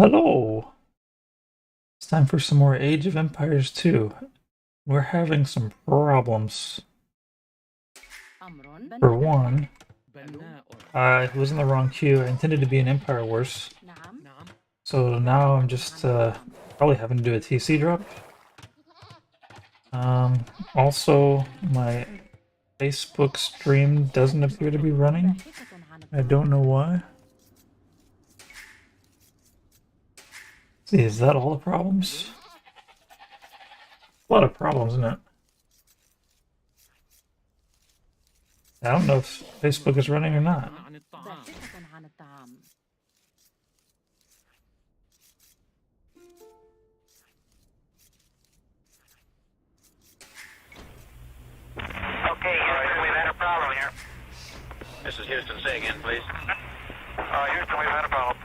Hello! It's time for some more Age of Empires 2. We're having some problems. For one, I was in the wrong queue. I intended to be an Empire Wars. So now I'm just probably having to do a TC drop. Also, my Facebook stream doesn't appear to be running. I don't know why. See, is that all the problems? A lot of problems, isn't it? I don't know if Facebook is running or not. Okay, Houston, we've had a problem here. This is Houston. Say again, please. Houston, we've had a problem.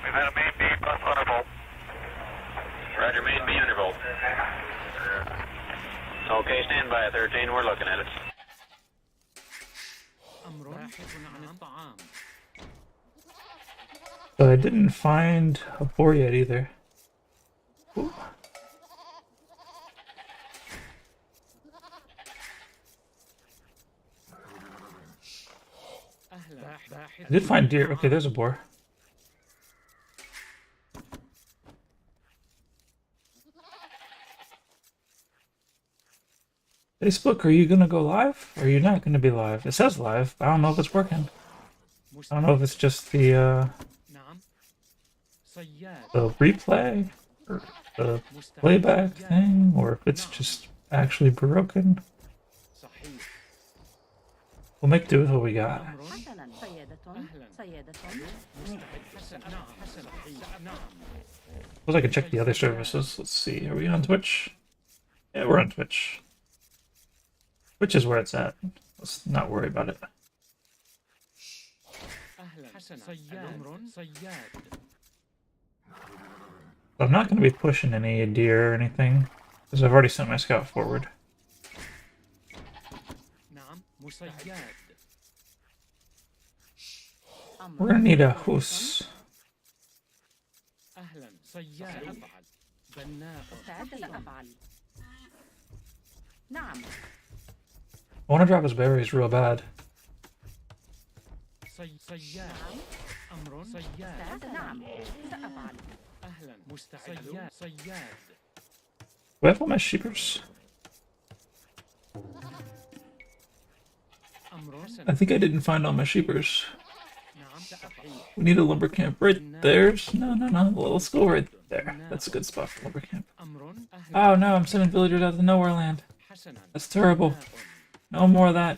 We've had a main B plus undervolt. Roger, main B undervolt. Okay, stand by at 13. We're looking at it. But I didn't find a boar yet either. Ooh. I did find deer. Okay, there's a boar. Facebook, are you gonna go live? Or are you not gonna be live? It says live, but I don't know if it's working. I don't know if it's just the replay or the playback thing, or if it's just actually broken. We'll make do with what we got. Suppose I could check the other services. Let's see. Are we on Twitch? Yeah, we're on Twitch. Twitch is where it's at. Let's not worry about it. I'm not going to be pushing any deer or anything, because I've already sent my scout forward. We're going to need a Hus. I want to drop his berries real bad. Do I have all my sheepers? I think I didn't find all my sheepers. We need a lumber camp right there. No. Let's go right there. That's a good spot for lumber camp. Oh no, I'm sending villagers out to nowhere land. That's terrible. No more of that.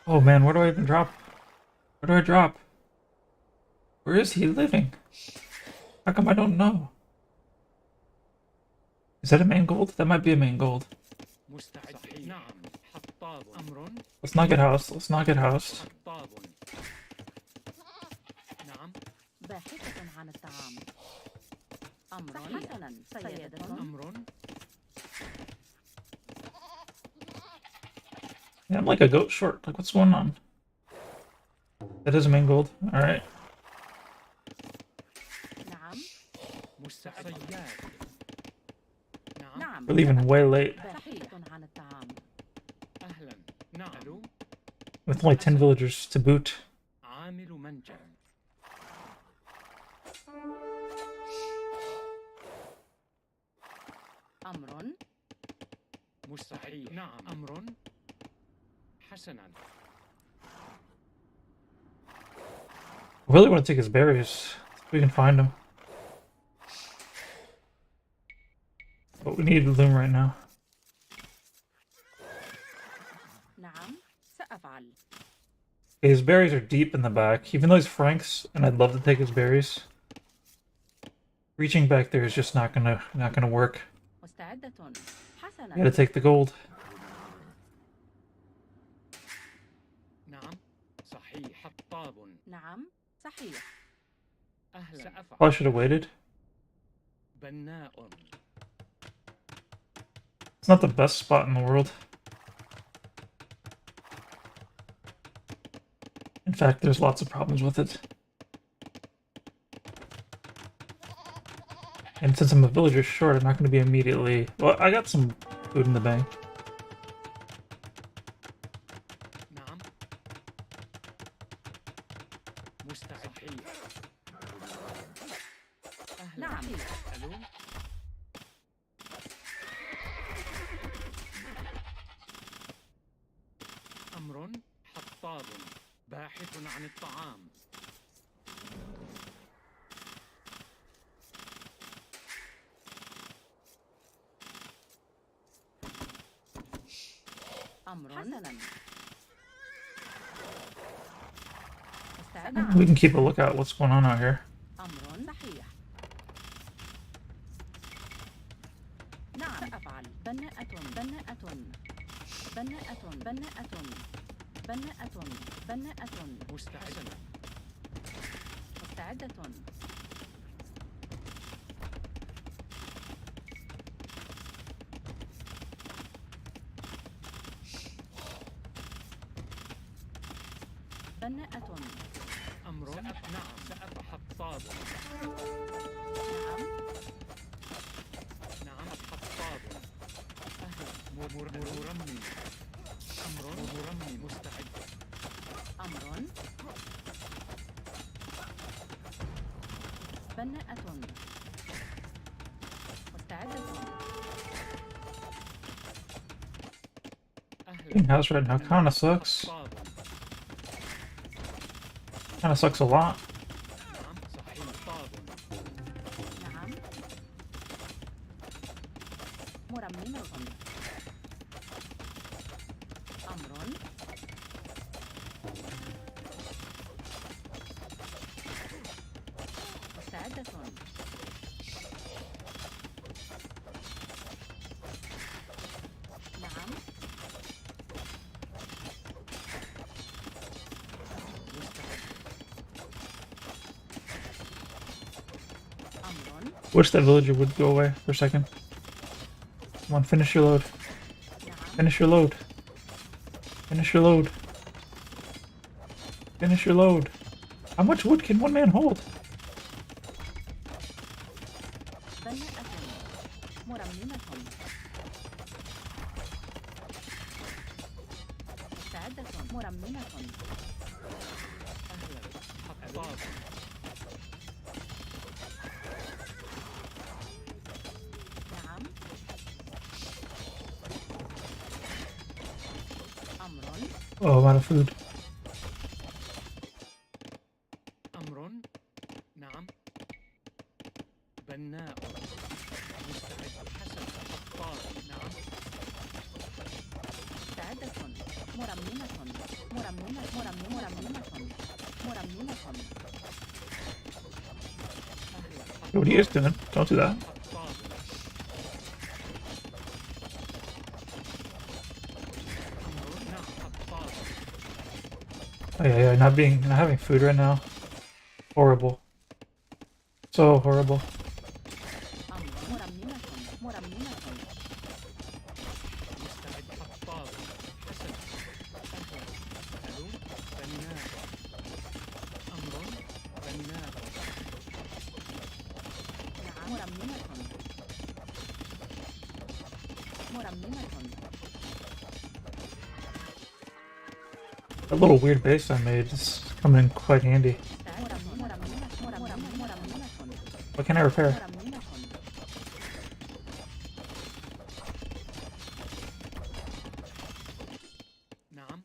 Oh man, where do I even drop? Where do I drop? Where is he living? How come I don't know? Is that a main gold? That might be a main gold. Let's not get housed. Let's not get housed. Yeah, I'm like a goat short. Like, what's going on? That is a main gold. Alright. We're leaving way late. With only 10 villagers to boot. I really want to take his berries. If we can find them. But we need loom right now. Okay, his berries are deep in the back. Even though he's Franks, and I'd love to take his berries, reaching back there is just not gonna work. You gotta take the gold. Probably should have waited. It's not the best spot in the world. In fact, there's lots of problems with it. And since I'm a villager short, I'm not going to be immediately... Well, I got some food in the bank. أمر حطاب باحث عن الطعام. أمر حسنا. We can keep a lookout what's going on out here. أمر صحيح. نعم سأفعل. بناءة بناءة بناءة بناءة بناءة بناءة مستعدة مستعدة. بناءة. أمر نعم حطاب. نعم نعم حطاب. أهلا مرمي. أمر مرمي مستعد. أمر بناءة مستعدة. House right now kind of sucks. Kind of sucks a lot. نعم مرممة. أمر مستعدة. نعم أمر. Wish that villager would go away for a second. Come on, finish your load. نعم Finish your load. Finish your load. Finish your load. How much wood can one man hold? بناءة مرممة مستعدة مرممة. أهلا حطاب. نعم أمر Oh, I'm out of food. أمر نعم بناء مستعد. حسن حطاب. نعم مستعدة مرممة مرممة مرممة مرممة. What are you guys doing? Don't do that. حطاب. أمر نعم حطاب. Oh yeah, not having food right now. Horrible. So horrible. أمر مرممة مرممة مستعد. حطاب. حسن أهلا ألو بناء. أمر بناء. نعم مرممة مرممة. That little weird base I made is coming in quite handy. What can I repair? نعم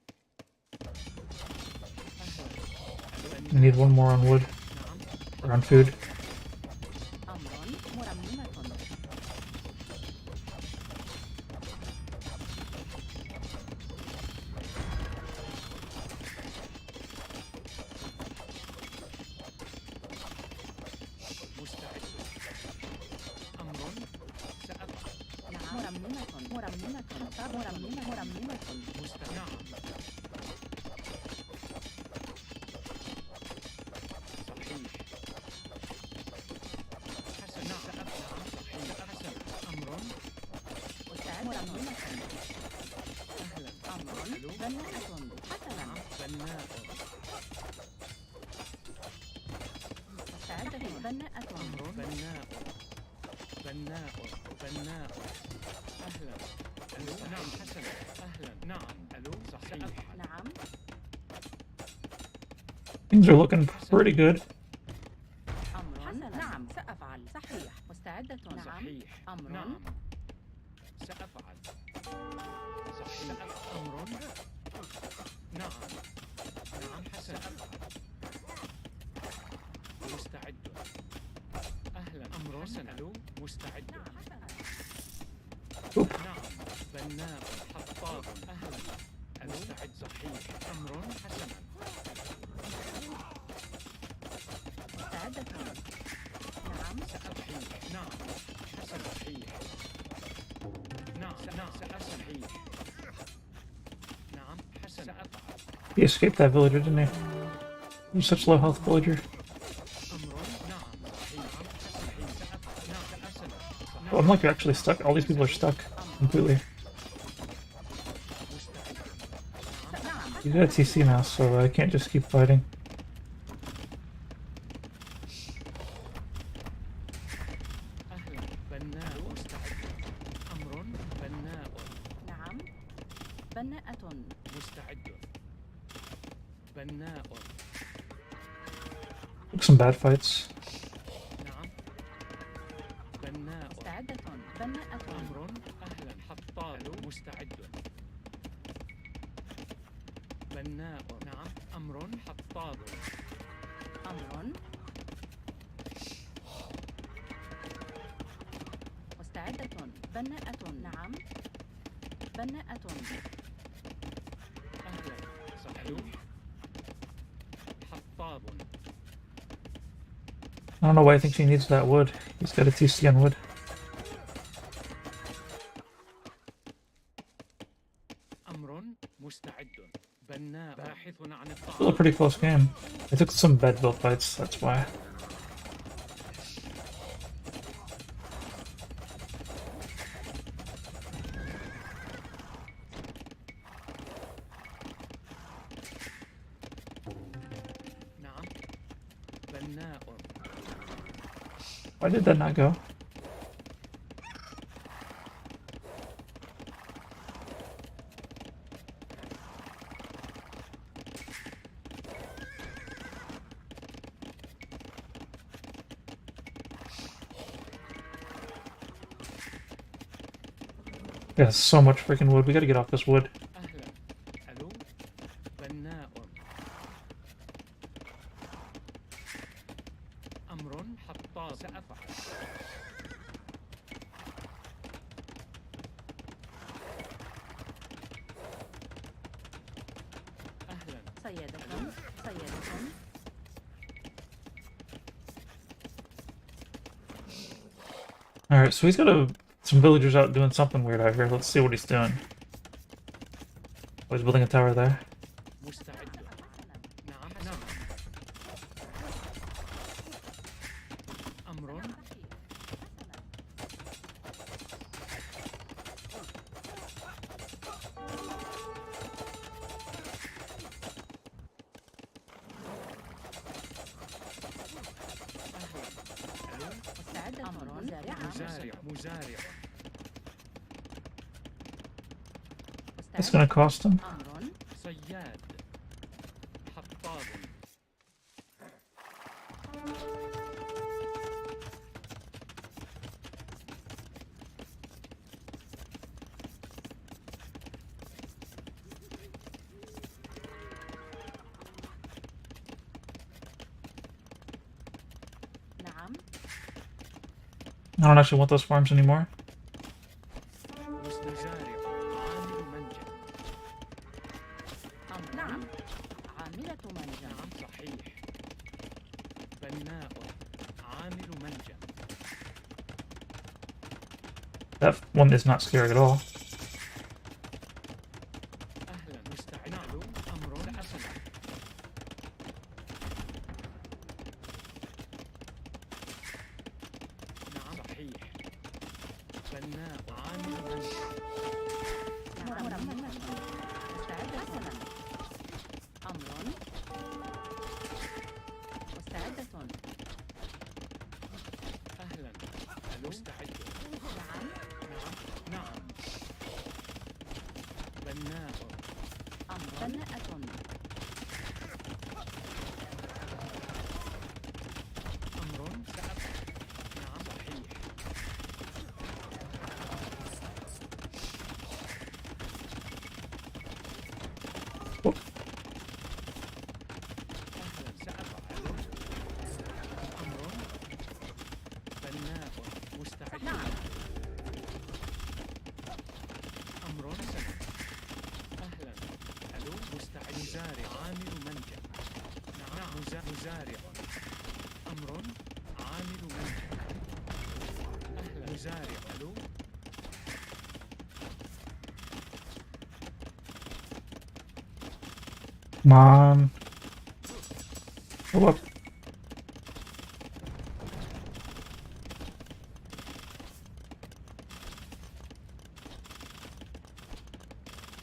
I need one more on wood or on food. أمر مرممة. مستعد. أمر سأفعل. نعم مرممة مرممة مرممة مرممة مستعد. صحيح. حسن سأفعل. بناء حسنا بناء مستعدة بناءة أمر بناء بناء بناء أهلا ألو نعم حسنا أهلا نعم ألو صحيح نعم Things are looking pretty good. أمر نعم سأفعل صحيح مستعدة نعم صحيح أمر نعم سأفعل صحيح أمر نعم نعم حسنا مستعد أهلا أمر حسنا ألو مستعد نعم بناء حطاب أهلا المستعد صحيح أمر حسنا مستعدة نعم صحيح نعم حسن صحيح نعم نعم صحيح نعم حسن سأفعل He escaped that villager, didn't he? He's such low health villager. أمر نعم صحيح صحيح سأفعل نعم حسن Oh, I'm like, you're actually stuck. All these people are stuck completely. You got a TC now, so I can't just keep fighting. أهلا بناء مستعد أمر بناء نعم بناءة مستعد بناء Took some bad fights. نعم بناء مستعدة بناءة أمر أهلا حطاب مستعد بناء نعم أمر حطاب أمر مستعدة بناءة نعم بناءة أهلا صحيح حطاب I don't know why I think she needs that wood. He's got a TC on wood. أمر مستعد بناء باحث عن Still a الطعام pretty close game. I took some bad build fights, that's why. نعم بناء Why did that not go? Yeah, so much freaking wood. We gotta get off this wood. أهلا ألو بناء أمر حطاب سأفعل أهلا صيادة صيادة Alright, so he's got some villagers out doing something weird out here. Let's see what he's doing. Oh, he's building a tower there. مستعد نعم نعم أمر أهلا ألو مستعدة مزارعة مزارع It's gonna cost him. أمر صياد حطاب نعم I don't actually want those farms anymore. مزارع عامل منجم أمر نعم عاملة منجم نعم صحيح بناء عامل منجم That one is not scary at all. أهلا مستعد نعم أمر سأصنع نعم صحيح بناء عامل منجم مرمم مستعدة بناءة. أمر سأفعل. نعم صحيح. أوه. أهلا سأفعل. أمر بناء مستعد. نعم. أمر سنة. أهلا. ألو مستعد. مزارع عامل منجم. نعم مزارع. أمر عامل منجم. أهلا مزارع. ألو Come on. Go up.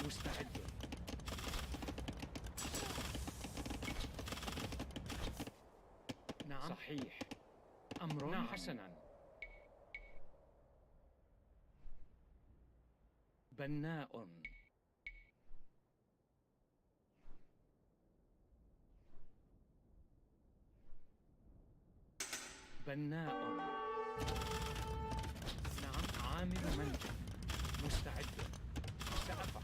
مستعد. نعم صحيح. أمر نعم. حسنا. بناء. بناء. نعم عامل منجم. مستعد. سأفعل.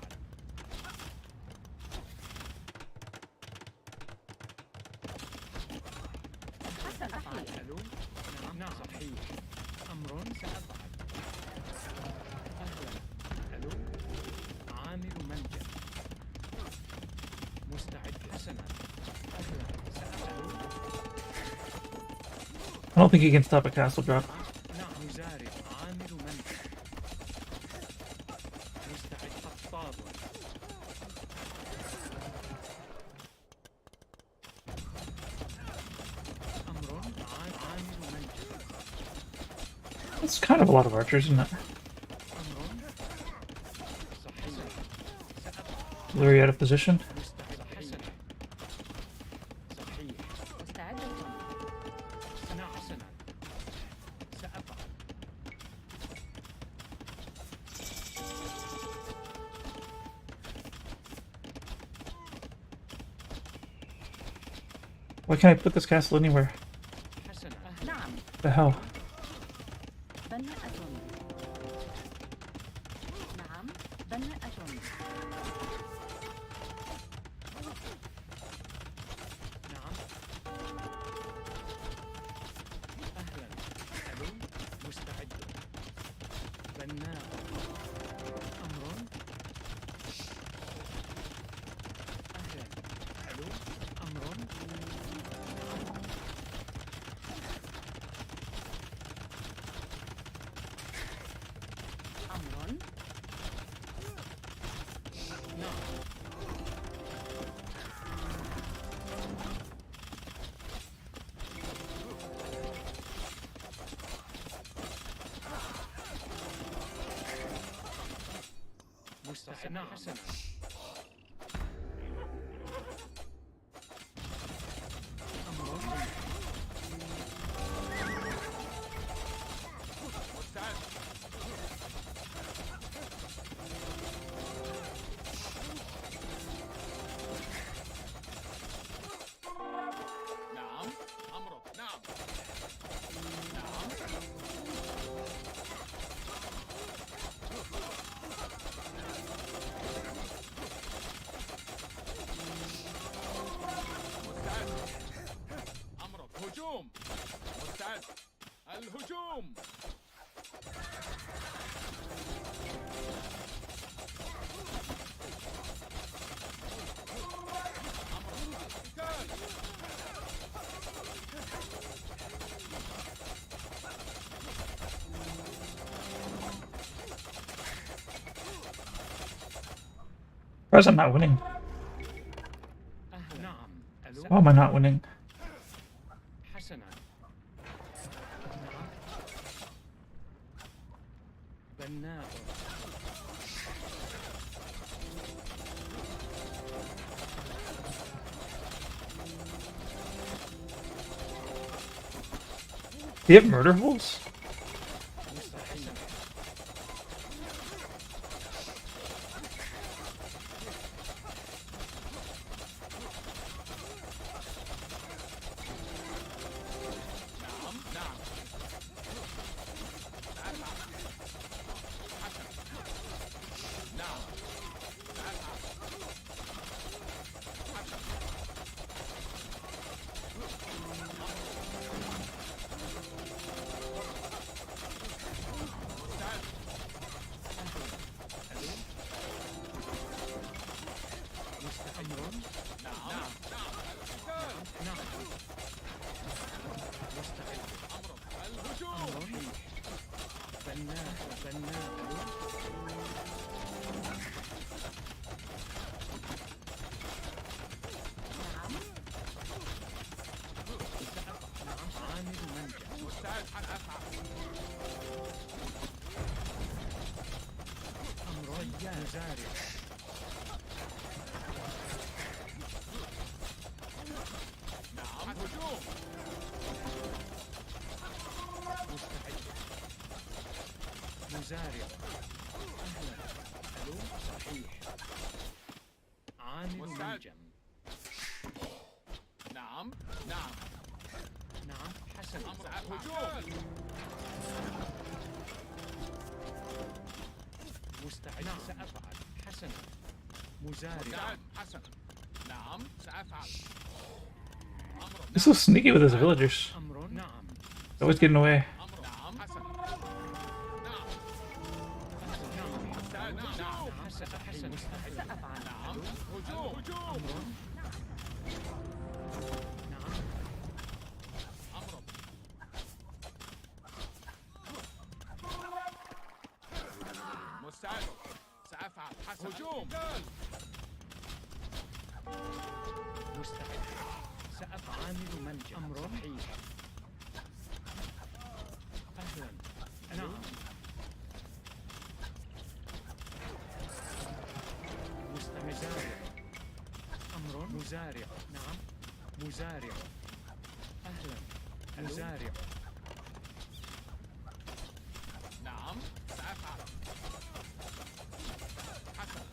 حسن أفعل. ألو نعم صحيح. أمر سأفعل. أهلا. ألو عامل منجم. مستعد. حسنا. أهلا سأفعل. I don't think you can stop a castle drop. نعم مزارع عامل منجم. مستعد. حطاب. أمر عامل منجم. It's kind of a lot of archers, isn't it? أمر صحيح. سأفعل. Lurie out of position. مستعد. حسنا. صحيح. مستعدة. سنة حسنا. سأفعل. Why can't I put this castle anywhere? حسنا. نعم. What the hell? بناءة. نعم. بناءة. نعم. أهلا. ألو مستعد. بناء. أمر. أهلا. ألو أمر. أمر. نعم. مستعد. نعم حسنا. أمر. نعم أمرك نعم نعم مستعد أمرك هجوم مستعد الهجوم Surprised I'm not winning. أهلا. نعم. ألو Why am I not winning? حسنا. نعم. بناء. Do you have murder holes? مستحيل. مستعد سأفعل. أمر مزارع. نعم هجوم. مستعد. مزارع. أهلا. ألو صحيح. عامل مستعد. منجم. نعم نعم. نعم حسن. هجوم. مستعد. نعم سأفعل. حسنا. مزارع. مستعد حسنا. نعم سأفعل. أمر. He's so sneaky with his villagers. أمر. نعم. Always getting away. أمر. نعم حسنا. نعم. نعم. مستعد. نعم. حسن. مستعد. سأفعل. نعم هجوم. هجوم. أمر. نعم. أمر. مستعد. سأفعل. حسنا. هجوم. مستعد. سأفعل منجم. أمر. صحيح. أهلا. نعم. مزارع. أمر. مزارع. نعم. مزارع. أهلا. مزارع. نعم سأفعل. حسنا.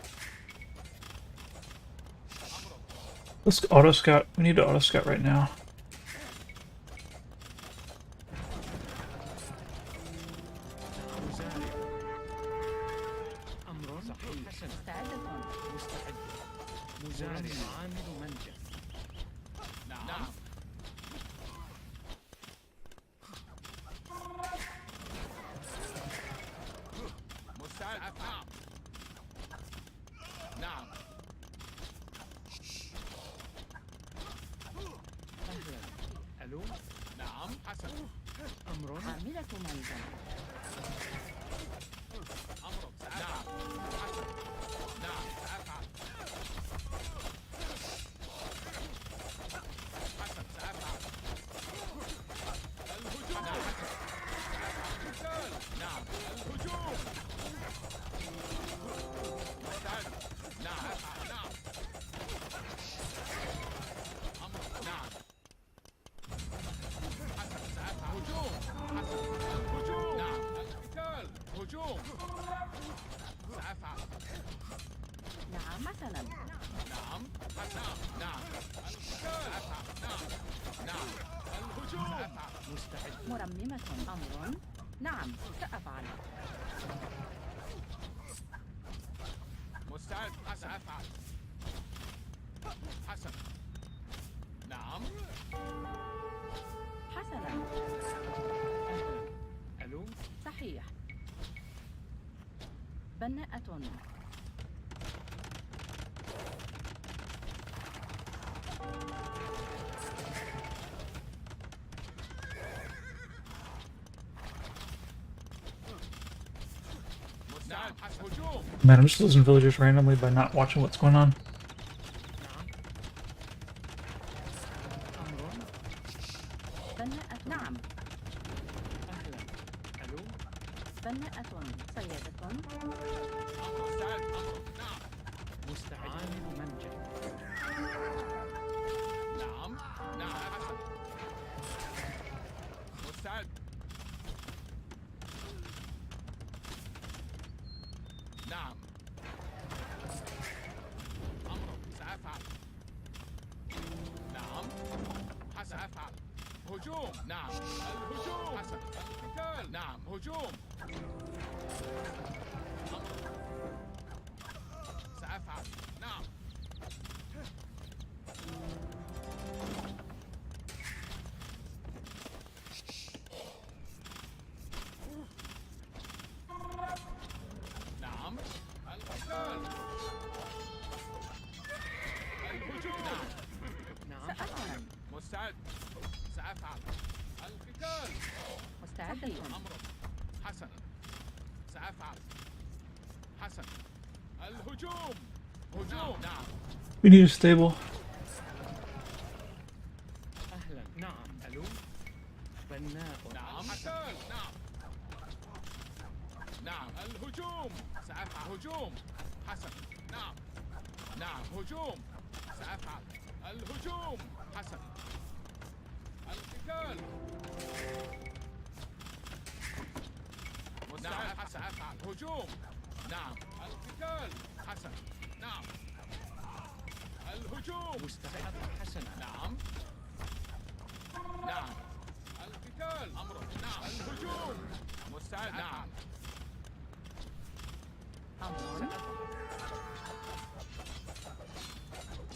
أمر. Let's auto scout. We need to auto scout right now. مزارع. أمر. صحيح. حسن. مستعدة. مستعد. مزارع. عامل منجم. نعم. مستعد. نعم. نعم. أهلا. ألو. نعم حسن. أمر. عاملة منزل. أمر. نعم حسن. نعم سأفعل. حسن سأفعل. الهجوم. نعم حسن. نعم الهجوم. مستعد. نعم أفعل. نعم. أمر. نعم. حسن سأفعل. هجوم. حسن. الهجوم. نعم القتال. هجوم. سأفعل. نعم حسنا. نعم حسن. نعم القتال. سأفعل. نعم. نعم الهجوم. سأفعل. مستعد. مرممة. أمر. نعم سأفعل. مستعد. سأفعل. حسن. نعم. حسنا. أهلا. ألو. صحيح. بناءة. مستعد. حسن. هجوم. Man, I'm just losing villagers randomly by not watching what's going on. نعم. أمر. بناءة. نعم. أهلا. ألو. بناءة. صيادة. أمر. مستعد. أمر. نعم. مستعد. عامل منجم. نعم. نعم حسن. مستعد. نعم. أمر. سأفعل. نعم. حسن. سأفعل. هجوم. نعم. الهجوم. حسن. القتال. نعم. هجوم. أمر. سأفعل. نعم. نعم. القتال. الهجوم. نعم. نعم. سأفعل. مستعد. سأفعل. القتال. مستعدة. أمر. حسنا. سأفعل. حسن. الهجوم. هجوم. نعم. We need a stable. أهلا. نعم. ألو. بناء. نعم. حسن. نعم. نعم. الهجوم. سأفعل. هجوم. حسن. نعم. نعم. هجوم. سأفعل. الهجوم. حسن. القتال. نعم. حسن. سأفعل. هجوم. نعم. القتال. حسن. نعم. الهجوم. مستعد. حسنا. نعم. نعم. القتال. أمر. نعم. الهجوم. مستعد. نعم. أمر.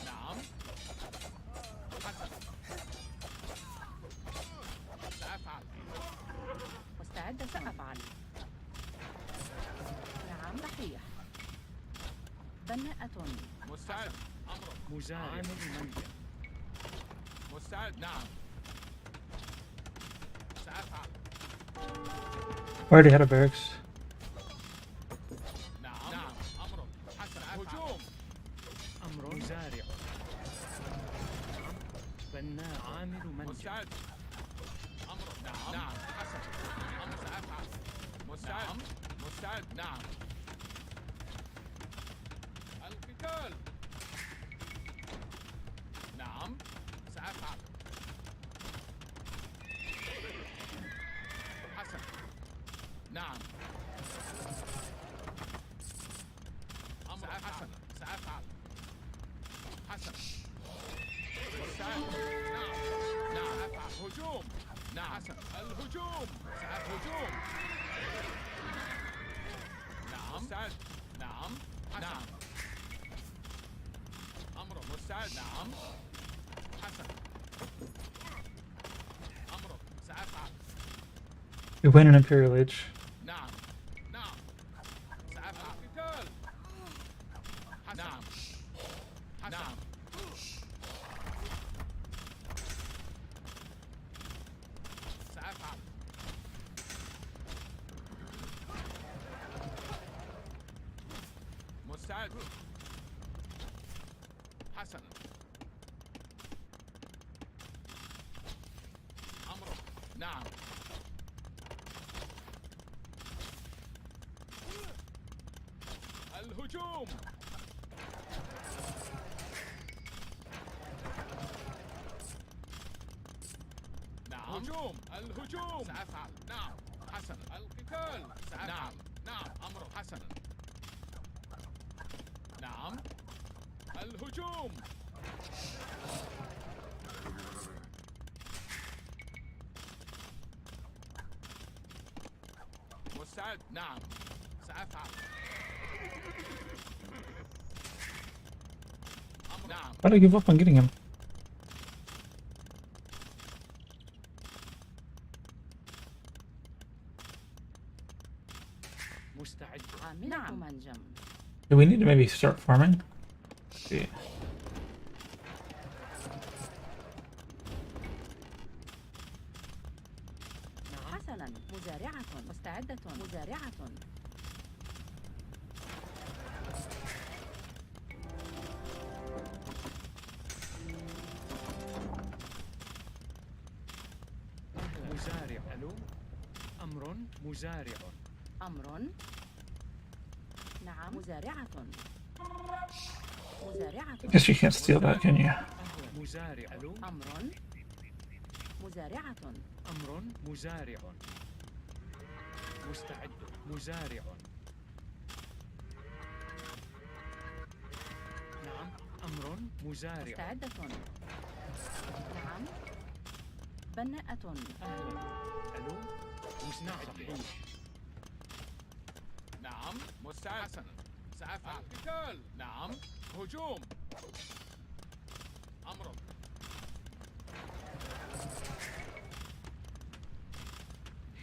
نعم. حسن. سأفعل. مستعدة سأفعل. نعم صحيح. بناءة. مستعد. أمر. مزارع. عامل منزل. مستعد. نعم. سأفعل. Already had a barracks. نعم. نعم. أمر. حسن. هجوم. أمر. مزارع. بناء. عامل منزل. مستعد. أمر. نعم. نعم. حسن. أمر. سأفعل. مستعد. مستعد. نعم. القتال. نعم. سأفعل. حسن. نعم. أمر. حسن. سأفعل. حسن. مستعد. نعم. نعم. أفعل. هجوم. نعم. حسن. الهجوم. سأفعل. هجوم. نعم. مستعد. نعم. حسن. نعم. أمر. مستعد. نعم. حسن. أمر. سأفعل. We win an Imperial Age. نعم. نعم. سأفعل. قتال. حسن. نعم. حسن. نعم. سأفعل. مستعد. حسنا. أمر. نعم. الهجوم. نعم. هجوم. الهجوم. سأفعل. نعم. حسنا. القتال. سأفعل. نعم. نعم. أمر. حسنا. نعم. الهجوم. مستعد. نعم. سأفعل. أمر. نعم. Why'd I give up on getting him? مستعد. عاملة منجم. Do we need to maybe start farming? Yeah. حسنا. مزارعة. مستعدة. مزارعة. مزارع. ألو. أمر. مزارع. أمر. نعم. مزارعة. مزارعة. I guess you can't steal that, can you? أهلا. مزارع. ألو. أمر. مزارعة. أمر. مزارع. مستعد. مزارع. نعم. أمر. مزارع. مستعدة. نعم. بناءة. أهلا. ألو. مستعد. نعم. مستعد. حسنا. سأفعل. قتال. نعم. هجوم. أمر.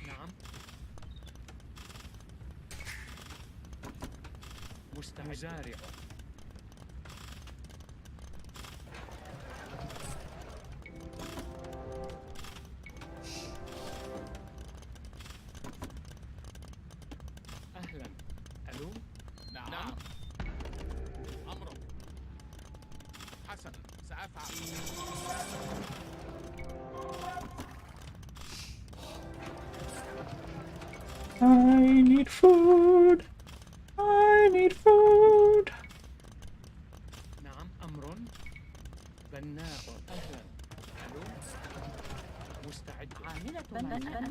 نعم. مستعد. مزارع. أهلا. ألو. نعم. أمرك. حسنا، سأفعل. I need food. I need food. نعم. أمر. بناء. أهلا. ألو. مستعد. عاملة بناءة.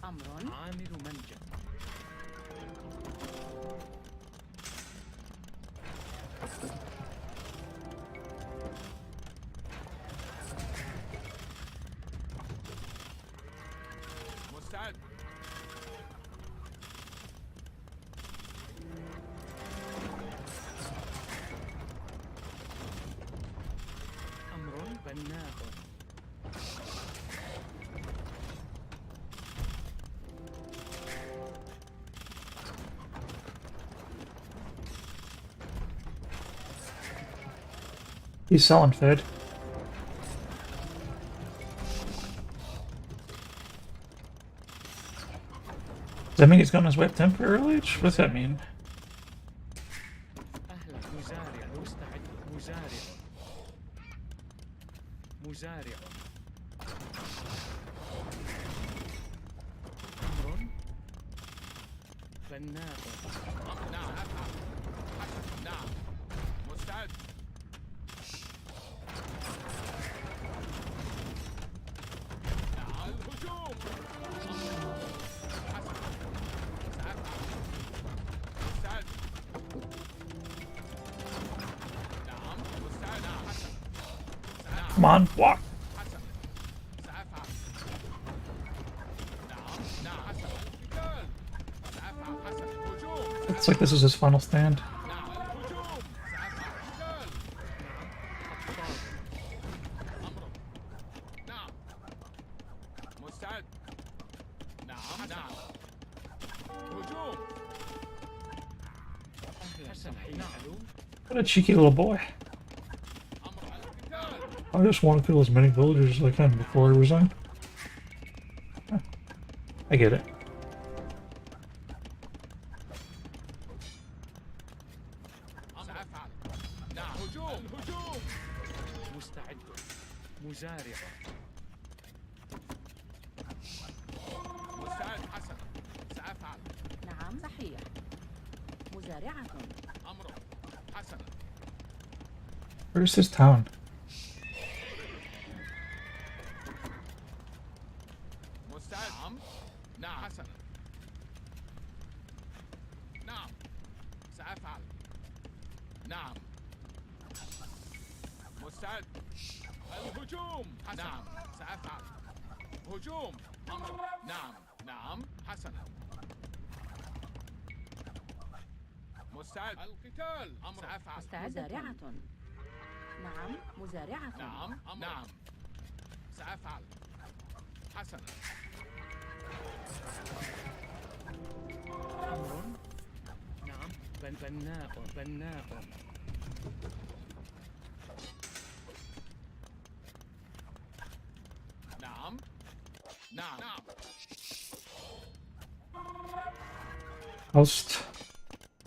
أمر. عامل منجم. مستعد. أمر بناء. He's selling food. Does that mean he's going his way up temporarily? What does that mean? أهلا. مزارع. مستعد. مزارع. مزارع. أمر. بناء. نعم، أفعل. حسنا، نعم. مستعد. نعم. الهجوم. حسنا، سأفعل. مستعد. نعم. مستعد. نعم. حسنا. Come on, walk. حسنا، سأفعل. نعم. نعم. حسنا. القتال. سأفعل. حسنا. هجوم. It's like this is his final stand. نعم. الهجوم. سأفعل. قتال. أمرك. نعم. مستعد. نعم. نعم. هجوم. أهلا. صحيح. ألو. What a cheeky little boy. أمر القتال. I just want to kill as many villagers as I can before I resign. Huh. I get it. سأفعل. نعم. هجوم. الهجوم. مستعد. مزارع. مستعد. حسنا، سأفعل. نعم صحيح. مزارعة. أمرك. حسنا. Where's this town? مستعد. نعم. نعم. حسنا. نعم. سأفعل. نعم. مستعد. الهجوم. نعم. سأفعل. هجوم. أمر. نعم. نعم. حسنا. مستعد. القتال. أمر. سأفعل. مزارعة. نعم مزارعة. نعم. أمر. نعم. سأفعل. حسنا. أمر. نعم. بناء. بناء. نعم. نعم. نعم. Host.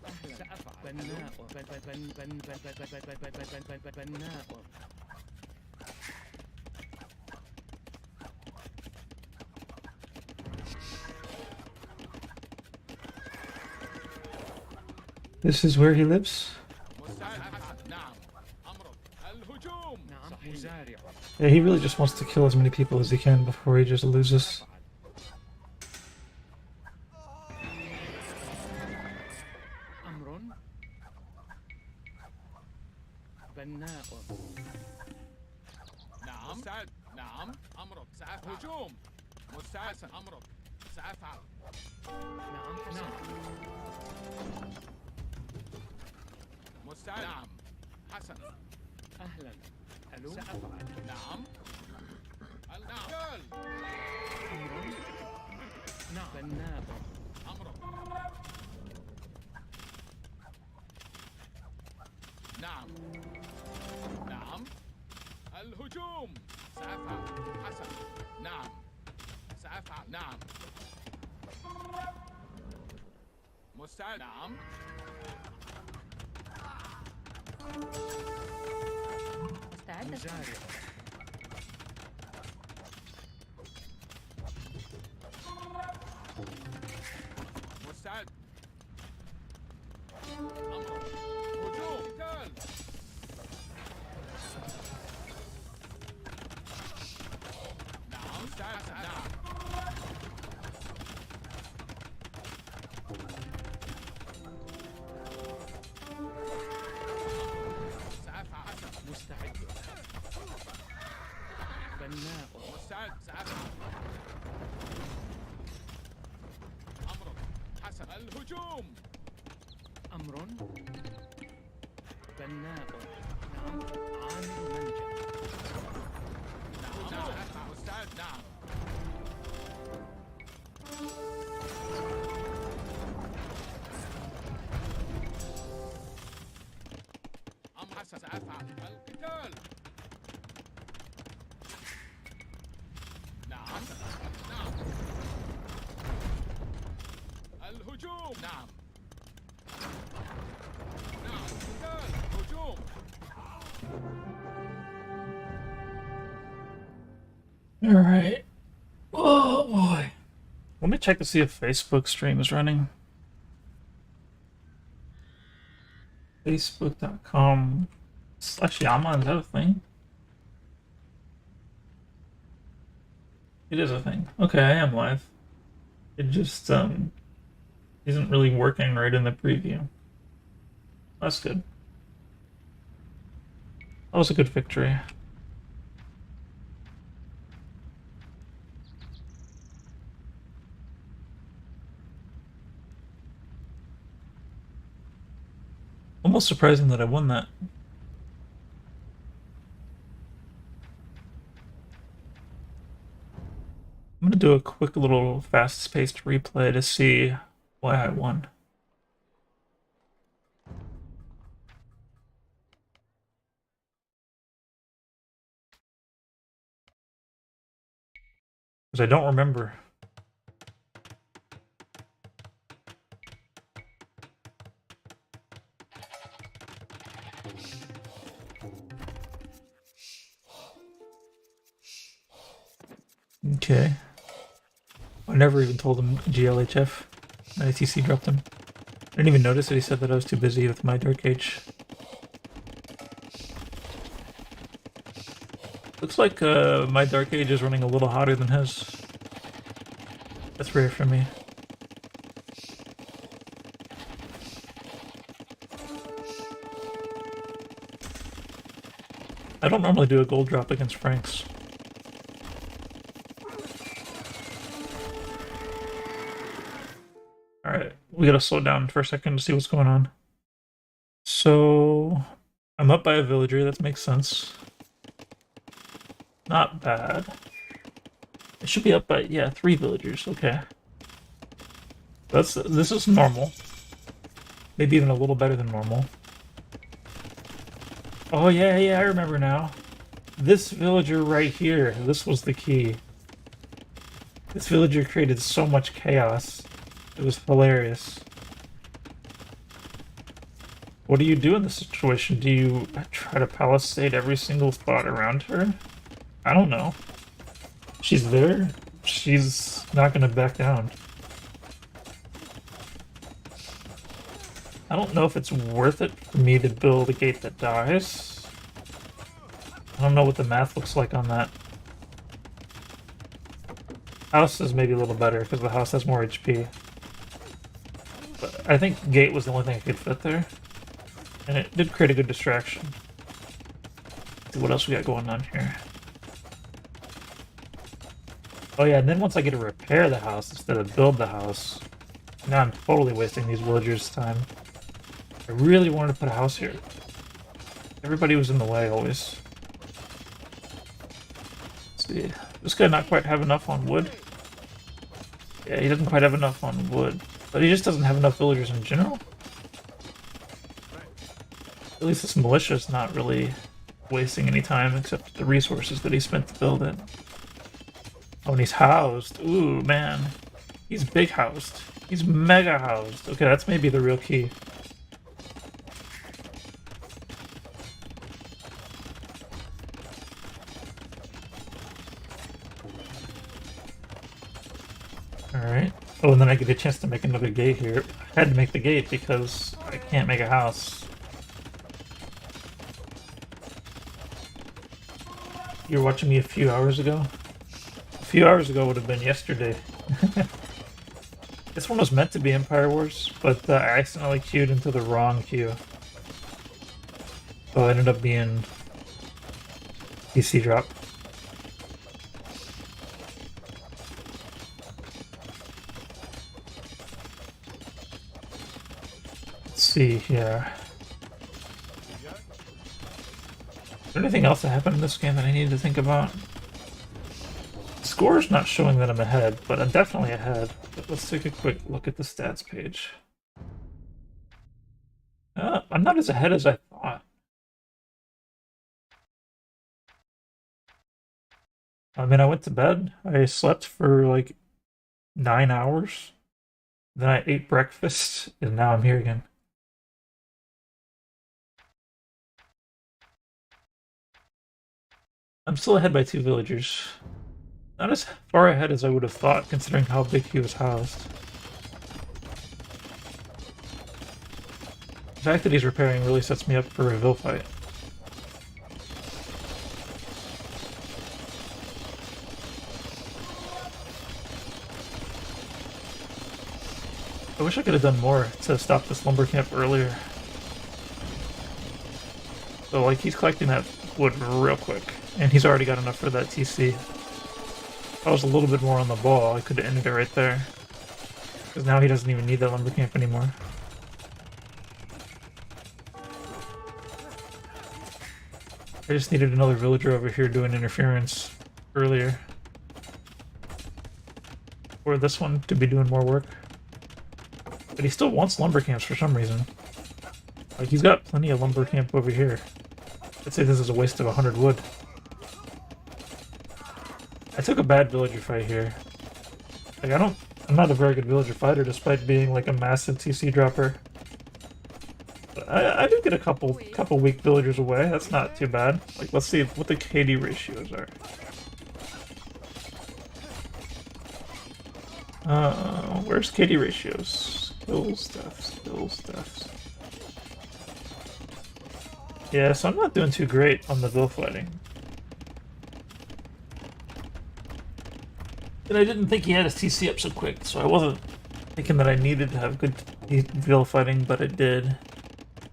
أهلا. سأفعل. بناء. بناء. This is where he lives? مستعد. نعم. أمرك. الهجوم. نعم. مزارع. Yeah, he really just wants to kill as many people as he can before he just loses. أمر. بناء. نعم. مستعد. نعم. أمرك. سأفعل. هجوم. مستعد. أمرك. سأفعل. نعم. نعم. مستعد. نعم. حسنا. أهلا. ألو. سأفعل. نعم. القتال. أمر. نعم. بناء. أمرك. نعم. نعم. الهجوم. سأفعل. حسنا. نعم. سأفعل. نعم. مستعد نعم مستعدة. مزارع. مستعد أمر هجوم قتال نعم مستعد نعم سأفعل حسن مستعد. بناء. مستعد سأفعل أمر حسن الهجوم أمر. بناء. نعم. عامل منجأ. نعم سأفعل مستعد نعم أمر حسن سأفعل القتال نعم نعم الهجوم نعم نعم قتال هجوم Alright. Oh boy. Let me check to see if Facebook stream is running. Facebook.com/Yama, is that a thing? It is a thing. Okay, I am live. It just isn't really working right in the preview. That's good. That was a good victory. Almost surprising that I won that. I'm gonna do a quick little fast-paced replay to see why I won. Because I don't remember. Okay. I never even told him GLHF. ITC dropped him. I didn't even notice that he said that I was too busy with my Dark Age. Looks like my Dark Age is running a little hotter than his. That's rare for me. I don't normally do a gold drop against Franks. Alright, we gotta slow down for a second to see what's going on. So, I'm up by a villager, that makes sense. Not bad. I should be up by, yeah, 3 villagers, okay. This is normal. Maybe even a little better than normal. Oh yeah, I remember now. This villager right here, this was the key. This villager created so much chaos. It was hilarious. What do you do in this situation? Do you try to palisade every single spot around her? I don't know. She's there. She's not gonna back down. I don't know if it's worth it for me to build a gate that dies. I don't know what the math looks like on that. House is maybe a little better because the house has more HP. But I think gate was the only thing I could fit there. And it did create a good distraction. Let's see what else we got going on here. Oh yeah, and then once I get to repair the house instead of build the house, now I'm totally wasting these villagers' time. I really wanted to put a house here. Everybody was in the way always. Let's see. This guy not quite have enough on wood. Yeah, he doesn't quite have enough on wood. But he just doesn't have enough villagers in general. At least this militia's not really wasting any time except the resources that he spent to build it. Oh, and he's housed. Ooh, man. He's big housed. He's mega housed. Okay, that's maybe the real key. Alright. Oh, and then I get a chance to make another gate here. I had to make the gate because I can't make a house. You were watching me a few hours ago? A few hours ago would have been yesterday. This one was meant to be Empire Wars, but I accidentally queued into the wrong queue. So it ended up being PC drop. Let's see here. Is there anything else that happened in this game that I need to think about? The score's not showing that I'm ahead, but I'm definitely ahead. But let's take a quick look at the stats page. I'm not as ahead as I thought. I mean, I went to bed. I slept for like 9 hours. Then I ate breakfast, and now I'm here again. I'm still ahead by 2 villagers. Not as far ahead as I would have thought, considering how big he was housed. The fact that he's repairing really sets me up for a Vil fight. I wish I could have done more to stop this lumber camp earlier. So, like, he's collecting that wood real quick, and he's already got enough for that TC. If I was a little bit more on the ball, I could have ended it right there. Because now he doesn't even need that lumber camp anymore. I just needed another villager over here doing interference earlier. Or this one to be doing more work. But he still wants lumber camps for some reason. Like, he's got plenty of lumber camp over here. I'd say this is a waste of 100 wood. I took a bad villager fight here. Like, I'm not a very good villager fighter despite being like a massive TC dropper. But I did get a couple weak villagers away. That's not too bad. Like, let's see what the KD ratios are. Where's KD ratios? Skills, deaths. Yeah, so I'm not doing too great on the Vil fighting. And I didn't think he had his TC up so quick, so I wasn't thinking that I needed to have good Vil fighting, but it did.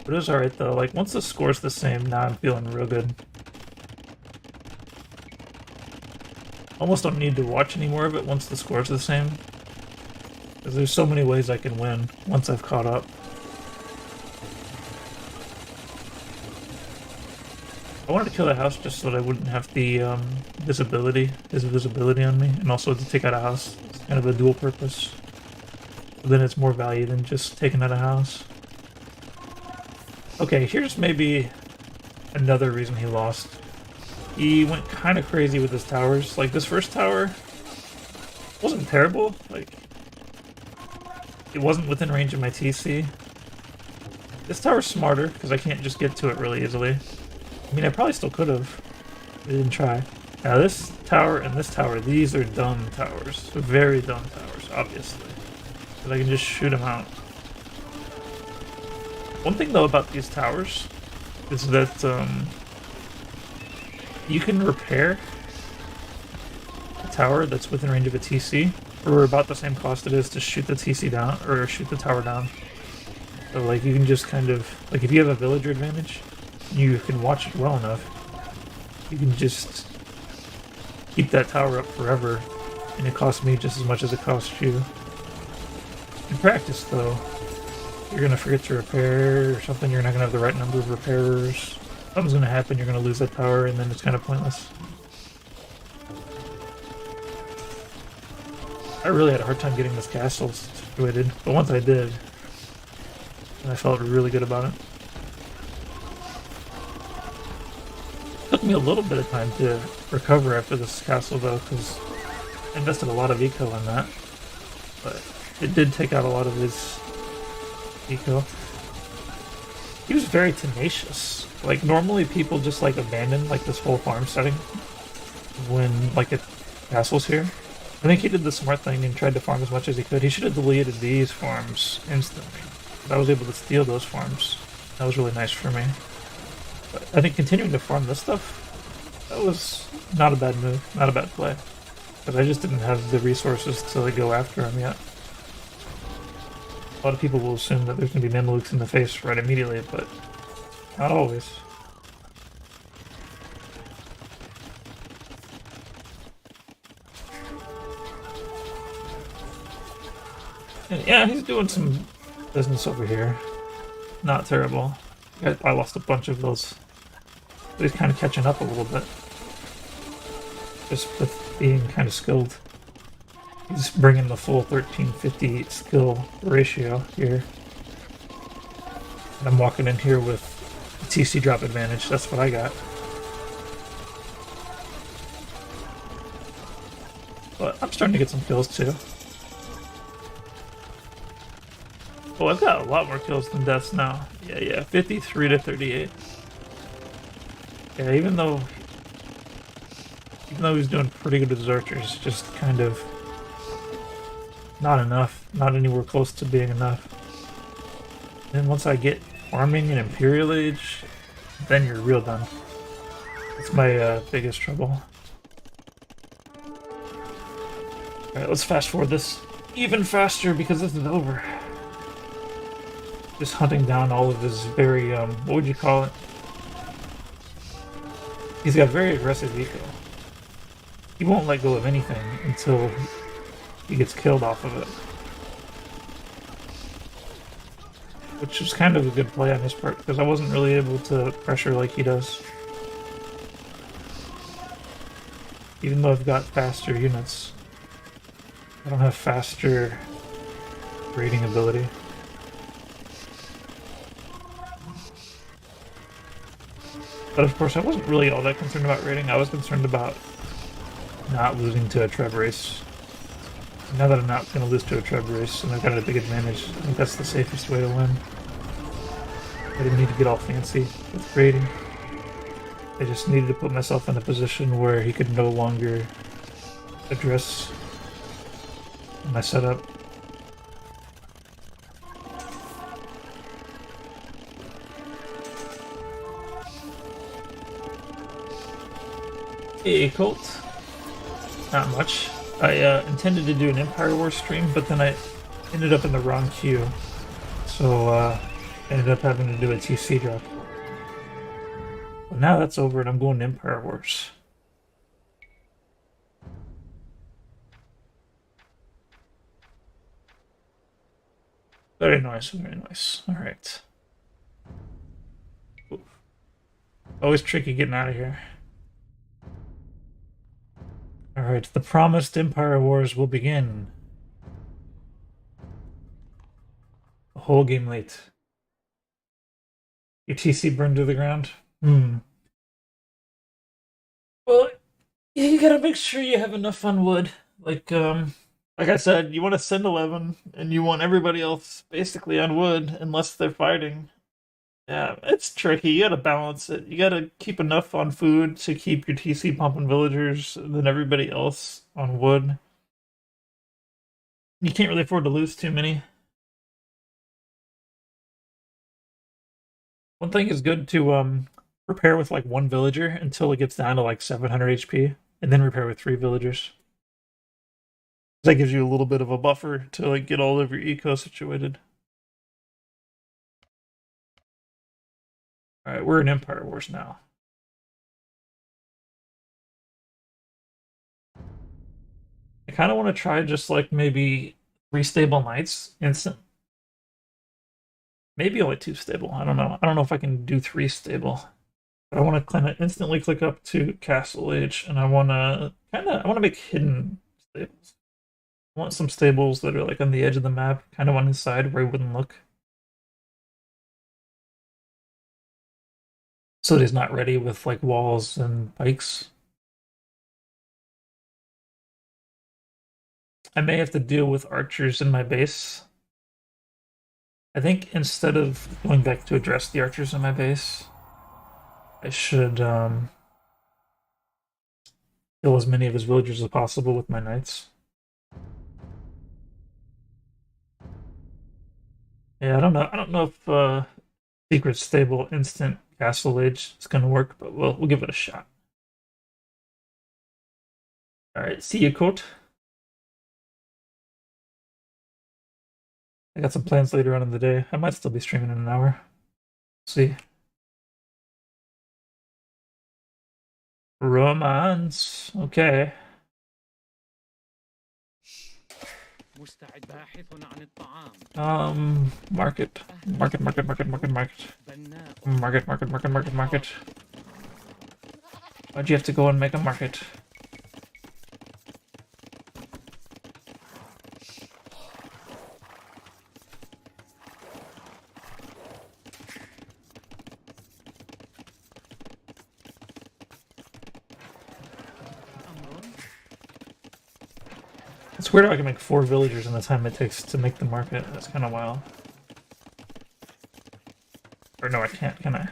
But it was alright though, like once the score's the same, now I'm feeling real good. Almost don't need to watch any more of it once the score's the same. Because there's so many ways I can win once I've caught up. I wanted to kill the house just so that I wouldn't have the his visibility on me, and also to take out a house. It's kind of a dual purpose. But then it's more value than just taking out a house. Okay, here's maybe another reason he lost. He went kind of crazy with his towers. Like, this first tower wasn't terrible. Like, it wasn't within range of my TC. This tower's smarter, because I can't just get to it really easily. I mean, I probably still could have. I didn't try. Now, this tower and this tower, these are dumb towers. Very dumb towers, obviously. But I can just shoot them out. One thing, though, about these towers is that you can repair a tower that's within range of a TC for about the same cost it is to shoot the TC down, or shoot the tower down. So, like, you can just kind of... Like, if you have a villager advantage, you can watch it well enough, you can just keep that tower up forever, and it costs me just as much as it costs you. In practice, though, you're going to forget to repair or something, you're not going to have the right number of repairers, something's going to happen, you're going to lose that tower, and then it's kind of pointless. I really had a hard time getting this castle situated, but once I did, I felt really good about it. Took me a little bit of time to recover after this castle though, because I invested a lot of eco in that. but it did take out a lot of his eco. He was very tenacious. Like, normally people just, like, abandon, like, this whole farm setting when, like, a castle's here. I think he did the smart thing and tried to farm as much as he could. He should have deleted these farms instantly. But I was able to steal those farms. That was really nice for me. But I think continuing to farm this stuff, that was not a bad move, not a bad play. Because I just didn't have the resources to, like, go after him yet. A lot of people will assume that there's going to be Mamelukes in the face right immediately, but not always. And yeah, he's doing some business over here. Not terrible. I lost a bunch of those. But he's kind of catching up a little bit. Just with being kind of skilled. He's bringing the full 1350 skill ratio here. And I'm walking in here with a TC drop advantage. That's what I got. But I'm starting to get some kills too. Oh, I've got a lot more kills than deaths now. Yeah, 53 to 38. Yeah, even though he's doing pretty good with his archers, just kind of not enough. Not anywhere close to being enough. Then once I get farming in Imperial Age, then you're real done. That's my biggest trouble. Alright, let's fast forward this even faster because this is over. Just hunting down all of his very, what would you call it? He's got very aggressive eco. He won't let go of anything until he gets killed off of it. Which was kind of a good play on his part, because I wasn't really able to pressure like he does. Even though I've got faster units, I don't have faster raiding ability. But of course, I wasn't really all that concerned about raiding. I was concerned about not losing to a Treb race. Now that I'm not going to lose to a Treb race, and I've got a big advantage, I think that's the safest way to win. I didn't need to get all fancy with raiding. I just needed to put myself in a position where he could no longer address my setup. Hey, Colt. Not much. I intended to do an Empire War stream, but then I ended up in the wrong queue. So, ended up having to do a TC drop. But now that's over and I'm going to Empire Wars. Very nice, very nice. Alright. Always tricky getting out of here. Alright, the promised Empire Wars will begin. A whole game late. Your TC burned to the ground? Well, yeah, you gotta make sure you have enough on wood. Like I said, you want to send 11, and you want everybody else basically on wood, unless they're fighting. Yeah, it's tricky. You gotta balance it. You gotta keep enough on food to keep your TC pumping villagers, and then everybody else on wood. You can't really afford to lose too many. One thing is good to repair with like one villager until it gets down to like 700 HP, and then repair with 3 villagers. That gives you a little bit of a buffer to like get all of your eco situated. Alright, we're in Empire Wars now. I kind of want to try just like maybe 3 stable knights instant. Maybe only 2 stable. I don't know. I don't know if I can do 3 stable. But I want to kind of instantly click up to Castle Age, and I want to make hidden stables. I want some stables that are like on the edge of the map, kind of on the side where I wouldn't look. So that he's not ready with like walls and pikes. I may have to deal with archers in my base. I think instead of going back to address the archers in my base, I should kill as many of his villagers as possible with my knights. Yeah, I don't know. I don't know if secret stable instant castle age is gonna work, but we'll give it a shot. All right, see you, Coat. I got some plans later on in the day. I might still be streaming in an hour. See. Romance. Okay. مستعد باحث عن الطعام. Market. Market. بناء Market. Why'd you have to go and make a market? أمر. It's weird how I can make 4 villagers in the time it takes to make the market. That's kind of wild. Or no, I can't, can I?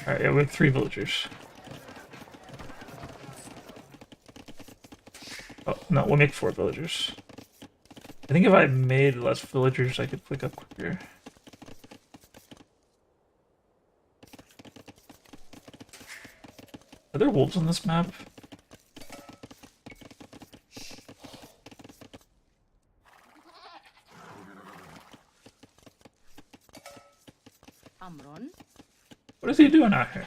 Alright, yeah, we have 3 villagers. Oh, no, we'll make 4 villagers. I think if I made less villagers, I could click up quicker. Are there wolves on this map? أمر. What is he doing out here?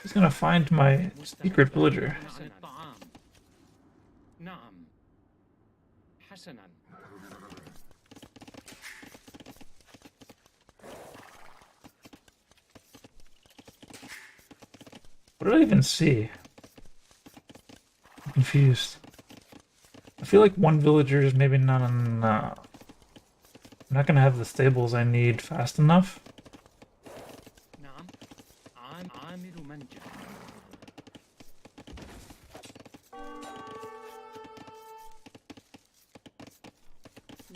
He's gonna find my secret villager. عن الطعام. نعم. حسنا. What did I even see? I'm confused. I feel like 1 villager is maybe not enough. I'm not gonna have the stables I need fast enough. نعم. عامل منجم.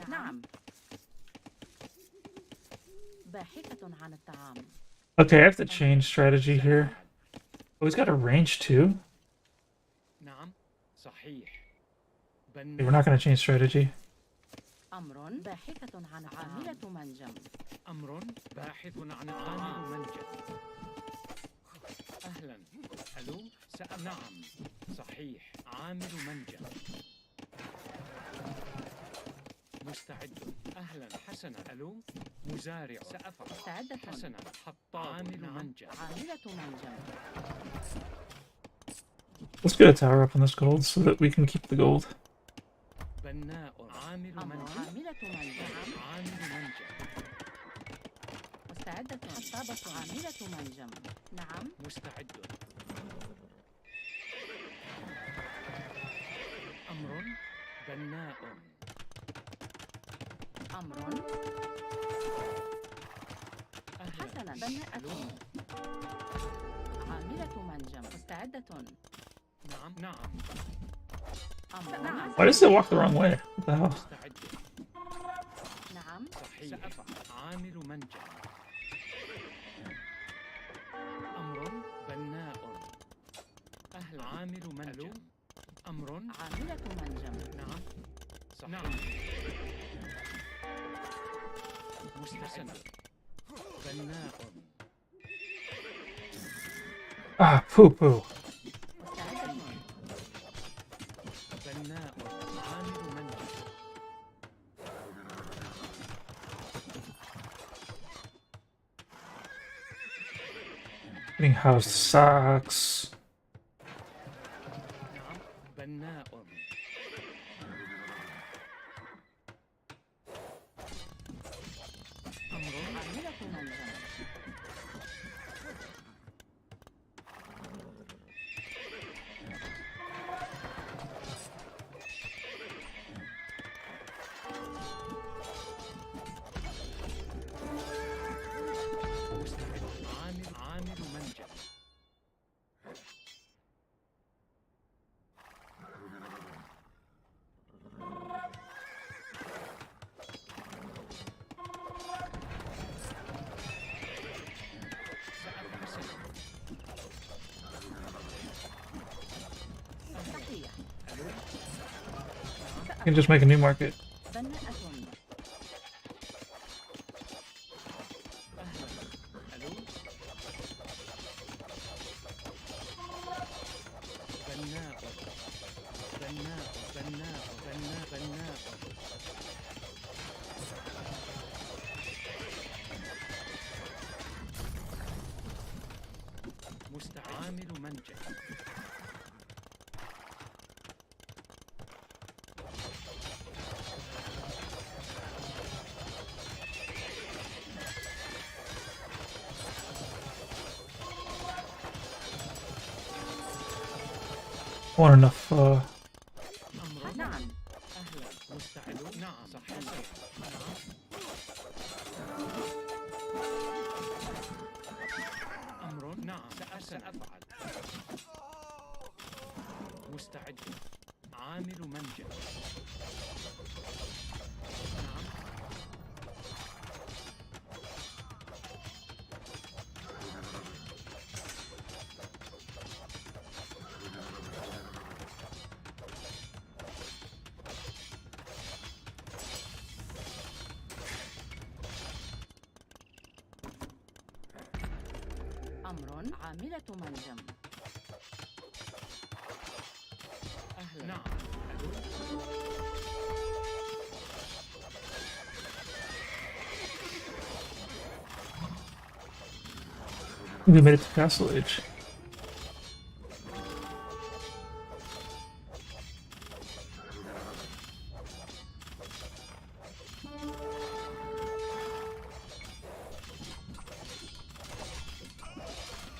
نعم. باحثة عن الطعام. Okay, I have to change strategy here. Oh, he's got a range too? نعم. صحيح. Okay, we're not gonna change strategy. أمر. باحثة عن عاملة منجم. أمر باحث عن عامل منجم. أهلا. ألو. نعم. صحيح. عامل منجم. مستعد. أهلا. حسنا. ألو. مزارع. سأفعل. مستعدة. حسنا. عامل منجم. عاملة منجم. Let's get a tower up on this gold so that we can keep the gold. بناء. عامل أمر. منجم. عاملة منجم. عامل منجم. مستعدة. الطابة عاملة منجم. نعم. مستعد. أمر. بناء. أمر. أهلا. حسنا. بناءة. عاملة منجم. مستعدة. نعم. نعم. أمر. نعم. Why does it walk the wrong way? What the hell? مستعد. نعم. صحيح. سأفعل. عامل منجم. أمر. بناء. أهلا. عامل منجم. أمر. عاملة منجم. نعم. صحيح. نعم. مستعد. بناء. Ah, poo poo. مستعدة. بناء. عامل منجم. Getting house sucks. نعم. بناء. أمر. عاملة منجم. مستعد. عامل منجم. You can just make a new market. بناءة. ألو بناء بناء بناء بناء بناء مستعد عامل منجح I want enough, أمر نعم. أهلا مستعد نعم صحيح نعم أمر نعم سأفعل مستعد عامل منجح نعم أمر عاملة منجم. أهلا نعم ألو we made it to Castle Age.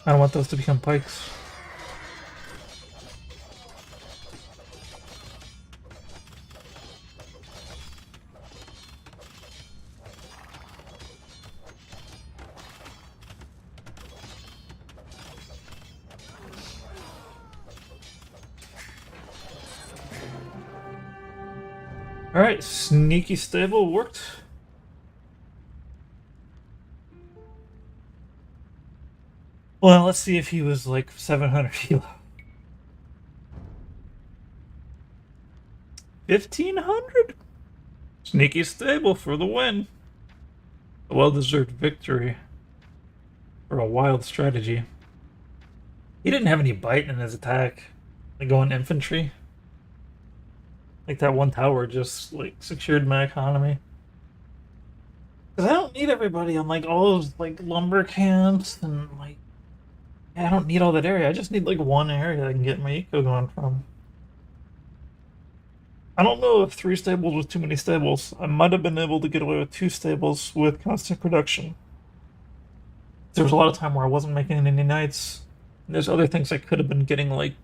I don't want those to become pikes. Alright, sneaky stable worked. Well, let's see if he was like 700 kilo. 1500? Sneaky stable for the win. A well-deserved victory. For a wild strategy. He didn't have any bite in his attack. Like going infantry. Like that one tower just like secured my economy. Cause I don't need everybody on like all those like lumber camps and like I don't need all that area. I just need like one area I can get my eco going from. I don't know if 3 stables was too many stables. I might have been able to get away with 2 stables with constant production. There was a lot of time where I wasn't making any knights. And there's other things I could have been getting like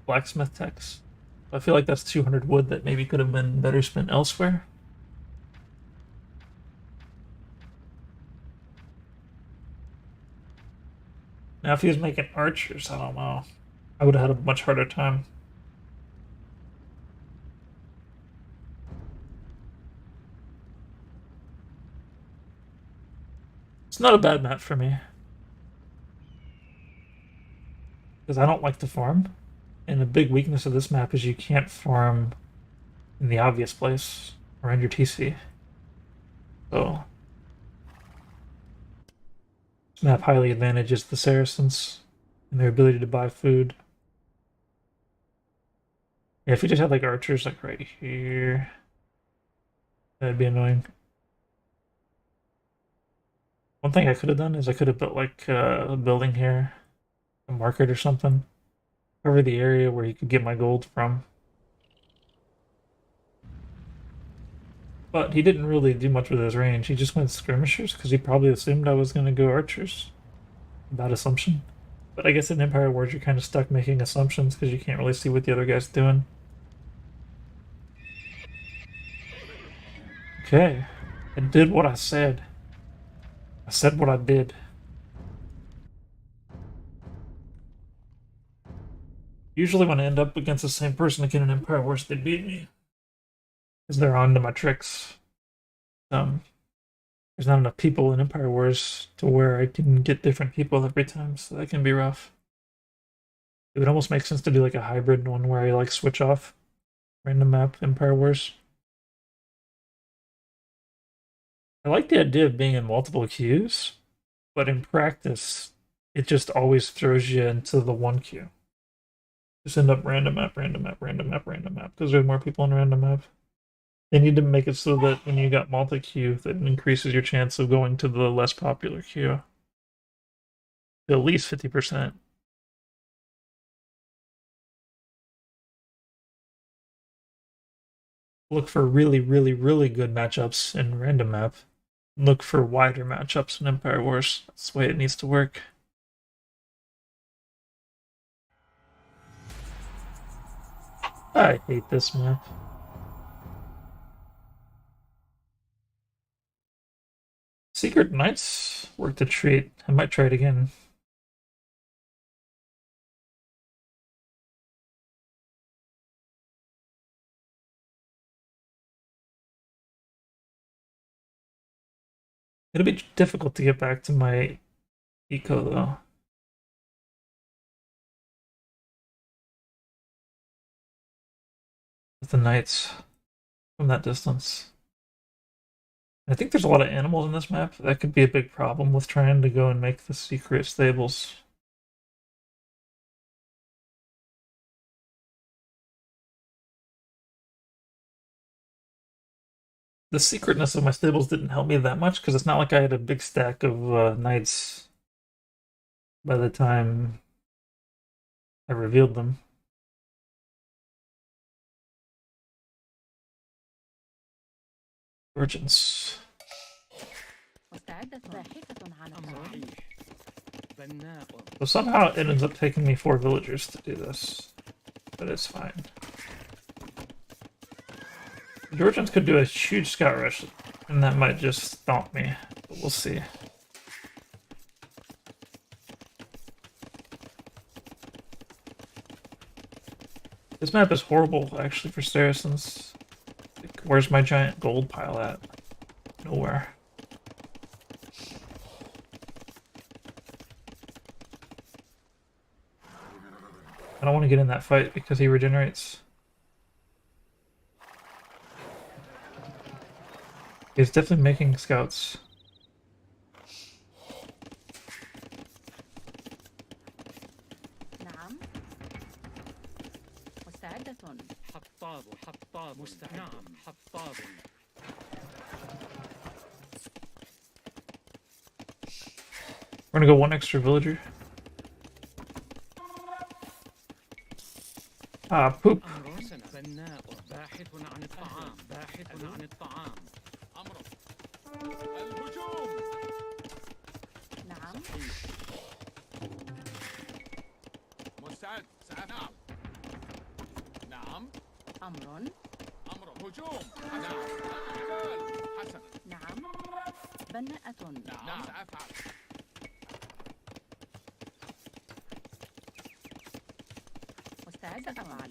blacksmith techs. I feel like that's 200 wood that maybe could have been better spent elsewhere. Now if he was making archers, I don't know. I would have had a much harder time. It's not a bad map for me. Because I don't like to farm. And a big weakness of this map is you can't farm in the obvious place around your TC. So this map highly advantages the Saracens and their ability to buy food. Yeah, if you just had like archers like right here, that'd be annoying. One thing I could have done is I could have built like a building here, a market or something. Cover the area where you could get my gold from. But he didn't really do much with his range. He just went skirmishers because he probably assumed I was going to go archers. Bad assumption. But I guess in Empire Wars you're kind of stuck making assumptions because you can't really see what the other guy's doing. Okay. I did what I said. I said what I did. Usually when I end up against the same person again in Empire Wars, they beat me. Because they're on to my tricks. There's not enough people in Empire Wars to where I can get different people every time, so that can be rough. It would almost make sense to do like a hybrid one where I like switch off. Random map, Empire Wars. I like the idea of being in multiple queues, but in practice, it just always throws you into the one queue. Just end up random map, random map, random map, random map, because there's more people in random map. They need to make it so that when you got multi-queue, that increases your chance of going to the less popular queue. To at least 50%. Look for really, really, really good matchups in random map. Look for wider matchups in Empire Wars. That's the way it needs to work. I hate this map. Secret Knights worked a treat. I might try it again. It'll be difficult to get back to my eco though. With the knights from that distance. I think there's a lot of animals in this map. That could be a big problem with trying to go and make the secret stables. The secretness of my stables didn't help me that much because it's not like I had a big stack of knights by the time I revealed them. Virgins. So somehow it ends up taking me 4 villagers to do this, but it's fine. The Georgians could do a huge scout rush, and that might just stomp me, but we'll see. This map is horrible, actually, for Saracens. Like, where's my giant gold pile at? Nowhere. I don't want to get in that fight because he regenerates. He's definitely making scouts. نعم مستعدة حطاب نعم حطاب We're gonna go 1 extra villager. Ah, poop. بناء باحث عن الطعام باحث عن الطعام أمر الهجوم. نعم مستعد. نعم. نعم. أمر أمر هجوم. نعم. القتال. حسنا. نعم بناءة نعم سأفعل. مستعدة أفعل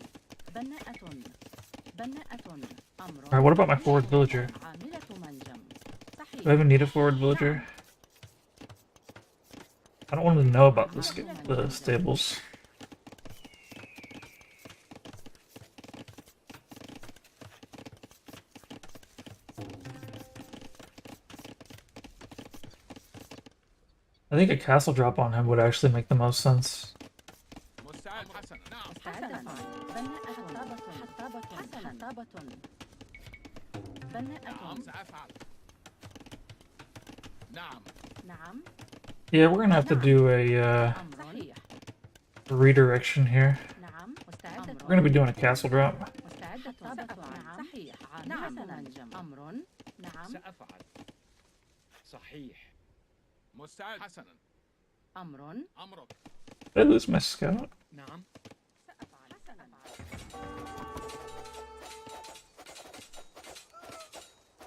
بناءة أمر Alright, what about my forward villager? عاملة منجم Do I even need a forward villager? I don't want to know about the stables. I think a castle drop on him would actually make the most sense. مستعد. حسنا. نعم. مستعدة بناءة حطابة بناءة نعم سأفعل. نعم. نعم Yeah, we're gonna have to do a صحيح redirection here. نعم مستعدة We're gonna be doing a castle drop. مستعدة نعم صحيح نعم منجم أمر نعم سأفعل صحيح مستعد. حسنا. أمر أمرك. Did I lose my scout? نعم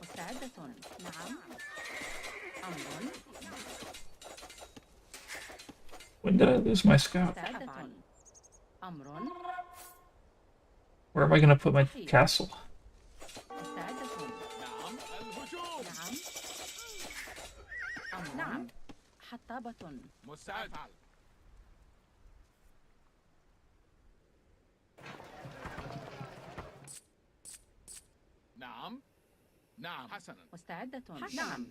مستعدة نعم أمر When did I lose my scout? مستعدة أمر Where am I gonna put my castle? مستعدة نعم. الهجوم. نعم أمر نعم حطابة مستعد. نعم نعم حسنا مستعدة. نعم.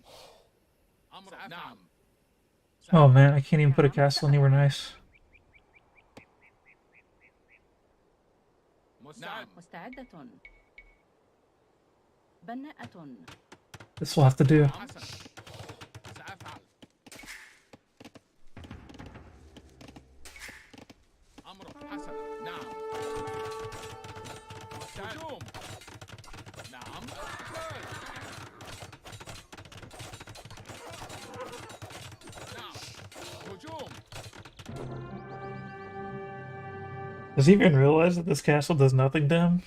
أمر نعم Oh man, I can't even put a castle anywhere nice. نعم مستعدة. بناءة. This will have to do. حسنا سأفعل أمر حسنا نعم هجوم نعم نعم هجوم Does he even realize that this castle does nothing to him?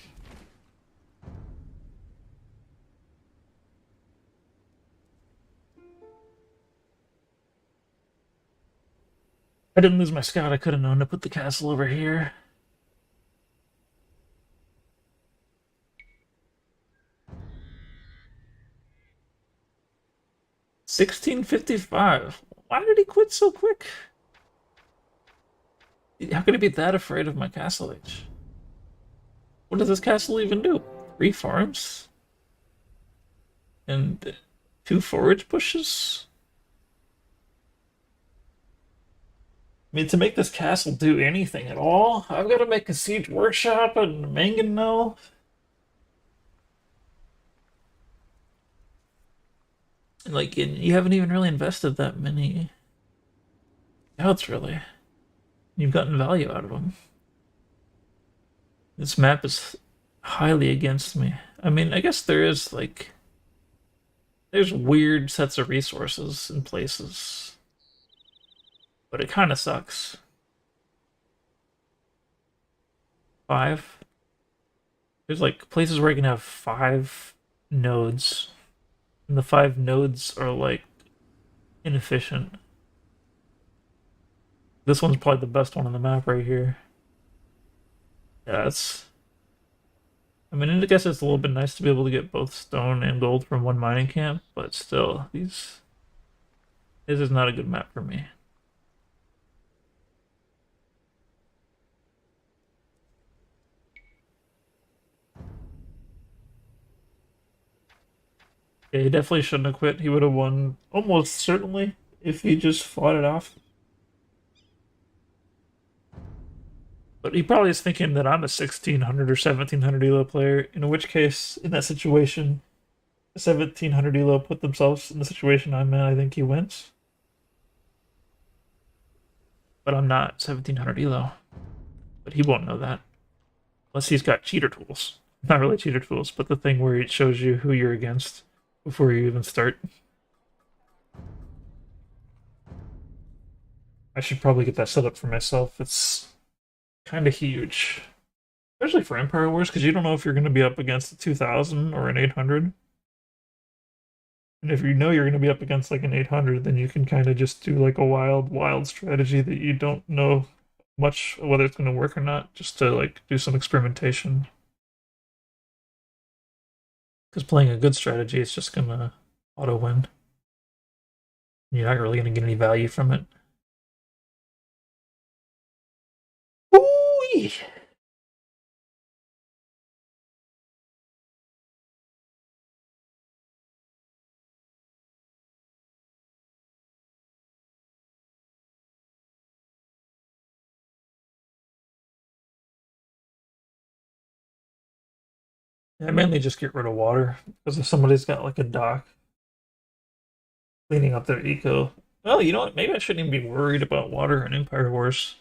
I didn't lose my scout. I could have known to put the castle over here. $16.55. Why did he quit so quick? How could he be that afraid of my castle age? What does this castle even do? 3 farms? And 2 forage bushes? I mean, to make this castle do anything at all, I've got to make a siege workshop and a mangonel. Like, you haven't even really invested that many scouts, really. You've gotten value out of them. This map is highly against me. I mean, I guess there is, like... There's weird sets of resources in places. But it kind of sucks. 5? There's, like, places where I can have 5 nodes. And the 5 nodes are, like, inefficient. This one's probably the best one on the map right here. Yeah, it's... I mean, I guess it's a little bit nice to be able to get both stone and gold from one mining camp, but still, this is not a good map for me. Yeah, he definitely shouldn't have quit. He would have won almost certainly if he just fought it off. But he probably is thinking that I'm a 1600 or 1700 elo player, in which case, in that situation, the 1700 elo put themselves in the situation I'm in, I think he wins. But I'm not 1700 elo. But he won't know that. Unless he's got cheater tools. Not really cheater tools, but the thing where it shows you who you're against before you even start. I should probably get that set up for myself. It's kind of huge. Especially for Empire Wars, because you don't know if you're going to be up against a 2000 or an 800. And if you know you're going to be up against like an 800, then you can kind of just do like a wild strategy that you don't know much whether it's going to work or not, just to like do some experimentation. Because playing a good strategy is just going to auto win. You're not really going to get any value from it. Ooh-wee. I mainly just get rid of water, because if somebody's got like a dock cleaning up their eco, well, you know what, maybe I shouldn't even be worried about water in Empire Wars.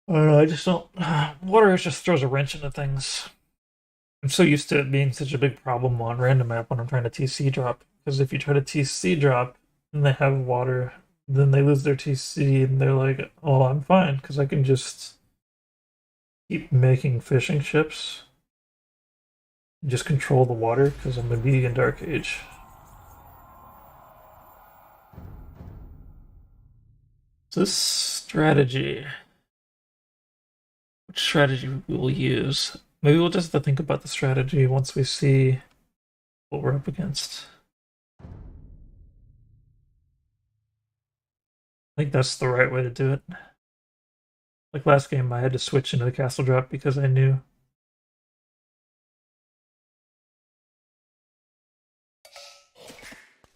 I don't know, I just don't... Water just throws a wrench into things. I'm so used to it being such a big problem on random map when I'm trying to TC drop, because if you try to TC drop and they have water, then they lose their TC and they're like, oh, I'm fine, because I can just keep making fishing ships. Just control the water, because I'm going to be in Dark Age. So this strategy... Which strategy we will use? Maybe we'll just have to think about the strategy once we see what we're up against. I think that's the right way to do it. Like last game, I had to switch into the castle drop because I knew.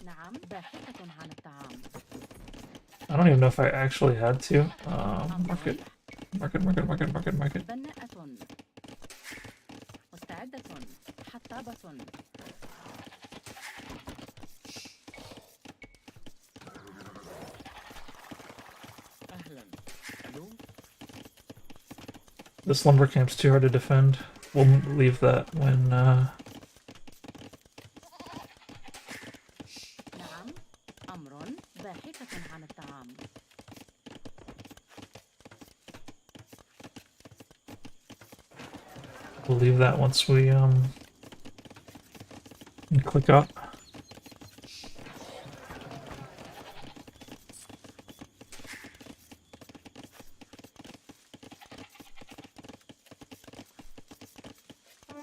نعم باحثة عن الطعام. I don't even know if I actually had to. Market. Market. بناءة. مستعدة. حطابة. أهلا. ألو. This lumber camp's too hard to defend. We'll leave that when نعم. أمر باحثة عن الطعام. we'll leave that once we click up.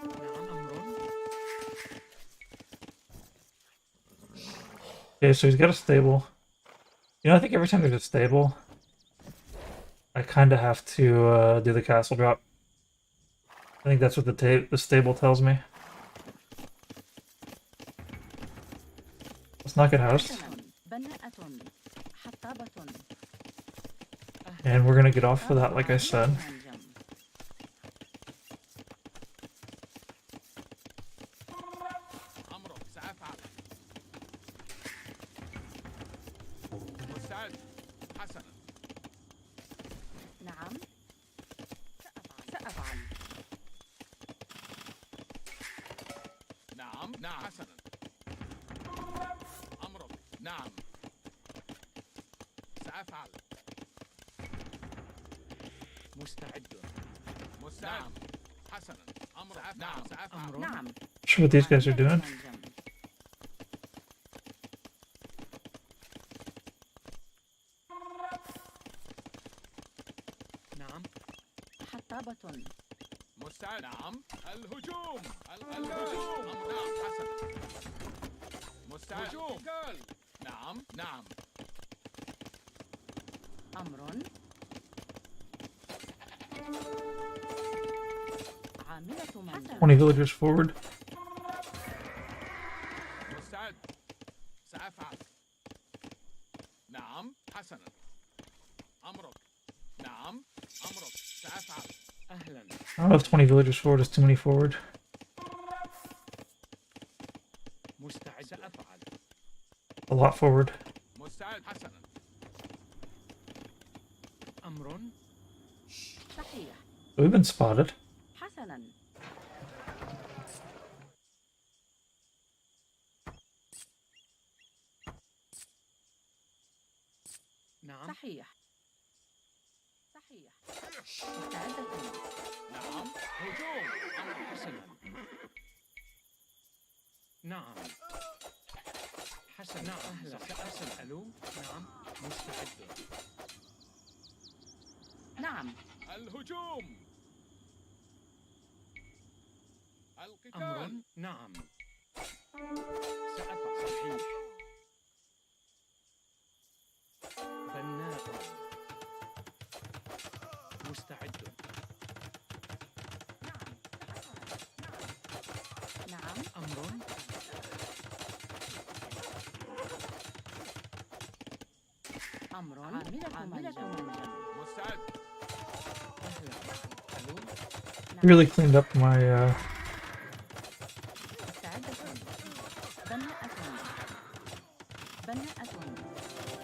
نعم أمر. Okay, so he's got a stable. You know, I think every time there's a stable, I kind of have to do the castle drop. I think that's what the stable tells me. Let's knock at house, حسناً. بناءة. حطابة. and we're gonna get off of that, like I said. منجم. أمرك سأفعل. مستعد. حسنا. نعم. سأفعل. نعم نعم حسنا. أمرك. نعم. سأفعل. مستعد. مستعد. حسنا. أمرك. نعم سأفعل. أمر. نعم. Not sure what these guys are doing. منجم. نعم. حطابة. مستعد. نعم. الهجوم. الهجوم. نعم حسنا. مستعد. هجوم. نعم نعم. أمر. عاملة منزل. 20 villagers forward. مستعد. سأفعل. نعم حسنا. أمرك. نعم أمرك سأفعل. أهلا. I don't know if 20 villagers forward is too many forward. مستعد. سأفعل. A lot forward. مستعد حسنا. أمر. صحيح. We've been spotted. حسنا. نعم. صحيح. صحيح. مستعدة. نعم هجوم. أمر. حسنا. نعم. حسنا. أهلا. سأرسل. ألو. نعم. مستعد. نعم. الهجوم. القتال. أمر. نعم. سأفعل. صحيح. بناء. مستعد. نعم. أمر. أمر. عاملة منجم. مستعد. أهلا. ألو. Really cleaned up my مستعدة. بناءة. بناءة.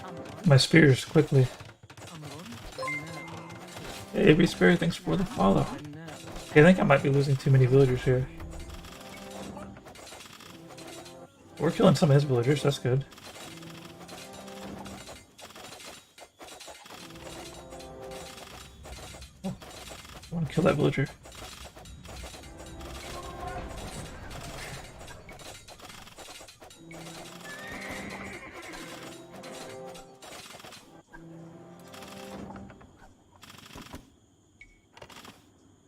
أمر. my spears quickly. أمر. بناء. Hey, AB Spear, thanks for the follow. بناء. Okay, I think I might be losing too many villagers here. We're killing some of his villagers, that's good. Oh, I want to kill that villager.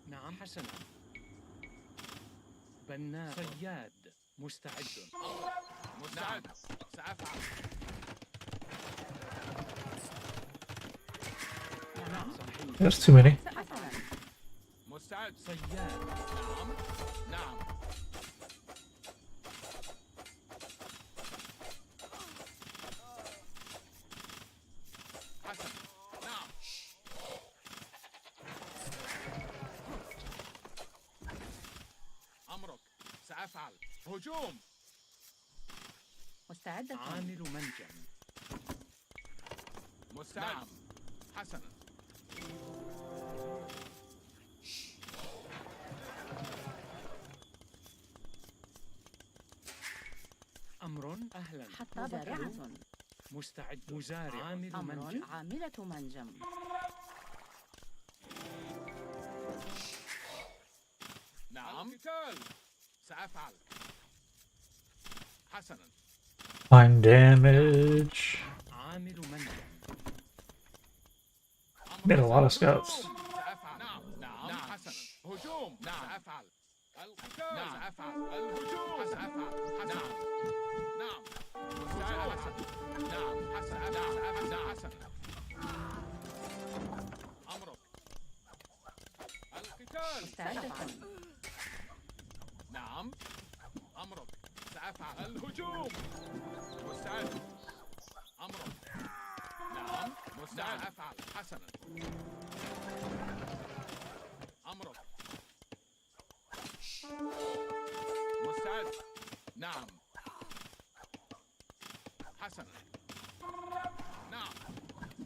نعم. حسنا. بناء. صياد. مستعد. مستعد. سأفعل. نعم. That's too many. حسنا. مستعد صياد. نعم نعم حسن نعم أمرك سأفعل هجوم مستعدة. عامل منجم. مستعد نعم حسنا أمر أهلا. حتى زارعة. مستعد. مزارع. عامل أمر منجم. عاملة منجم. نعم القتال سأفعل حسنا Fine damage. عامل منجم. Made a lot of scouts. سأفعل نعم نعم حسنا هجوم نعم سأفعل القتال نعم سأفعل الهجوم سأفعل نعم نعم مستعد حسن نعم حسن نعم حسنا أمرك القتال مستعدة. نعم أمرك سأفعل الهجوم مستعد أمرك نعم مستعد أفعل حسنا أمرك مستعد نعم حسنا نعم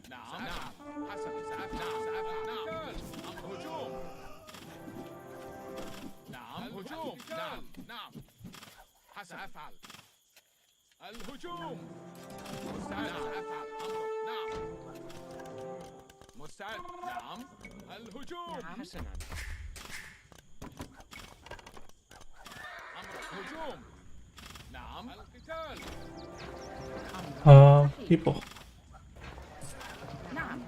نعم نعم حسنا سأفعل نعم أمر هجوم نعم هجوم نعم نعم حسن أفعل الهجوم مستعد أفعل أمرك نعم مستعد نعم الهجوم حسنا. أمرك هجوم نعم القتال People. نعم.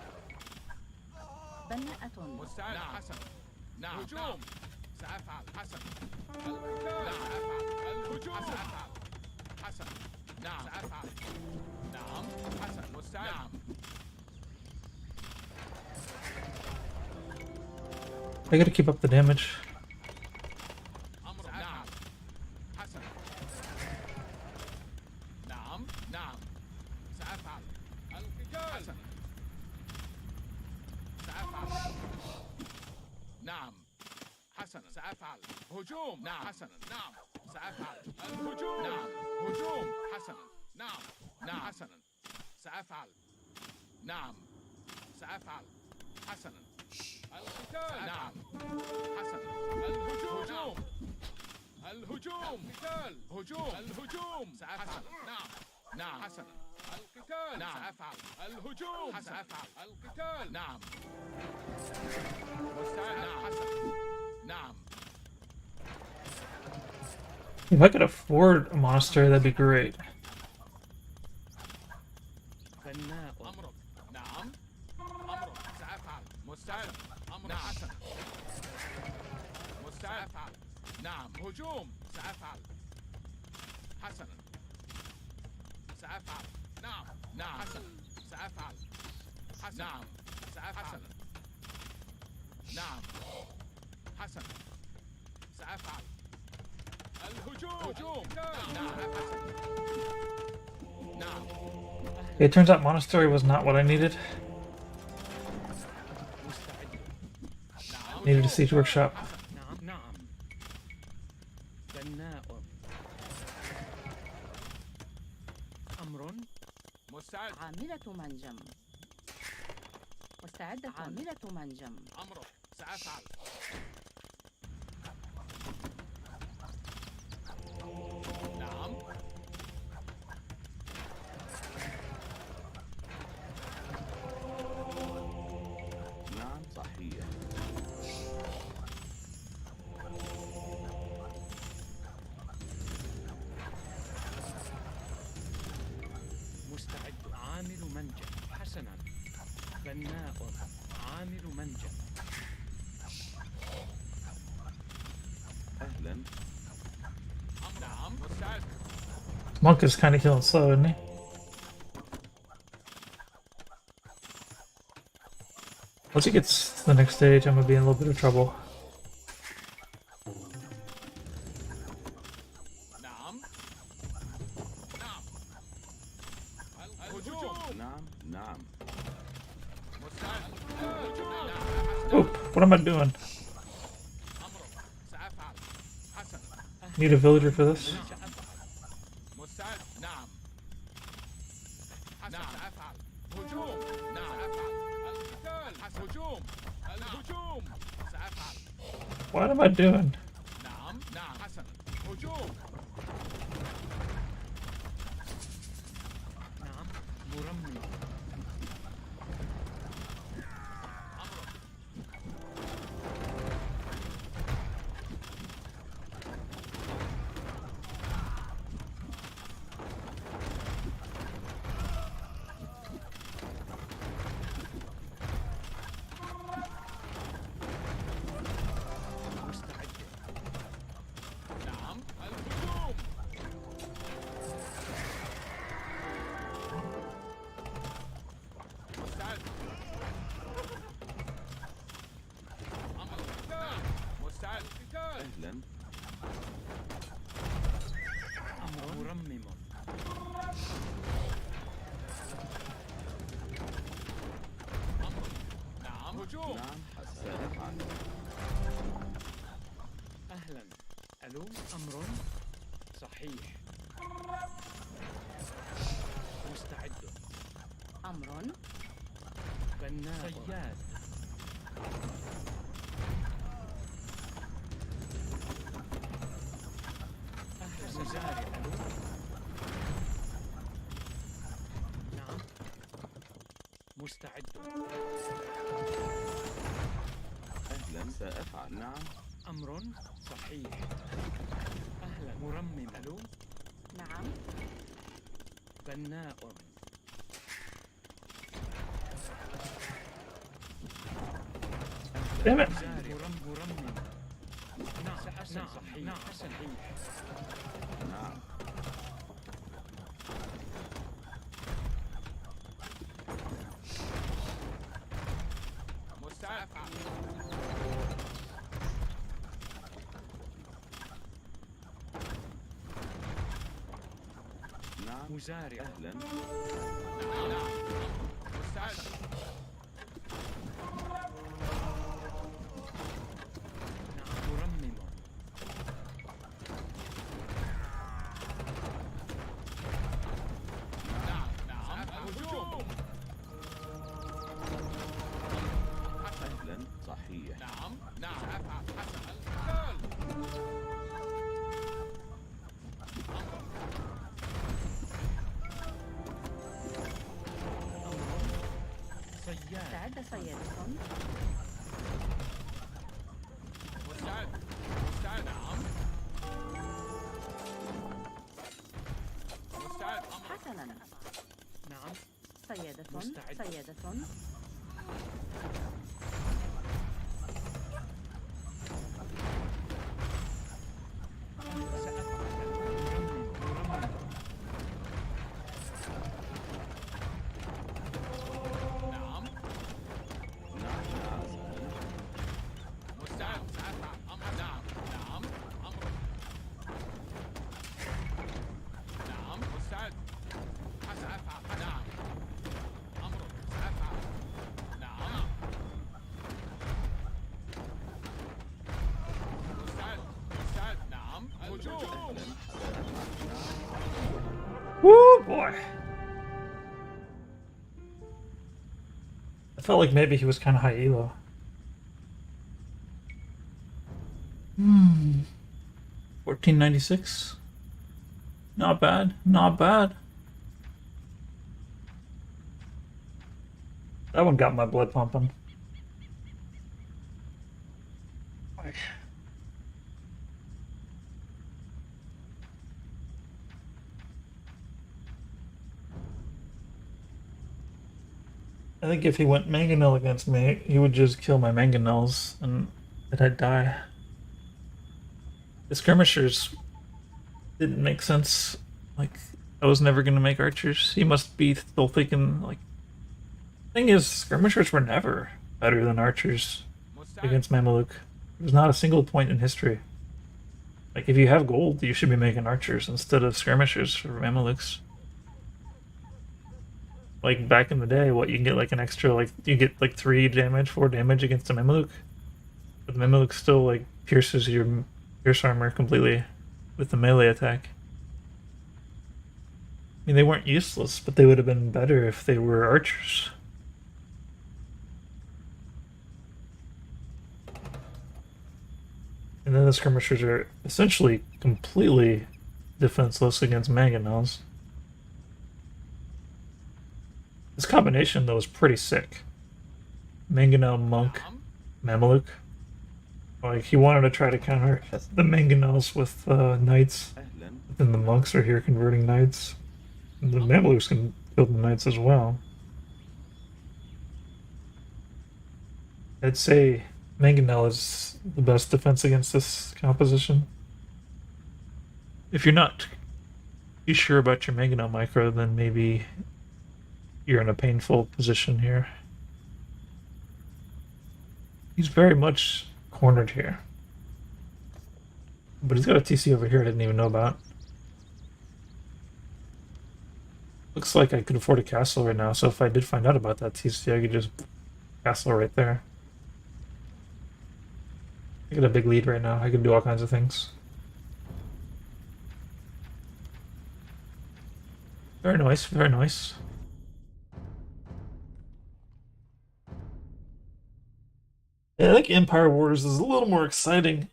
بناءة. مستعد حسن نعم هجوم سأفعل حسن القتال نعم أفعل الهجوم سأفعل حسن نعم سأفعل نعم حسن مستعد نعم I gotta keep up the damage. أمر نعم حسن نعم نعم سأفعل القتال حسن سأفعل نعم حسنا سأفعل هجوم نعم حسنا نعم سأفعل الهجوم نعم هجوم حسنا نعم نعم حسنا سأفعل نعم سأفعل حسنا القتال نعم حسنا الهجوم الهجوم القتال هجوم الهجوم سأفعل نعم نعم حسنا القتال نعم سأفعل الهجوم سأفعل القتال نعم مستعد نعم حسنا نعم If I could afford a monastery, that'd be great. بناء. أمرك نعم أمرك سأفعل مستعد أمر حسن مستعد سأفعل نعم هجوم سأفعل حسنا سأفعل نعم نعم حسنا سأفعل حسنا نعم سأفعل نعم حسنا سأفعل الهجوم نعم حسنا نعم It turns out monastery was not what I needed. مستعد. Needed a siege workshop. نعم نعم. بناء. أمر. مستعد عاملة منجم. مستعدة. عاملة منجم. أمرك سأفعل نعم نعم صحيح. مستعد. عامل منجم. حسنا. بناء. عامل منجم. أهلا. نعم مستعد Monk is kind of healing slow, isn't he? Once he gets to the next stage, I'm gonna be in a little bit of trouble. نعم نعم الهجوم نعم نعم مستعد الهجوم نعم Oop, what am I doing? أمر سأفعل حسنا Need a villager for this? مستعد نعم نعم سأفعل هجوم نعم سأفعل القتال هجوم الهجوم سأفعل What am I doing? نعم نعم حسنا هجوم نعم مرمم مستعد نعم الهجوم مستعد أمر نعم مستعد قتال أهلا أمر مرمم نعم هجوم نعم سأفعل أهلا ألو أمر صحيح مستعد أمر بناء صياد أهلا مزارع ألو نعم مستعد أهلا سأفعل نعم أمر صحيح أهلا مرمم ألو نعم بناء Damn it! مزارع مرمم نعم حسن صحيح نعم صحيح نعم مستعد نعم مزارع أهلا نعم مستعد نعم مرمم نعم نعم الهجوم أهلا صحيح نعم نعم سأفعل حسنا القتال صياد استعد صيادة مستعد مستعد نعم مستعد أمر حسنا نعم صيادة مستعد. صيادة سأفعل مرمم مرمم نعم نعم نعم مستعد سأفعل أمر نعم نعم أمر نعم مستعد سأفعل نعم أمر سأفعل نعم مستعد مستعد نعم الهجوم Woo, boy! I felt like maybe he was kind of high elo. 1496. Not bad. Not bad. That one got my blood pumping. I think if he went mangonel against me, he would just kill my mangonels and then I'd die. The skirmishers didn't make sense. Like, I was never gonna make archers. He must be still thinking, like... Thing is, skirmishers were never better than archers مستعد. against Mameluke. There's not a single point in history. Like, if you have gold, you should be making archers instead of skirmishers for Mamelukes. Like, back in the day, what, you can get like an extra, like, you get like 3 damage, 4 damage against a Mameluke. But the Mameluke still, like, pierces your pierce armor completely with the melee attack. I mean, they weren't useless, but they would have been better if they were archers. And then the skirmishers are essentially completely defenseless against mangonels. This combination, though, is pretty sick. Mangonel, Monk, Mameluke. Like, he wanted to try to counter the mangonels with knights. أهلا. But then the monks are here converting knights. And the Mamelukes can kill the knights as well. I'd say Mangonel is the best defense against this composition. If you're not too sure about your Mangonel micro, then maybe you're in a painful position here. He's very much cornered here. But he's got a TC over here I didn't even know about. Looks like I could afford a castle right now, so if I did find out about that TC, I could just castle right there. I got a big lead right now. I can do all kinds of things. Very nice, very nice. Yeah, I think Empire Wars is a little more exciting.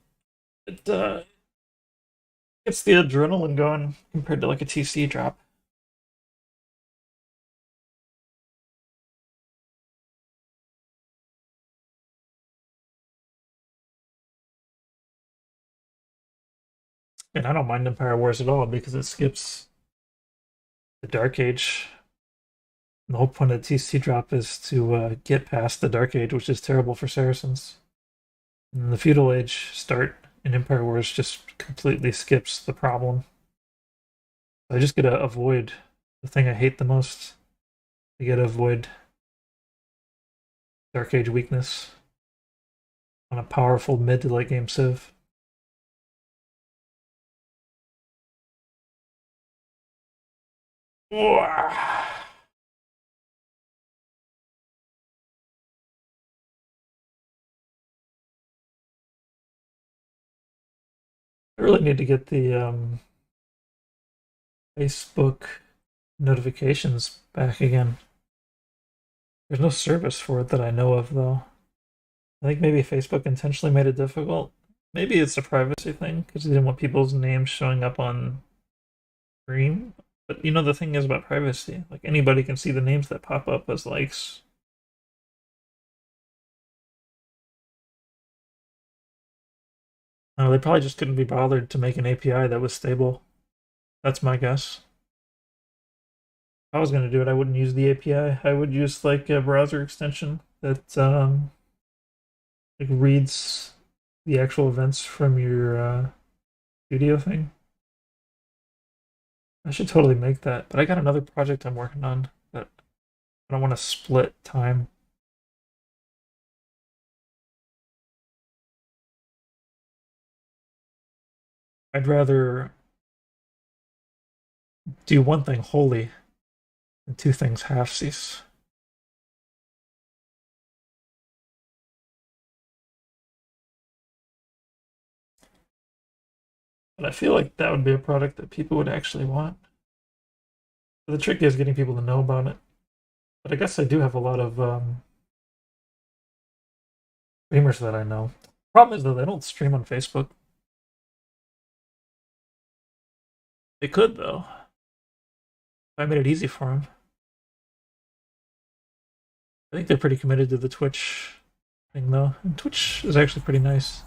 It gets the adrenaline going compared to like a TC drop. And I don't mind Empire Wars at all because it skips the Dark Age. And the whole point of the TC drop is to get past the Dark Age, which is terrible for Saracens. And the Feudal Age start in Empire Wars just completely skips the problem. I just gotta avoid the thing I hate the most. I gotta avoid Dark Age weakness on a powerful mid to late game civ. I really need to get the Facebook notifications back again. There's no service for it that I know of, though. I think maybe Facebook intentionally made it difficult. Maybe it's a privacy thing, because they didn't want people's names showing up on stream. But you know, the thing is about privacy. Like, anybody can see the names that pop up as likes. They probably just couldn't be bothered to make an API that was stable. That's my guess. If I was going to do it, I wouldn't use the API. I would use like a browser extension that like reads the actual events from your studio thing. I should totally make that, but I got another project I'm working on that I don't want to split time. I'd rather do one thing wholly and 2 things halfsies. But I feel like that would be a product that people would actually want. But the trick is getting people to know about it. But I guess I do have a lot of streamers that I know. Problem is, though, they don't stream on Facebook. They could, though. If I made it easy for them. I think they're pretty committed to the Twitch thing, though. And Twitch is actually pretty nice.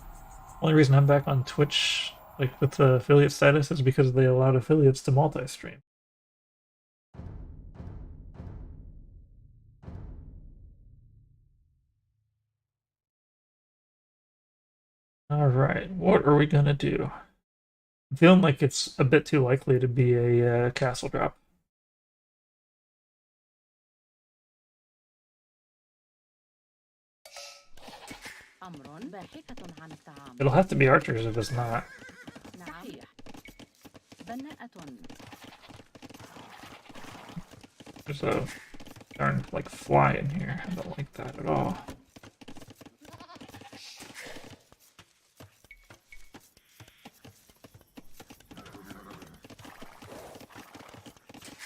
Only reason I'm back on Twitch, like with the affiliate status, is because they allowed affiliates to multi-stream. Alright, what are we gonna do? I'm feeling like it's a bit too likely to be a castle drop. باحثة عن الطعام. It'll have to be archers if it's not. صحيح. بناءة. There's a darn like fly in here. I don't like that at all.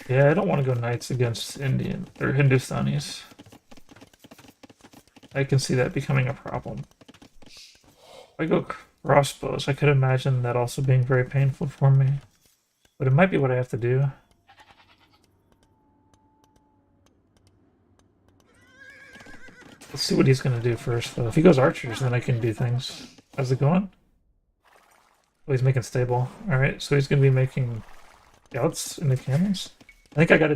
Yeah, I don't want to go knights against Indian or Hindustanis. I can see that becoming a problem. If I go crossbows, I could imagine that also being very painful for me. But it might be what I have to do. Let's see what he's going to do first, though. If he goes archers, then I can do things. How's it going? Oh, he's making stable. Alright, so he's going to be making scouts in the cannons. I think I got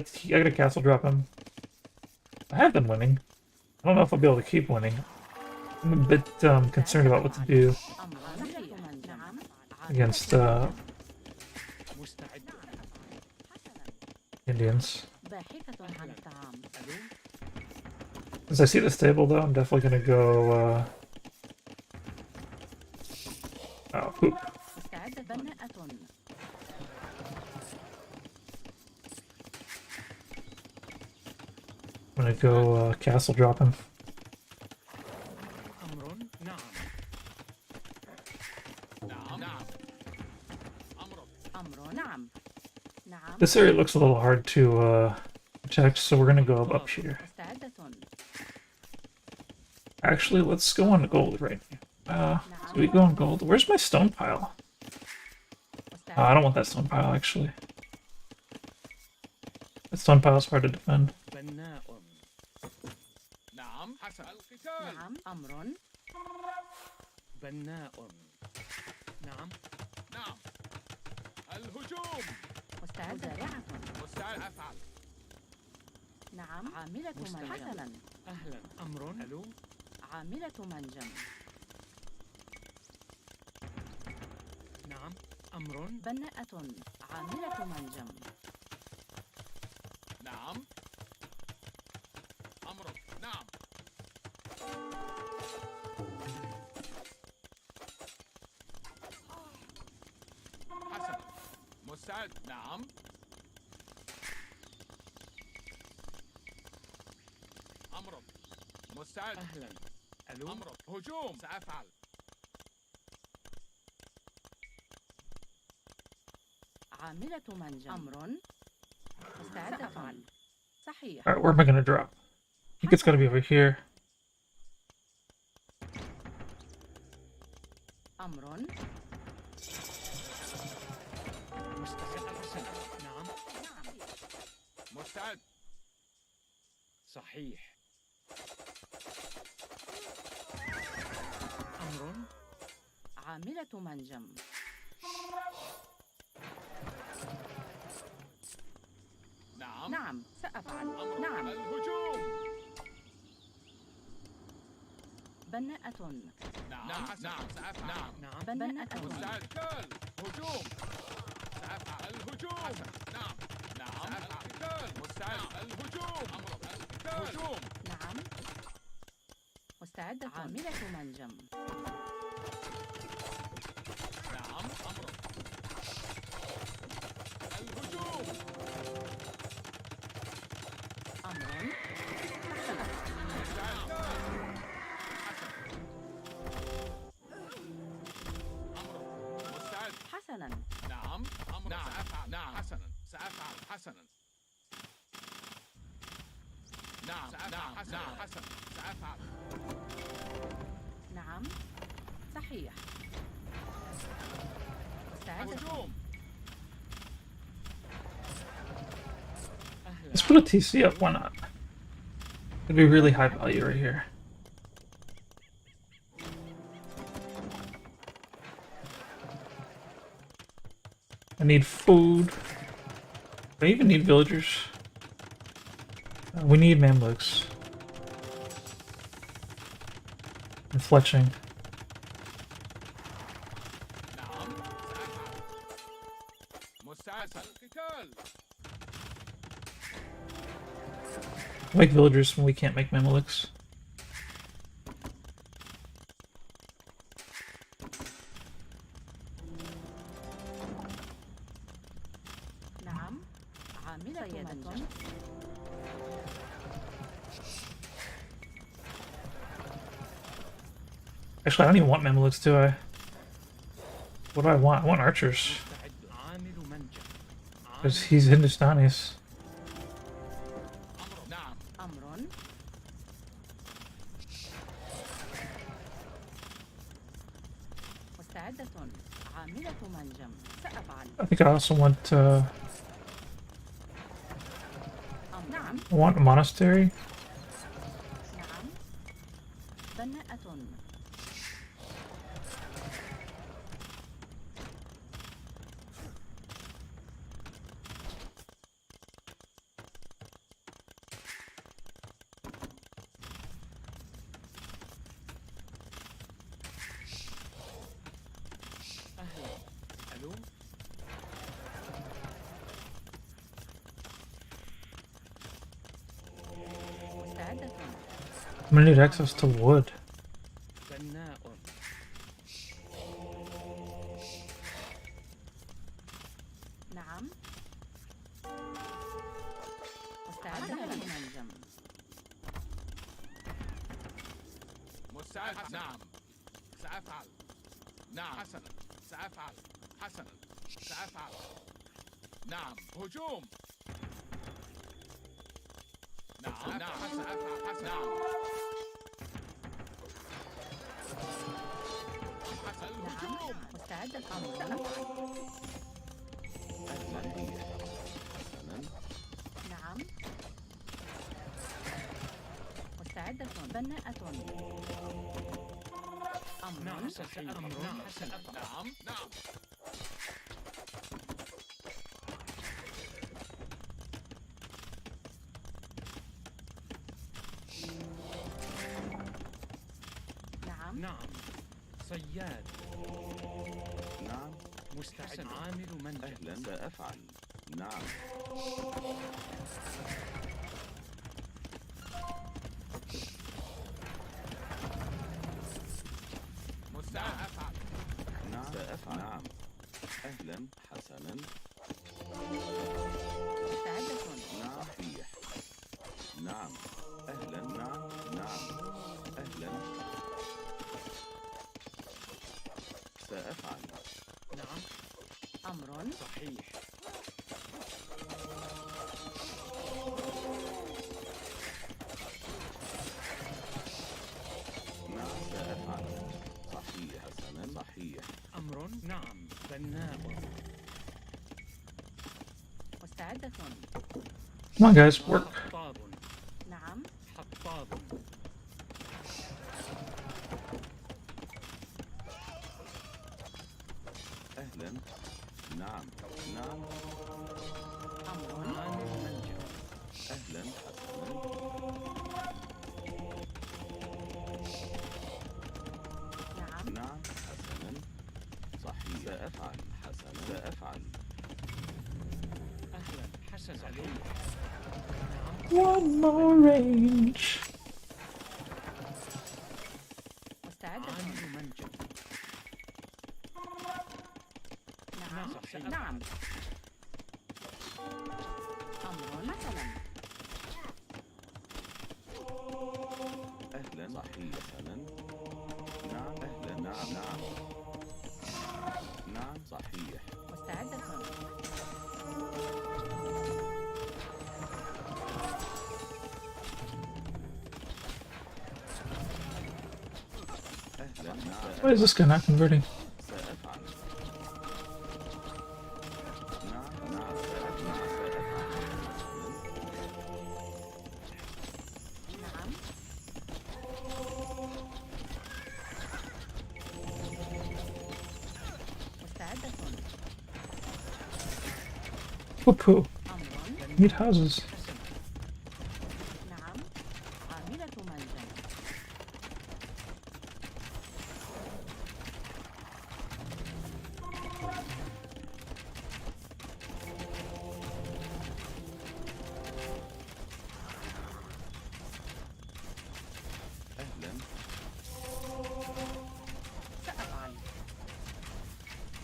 a castle drop him. I have been winning. I don't know if I'll be able to keep winning. I'm a bit concerned about what to do against Indians. As I see the stable, though, I'm definitely going to go... Oh, poop. I'm going to go castle drop him. أمر نعم. نعم. أمر نعم. نعم. This area looks a little hard to protect, so we're going to go up here. Actually, let's go on gold right now. Do we go on gold? Where's my stone pile? I don't want that stone pile, actually. That stone pile is hard to defend. بناء. نعم حسن القتال. نعم. أمر. بناء. نعم. نعم الهجوم. زارعة. مستعد أفعل. نعم. عاملة منجم. حسنا. أهلا. أمر. ألو. عاملة منجم. نعم. أمر. بناءة. عاملة منجم. نعم. أمر. نعم. حسن. مستعد. نعم. أمر. مستعد. أهلا. ألو. أمر. هجوم. سأفعل. عاملة منجم. أمر. مستعد أفعل. صحيح. Alright, where am I going to drop? I think it's got to be over here. أمر. مستعد. نعم. مستعد. صحيح. أمر. عاملة منجم. نعم. نعم. سأفعل. أمر. نعم. الهجوم. بناءة. نعم. نعم. سأفعل. نعم. نعم. بناءة. مستعد. كل. هجوم. سأفعل. الهجوم. نعم. نعم. القتال. مستعد. الهجوم. أمر. القتال. هجوم. نعم. مستعدة. عاملة منجم. نعم. أمر. الهجوم. أمر. مستعد. أمر. مستعد. حسنا. نعم. أمر. نعم. سأفعل. نعم. حسنا. سأفعل. حسنا. نعم. نعم. حسنا. سأفعل. نعم. صحيح. مستعدة. هجوم. أهلا. Let's put a TC up, why not? It'd be really high value right here. I need food. I even need villagers. We need Mamluks. And fletching. نعم. سأفعل. مستعد. القتال. Make villagers when we can't make Mamluks. سيدة. Actually, I don't even want Mamelukes, do I? What do I want? I want archers. عامل منجم. Because he's Hindustanis. نعم. أمر. مستعدة. عاملة منجم. سأفعل. I think I also want, نعم. I want a monastery. نعم. بناءة. أهلا. ألو. مستعدة. I'm gonna need access to wood. بناء. نعم. مستعدة للمنجم. مستعد. نعم. سأفعل. نعم. حسنا. سأفعل. حسنا. سأفعل. نعم. هجوم. نعم. نعم. سأفعل. حسنا. نعم. حسن. الهجوم. مستعدة. سأفعل. صحيح. حسنا. نعم. مستعدة. بناءة. أمر. نعم. صحيح. أمر. نعم. حسن. نعم. نعم. نعم. نعم. صياد. نعم. مستعد. عامل منجم. أهلا سأفعل. نعم. مستعد. أفعل. نعم سأفعل. نعم. أهلا حسنا. مستعدة. نعم. صحيح. نعم. أهلا. نعم. نعم. أهلا. سأفعل. نعم. أمر. صحيح. نعم سأفعل. صحيح. حسنا. صحيح. أمر. نعم. بناء. مستعدة. Come on, guys, work. حطاب. نعم. حطاب. أهلا. نعم. نعم. أمر. عامل منجم. أهلا حسنا. نعم. نعم حسنا. صحيح. سأفعل. حسنا. سأفعل. أهلا. حسن. صحيح. One more range. مستعدة. عامل منجم. نعم. صحيح. نعم. أمر. حسنا. أهلا. صحيح. حسنا. نعم. أهلا. نعم. نعم. نعم. صحيح. مستعدة. أهلا. نعم. Why is this guy not converting? سأفعل. نعم. نعم. سأفعل. نعم. مستعدة. Poo poo. أمر. Need houses. نعم. عاملة منجم. أهلا. سأفعل.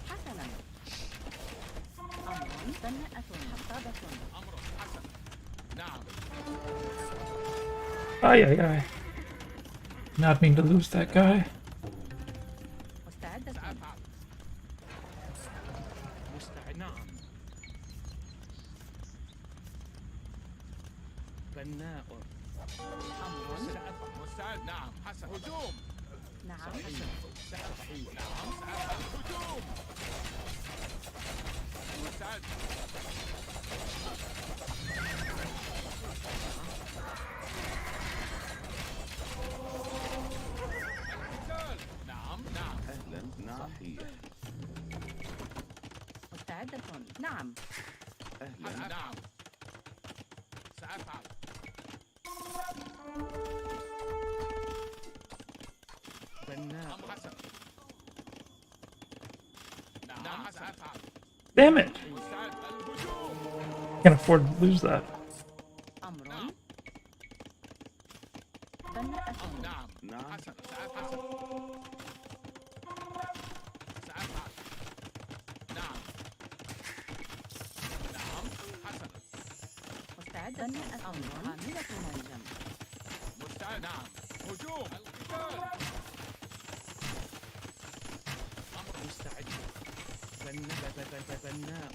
حسنا. أمر. بناءة. حطابة. أمر. حسن. نعم Ay, ay, ay. Not mean to lose that guy. مستعدة. سأفعل مستعد. نعم. بناء. أمر. مستعد نعم حسن هجوم نعم. سأفعل نعم سأفعل هجوم مستعد القتال نعم نعم أهلا نعم صحيح مستعدة. نعم. أهلا نعم سأفعل بناء. أم حسن نعم سأفعل Damn it! مستعد الهجوم Can't afford to lose that. أمر. نعم. بناء. نعم نعم حسن سأفعل سأفعل نعم نعم حسنا مستعدة. بناء. أمر. عاملة منجم. مستعد نعم هجوم القتال مستعد. بناء.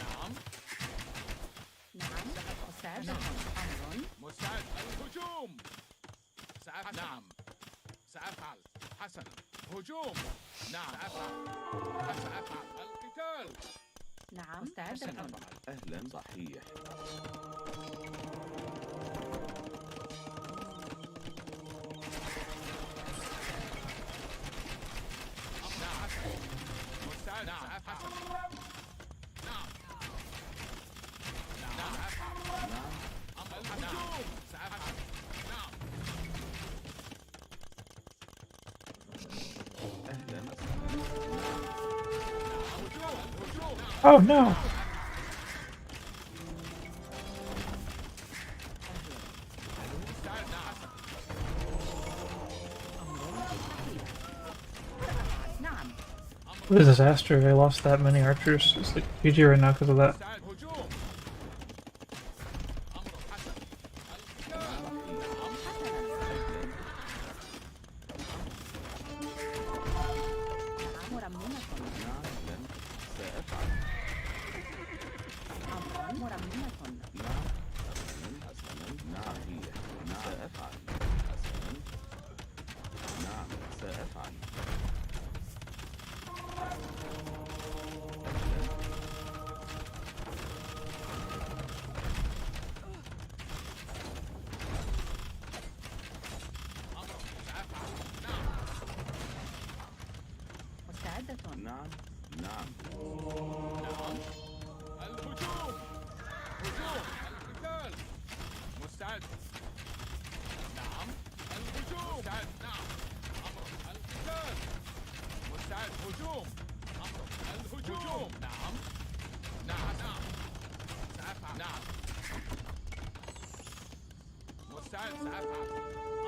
نعم نعم. مستعدة. أمر. مستعد الهجوم سأفعل نعم سأفعل حسنا هجوم نعم سأفعل سأفعل القتال نعم. مستعدة. أهلا صحيح نعم مستعد نعم سأفعل نعم نعم سأفعل نعم الهجوم سأفعل نعم أهلا هجوم الهجوم Oh no! مستعد نعم نعم. What a disaster. I lost that many archers. It's like GG right now because of that. مستعد هجوم أمر حسن القتال نعم. مرممة. نعم سأفعل أمر. مرممة. نعم حسنا نعم هي نعم سأفعل حسنا نعم سأفعل مستعدة. نعم نعم الهجوم هجوم القتال مستعد نعم الهجوم مستعد نعم أمر القتال مستعد هجوم أمر الهجوم نعم نعم نعم سأفعل نعم مستعد سأفعل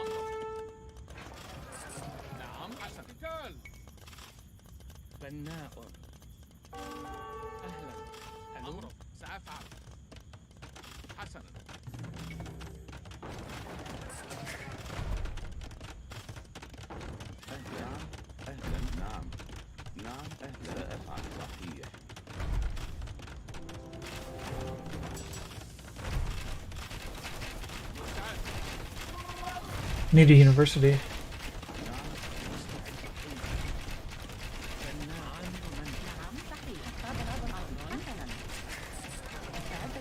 أمر نعم حسن قتال بناء. أهلا. ألو. أمر سأفعل حسنا أهلا أهلا نعم نعم أهلا سأفعل صحيح مستعد Need a university. بناء. نعم. صحيح. أمر. حسنا. مستعدة.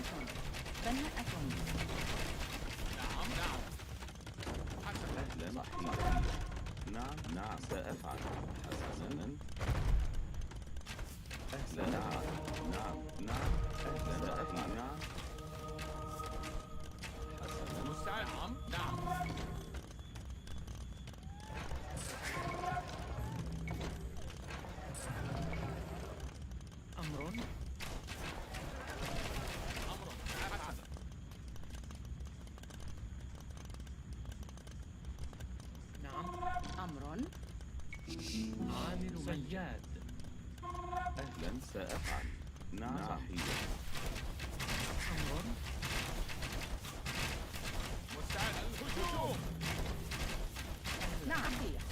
بناء. نعم نعم حسنا أهلا صحيح نعم نعم سأفعل حسنا أهلا نعم نعم نعم أهلا سأفعل نعم حسنا مستعد نعم نعم أمر. أمر حسنا نعم. أمر. عامل صياد. أهلا سأفعل. نعم صحيح. أمر. مستعد الهجوم. نعم صحيح.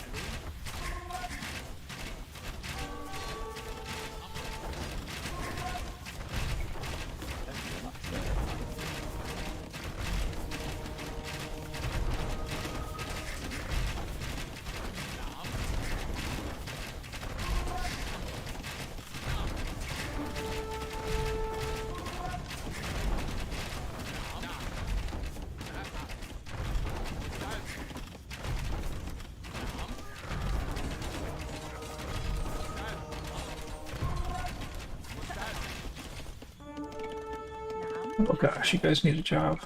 Oh gosh, you guys need a job.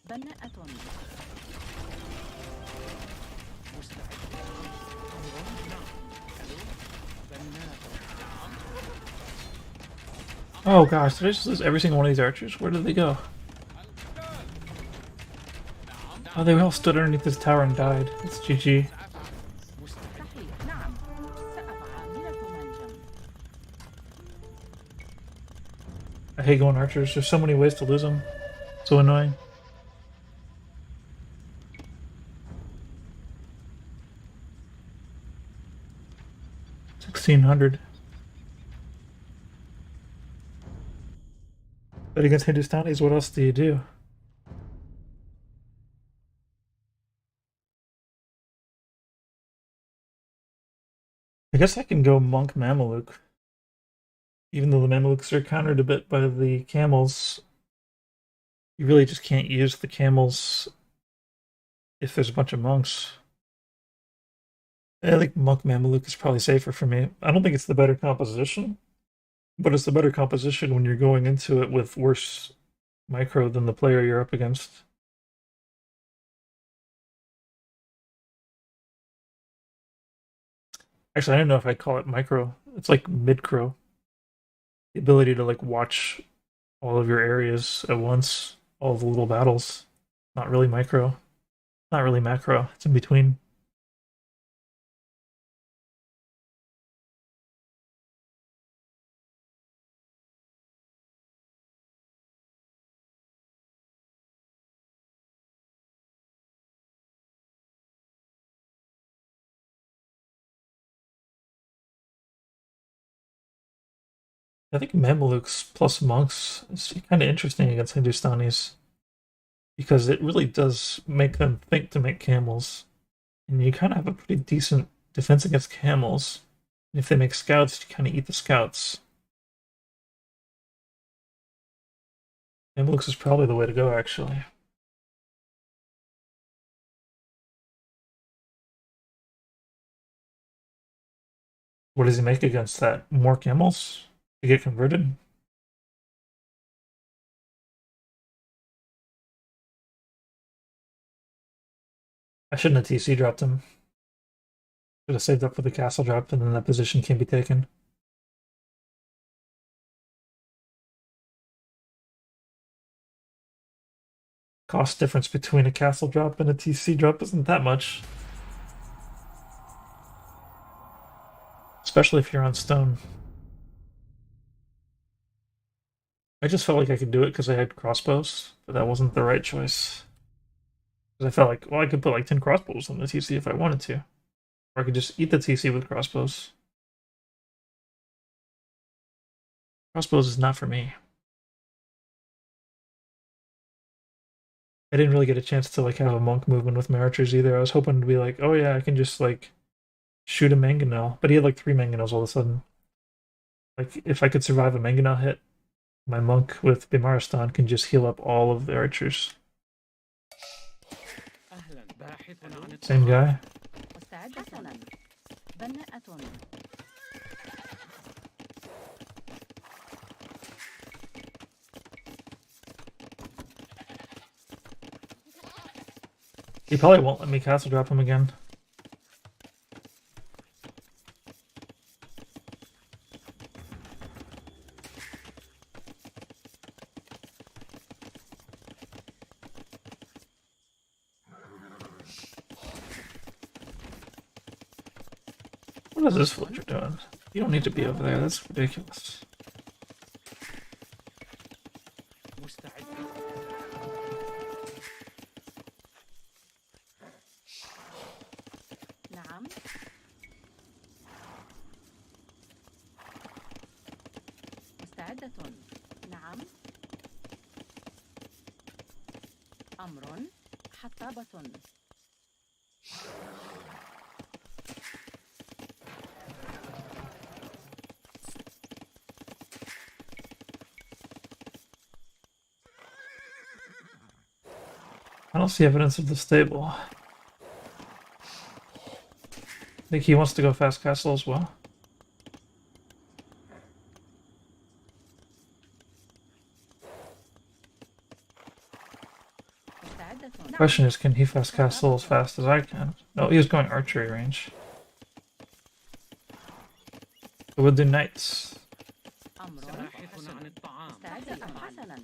بناءة. Oh gosh, did I just lose every single one of these archers? Where did they go? Oh, they all stood underneath this tower and died. It's GG. صحيح. نعم. عاملة منجم. I hate going archers. There's so many ways to lose them. So annoying. $1,600. But against Hindustanis, what else do you do? I guess I can go Monk Mameluke. Even though the Mamelukes are countered a bit by the camels, you really just can't use the camels if there's a bunch of monks. I think Monk Mameluke is probably safer for me. I don't think it's the better composition, but it's the better composition when you're going into it with worse micro than the player you're up against. Actually, I don't know if I'd call it micro. It's like mid-cro. The ability to like watch all of your areas at once, all of the little battles. Not really micro. Not really macro. It's in between. I think Mamelukes plus monks is kind of interesting against Hindustanis because it really does make them think to make camels. And you kind of have a pretty decent defense against camels. And if they make scouts, you kind of eat the scouts. Mamelukes is probably the way to go, actually. What does he make against that? More camels to get converted? I shouldn't have TC dropped him. Should have saved up for the castle drop, and then that position can be taken. Cost difference between a castle drop and a TC drop isn't that much. Especially if you're on stone. I just felt like I could do it because I had crossbows, but that wasn't the right choice. Because I felt like, well, I could put like 10 crossbows on the TC if I wanted to. Or I could just eat the TC with crossbows. Crossbows is not for me. I didn't really get a chance to like have a monk movement with my archers either. I was hoping to be like, oh yeah, I can just like shoot a mangonel. But he had like 3 mangonels all of a sudden. Like if I could survive a mangonel hit, my monk with Bimaristan can just heal up all of the archers. Same guy. حسنا. بناءة. He probably won't let me castle drop him again. What is this villager doing? You don't need to be over there. That's ridiculous. مستعد. نعم. مستعدة. نعم. أمر. حطابة. I don't see evidence of the stable. I think he wants to go fast castle as well. مستعدة. Question is, can he fast castle as fast as I can? No, he was going archery range. So we'll do knights. أمر. باحث عن الطعام. مستعدة. حسنا.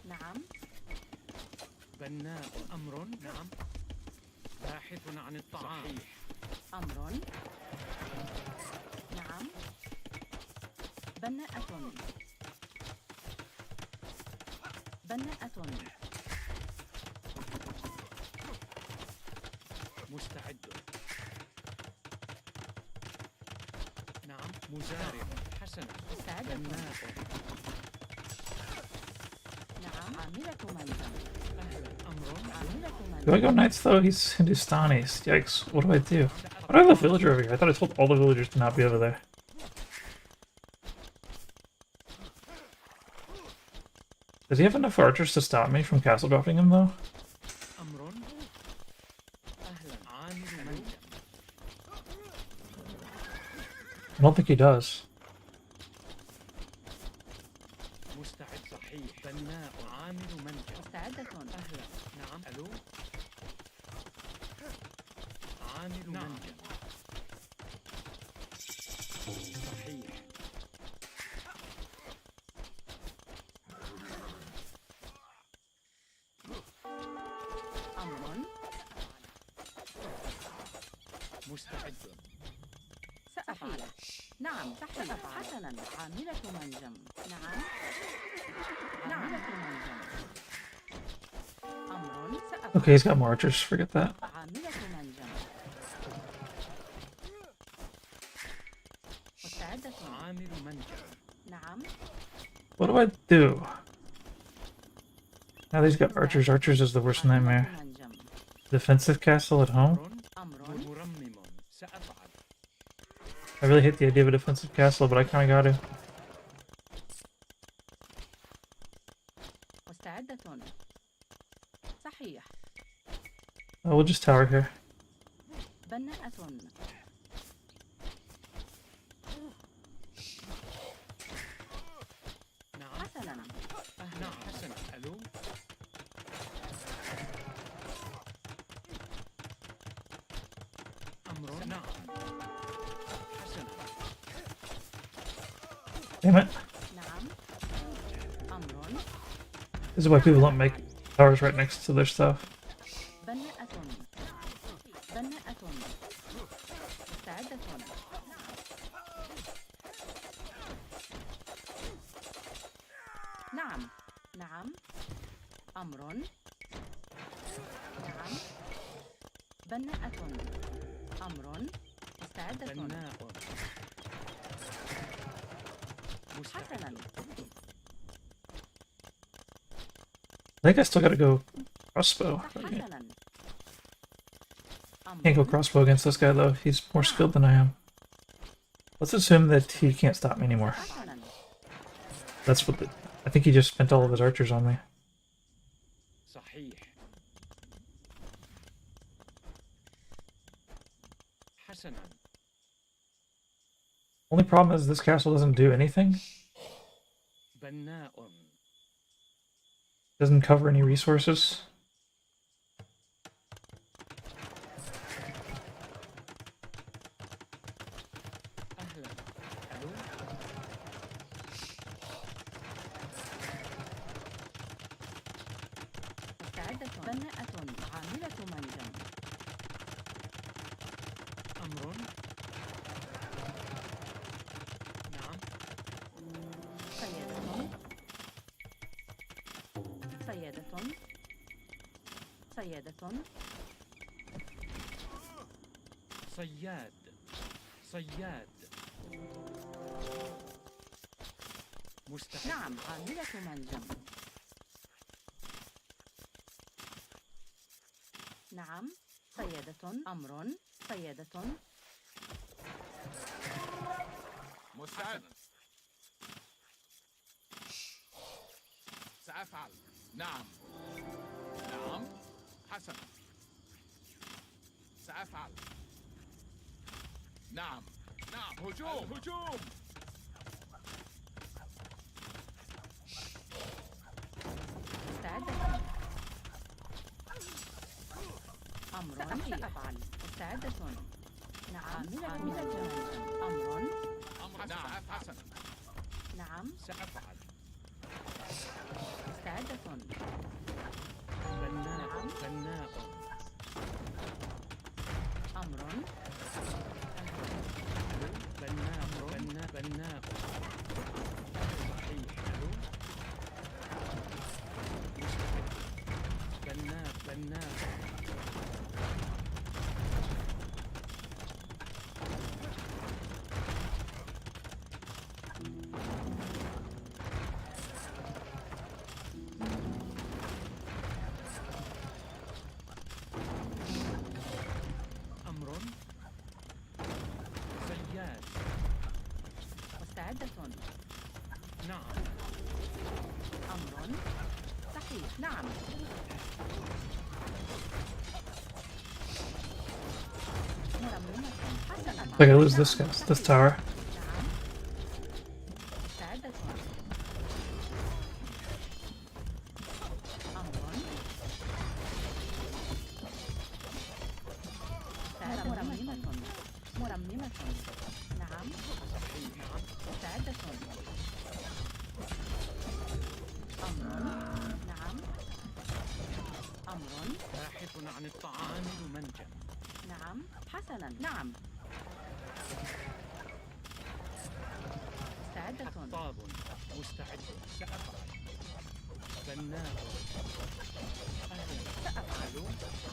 نعم. بناء. أمر. نعم. باحث عن الطعام. صحيح. أمر. نعم. بناءة. بناءة. مستعد. نعم. مزارع. حسنا. مستعدة. بناء. نعم. عاملة منزل. أهلا. أمر. عاملة Do I منزل. go knights though? He's Hindustani. Yikes. What do I do? Why do I have a villager over here? I thought I told all the villagers to not be over there. Does he have enough archers to stop me from castle dropping him though? أمر. أهلا. عامل منزل. I don't think he does. مستعد. صحيح. بناء. عامل منزل. مستعدة. أهلا. نعم. ألو. عامل منزل. صحيح. أمر. مستعد. سأفعل. نعم. صحيح. حسنا. عاملة منجم. نعم. عاملة منجم. أمر. سأفعل. Okay, he's got more archers. Forget that. عاملة منجم. مستعدة. عامل منزل. نعم. What do I do? Now he's got archers. Archers is the worst nightmare. عاملة منجم. Defensive castle at home? أمر. أمر. ومرمم. سأفعل. I really hate the idea of a defensive castle, but I kinda got to. مستعدة. صحيح. Oh, we'll just tower here. بناءة. نعم. حسنا. أهلا. حسنا. ألو. أمر. نعم. حسنا. Damn it. نعم. أمر. This is why people don't make towers right next to their stuff. بناءة. بناءة. مستعدة. نعم. نعم. أمر. نعم. بناءة. أمر. مستعدة. بناء. حسنا. I think I still gotta go crossbow. حسنا. Can't go أمر. crossbow against this guy though. He's more skilled than I am. Let's assume that he can't stop me anymore. حسنا. That's what I think he just spent all of his archers on me. صحيح. حسنا. Only problem is this castle doesn't do anything. بناء. Doesn't cover any resources. أهلا. ألو. مستعدة. بناءة. سيادة. صياد صياد مستعد. نعم، عاملة منجم. نعم، سيادة. أمر، سيادة. مستعد. سأفعل. نعم. نعم. حسنا. سأفعل. نعم. نعم. هجوم. هجوم. مستعدة. أمر، سأفعل. مستعدة. نعم، عاملة منجم. أمر. أمر. نعم. حسنا. نعم، سأفعل. مستعدة. بناء بناء. أمر. بناء بناء بناء. صحيح. ألو. مستعد. بناء بناء. أمر. صياد. مستعدة. نعم. أمر. صحيح. نعم. مرممة. حسنا. I gotta lose this tower. نعم. مستعدة. أمر. مستعدة. مرممة. مرممة. نعم. مستعدة. أمر. نعم. أمر. باحث عن الطعام منجم. نعم. حسنا. نعم. مستعدة. حطاب. مستعد. سأفعل. بناء. سأفعل.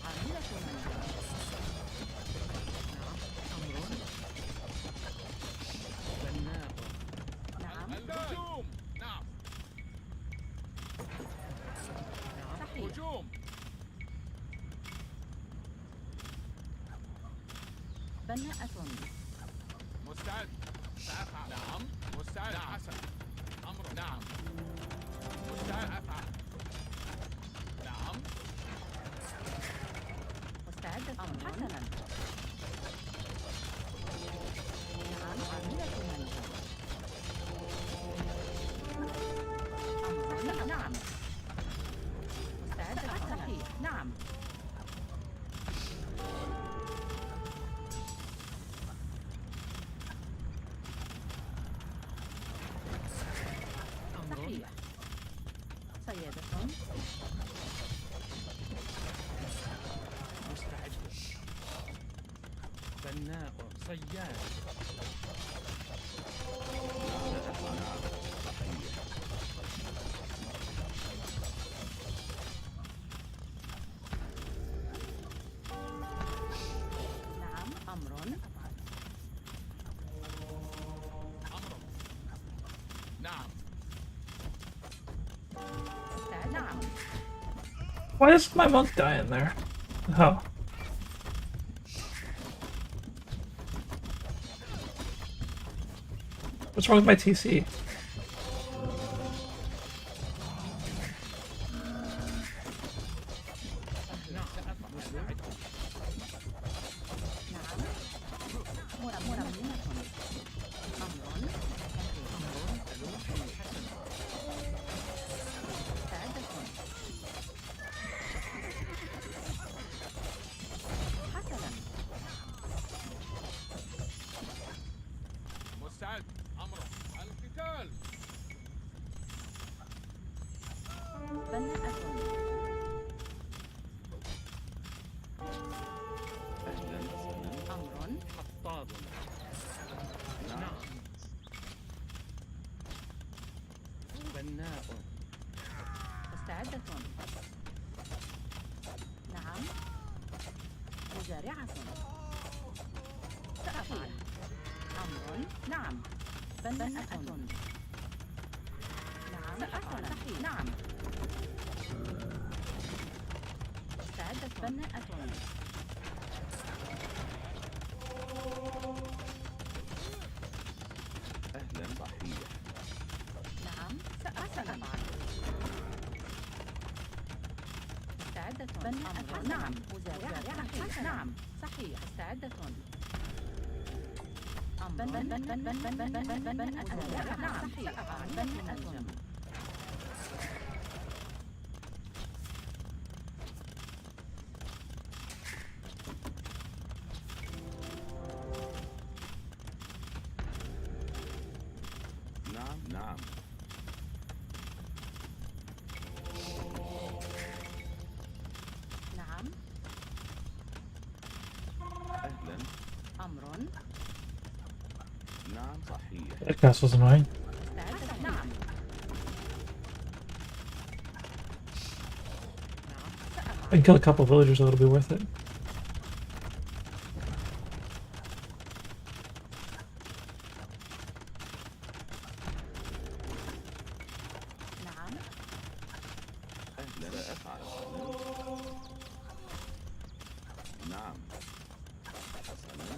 عاملة منزل. نعم. أمر. بناء. نعم. الهجوم. نعم. نعم. صحيح. هجوم. بناءة. مستعد. سأفعل. نعم. مستعد. نعم. حسنا. أمر. نعم. مستعد. أفعل. نعم. مستعدة. حسنا. نعم. عاملة منزل. أمر. نعم. مستعدة. صحيح. نعم. أمر. صحيح. سيادة. مستعد. بناء. صياد. نعم. أمر. أمر. نعم. مستعد. نعم. Why does my monk die in there? Oh. What's wrong with my TC? نعم. مستعد. نعم. مرممة. أمر. ألو. حسنا. مستعدة. حسنا. مستعد. أمر. القتال. بناءة. أهلا وسهلا. أمر. حطاب. نعم. بناء. مستعدة. نعم. مزارعة. سأفعل. أمر. نعم. بناءة. نعم. سأفعل. صحيح. نعم. مستعدة. بناءة. أهلا صحيح. نعم. سأفعل. مستعدة. بناءة. نعم. مزارعة. صحيح. نعم. صحيح. مستعدة. مزارعة. نعم. صحيح. بناءة. نعم نعم. نعم. أهلا. أمر. نعم صحيح. That castle's mine. مستعدة. نعم. I can kill a couple villagers, so it'll be worth it. نعم. أهلا أفعل. نعم. حسنا.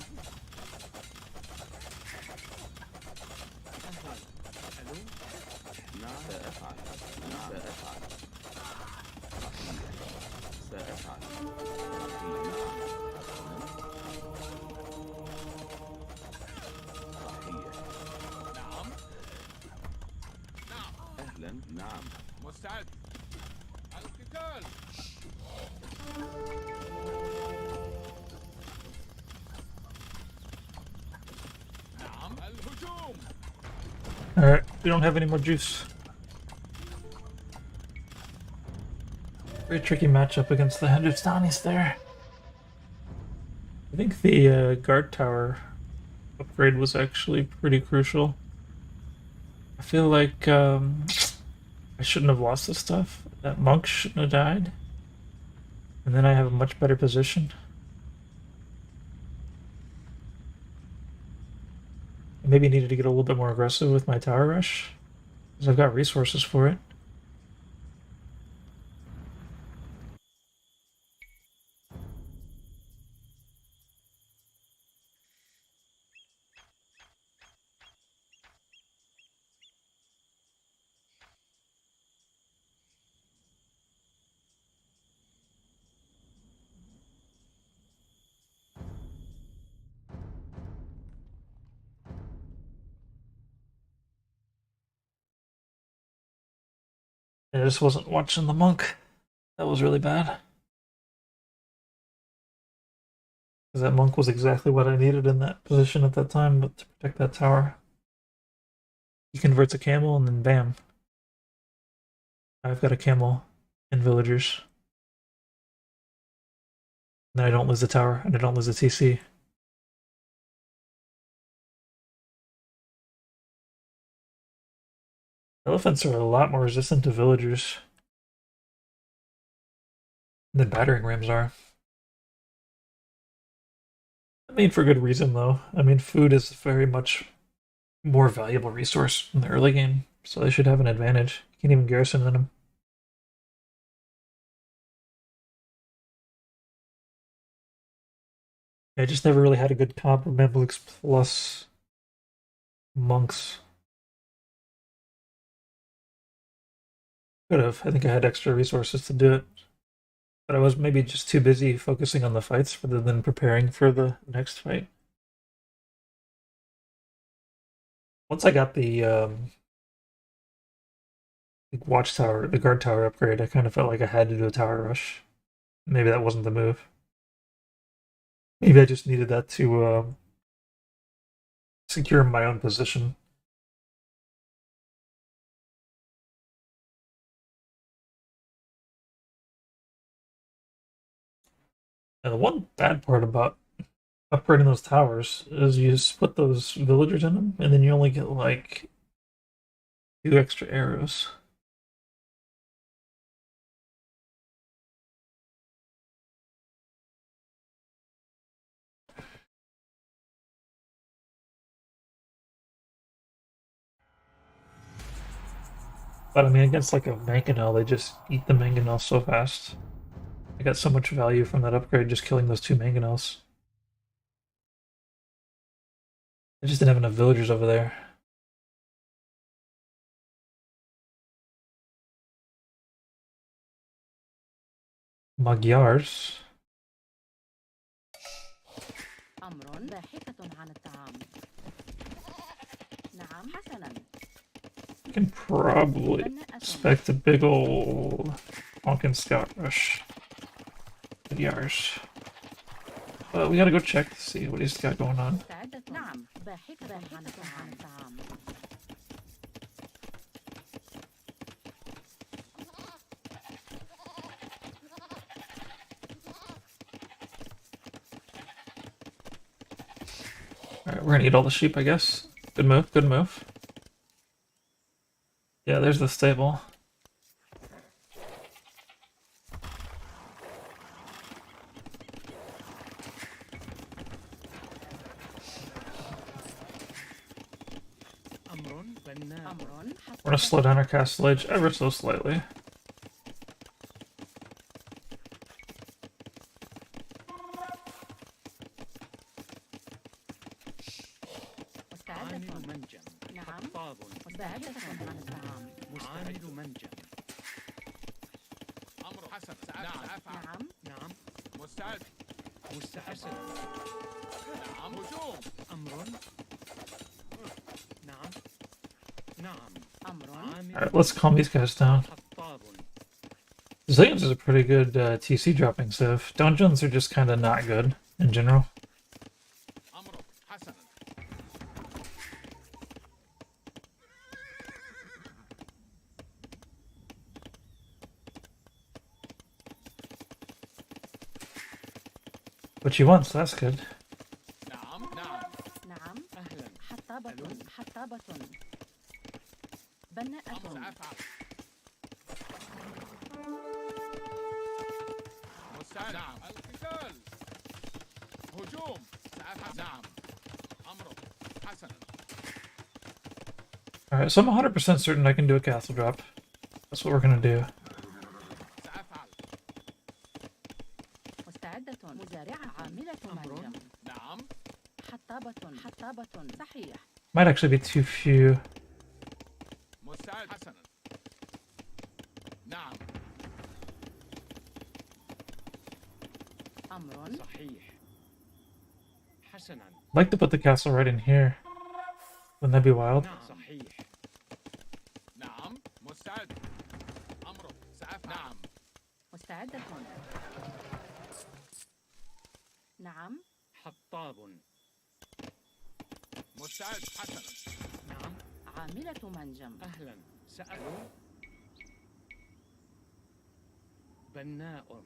نعم سأفعل. نعم سأفعل. صحيح. سأفعل. صحيح. نعم. صحيح. نعم. نعم. أهلا. نعم. مستعد. القتال. نعم. الهجوم. Alright, we don't have any more juice. Very tricky matchup against the Hindustanis there. I think the guard tower upgrade was actually pretty crucial. I feel like I shouldn't have lost this stuff. That monk shouldn't have died. And then I have a much better position. I maybe needed to get a little bit more aggressive with my tower rush, because I've got resources for it. I just wasn't watching the monk. That was really bad. Because that monk was exactly what I needed in that position at that time, but to protect that tower. He converts a camel and then bam. I've got a camel and villagers. Then I don't lose the tower and I don't lose the TC. Elephants are a lot more resistant to villagers than battering rams are. I mean, for good reason, though. I mean, food is a very much more valuable resource in the early game, so they should have an advantage. You can't even garrison in them. I just never really had a good comp of Mamluks plus monks. Could have. I think I had extra resources to do it. But I was maybe just too busy focusing on the fights rather than preparing for the next fight. Once I got the watchtower, the guard tower upgrade, I kind of felt like I had to do a tower rush. Maybe that wasn't the move. Maybe I just needed that to secure my own position. And the one bad part about upgrading those towers is you just put those villagers in them, and then you only get like 2 extra arrows. But I mean, against like a mangonel, they just eat the mangonel so fast. I got so much value from that upgrade just killing those 2 mangonels. I just didn't have enough villagers over there. Magyars. أمر ضاحكة عن الطعام. نعم حسنا. I can probably expect a big old honkin' scout rush. Magyars. But we gotta go check to see what he's got going on. مستعدة. نعم ضاحكة عن الطعام. Alright, we're gonna eat all the sheep, I guess. Good move, good move. Yeah, there's the stable. أمر بناء. أمر We're gonna slow down our castle age ever so slightly. مستعدة. عامل منجم. نعم. خطاب. مستعدة عن الطعام. عامل منجم. أمر حسن سأفعل. نعم. نعم. مستعد. مستحسن. نعم هجوم. أمر. نعم. نعم. أمر. عامل. Alright, let's calm these guys down. خطاب. Zillions is a pretty good TC dropping civ. Dungeons are just kind of not good in general. أمر حسنا. But you won, so that's good. نعم نعم. نعم. أهلا. حطابة. حطابة. أمر بناءة. سأفعل. مستعد. نعم. القتال. هجوم. سأفعل. نعم. أمر حسنا. Alright, so I'm 100% certain I can do a castle drop. That's what we're gonna do. سأفعل. مستعدة. مزارعة. عاملة منجم. نعم. حطابة. حطابة. صحيح. Might actually be too few. مستعد. حسنا. نعم. أمر. صحيح. حسنا. I'd like to put the castle right in here. Wouldn't that be wild? نعم. صحيح. نعم. مستعد. أمر سأفعل. نعم. مستعدة. نعم. حطاب. مستعد. حسنا. نعم. عاملة منجم. أهلا. سأفعل. بناء.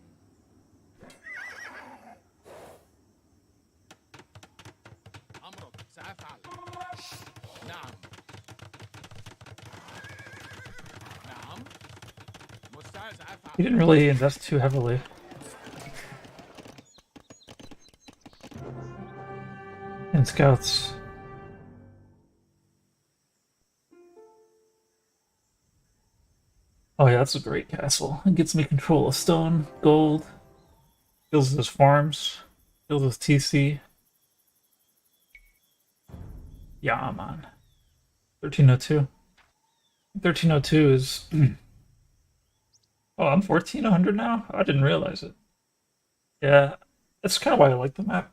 أمر سأفعل. نعم. نعم. مستعد. He سأفعل. didn't really invest too heavily. In scouts. Oh yeah, that's a great castle. It gets me control of stone, gold, fills his farms, fills his TC. Yeah, man. 1302. 1302 is... Oh, I'm 1400 now? I didn't realize it. Yeah, that's kind of why I like the map.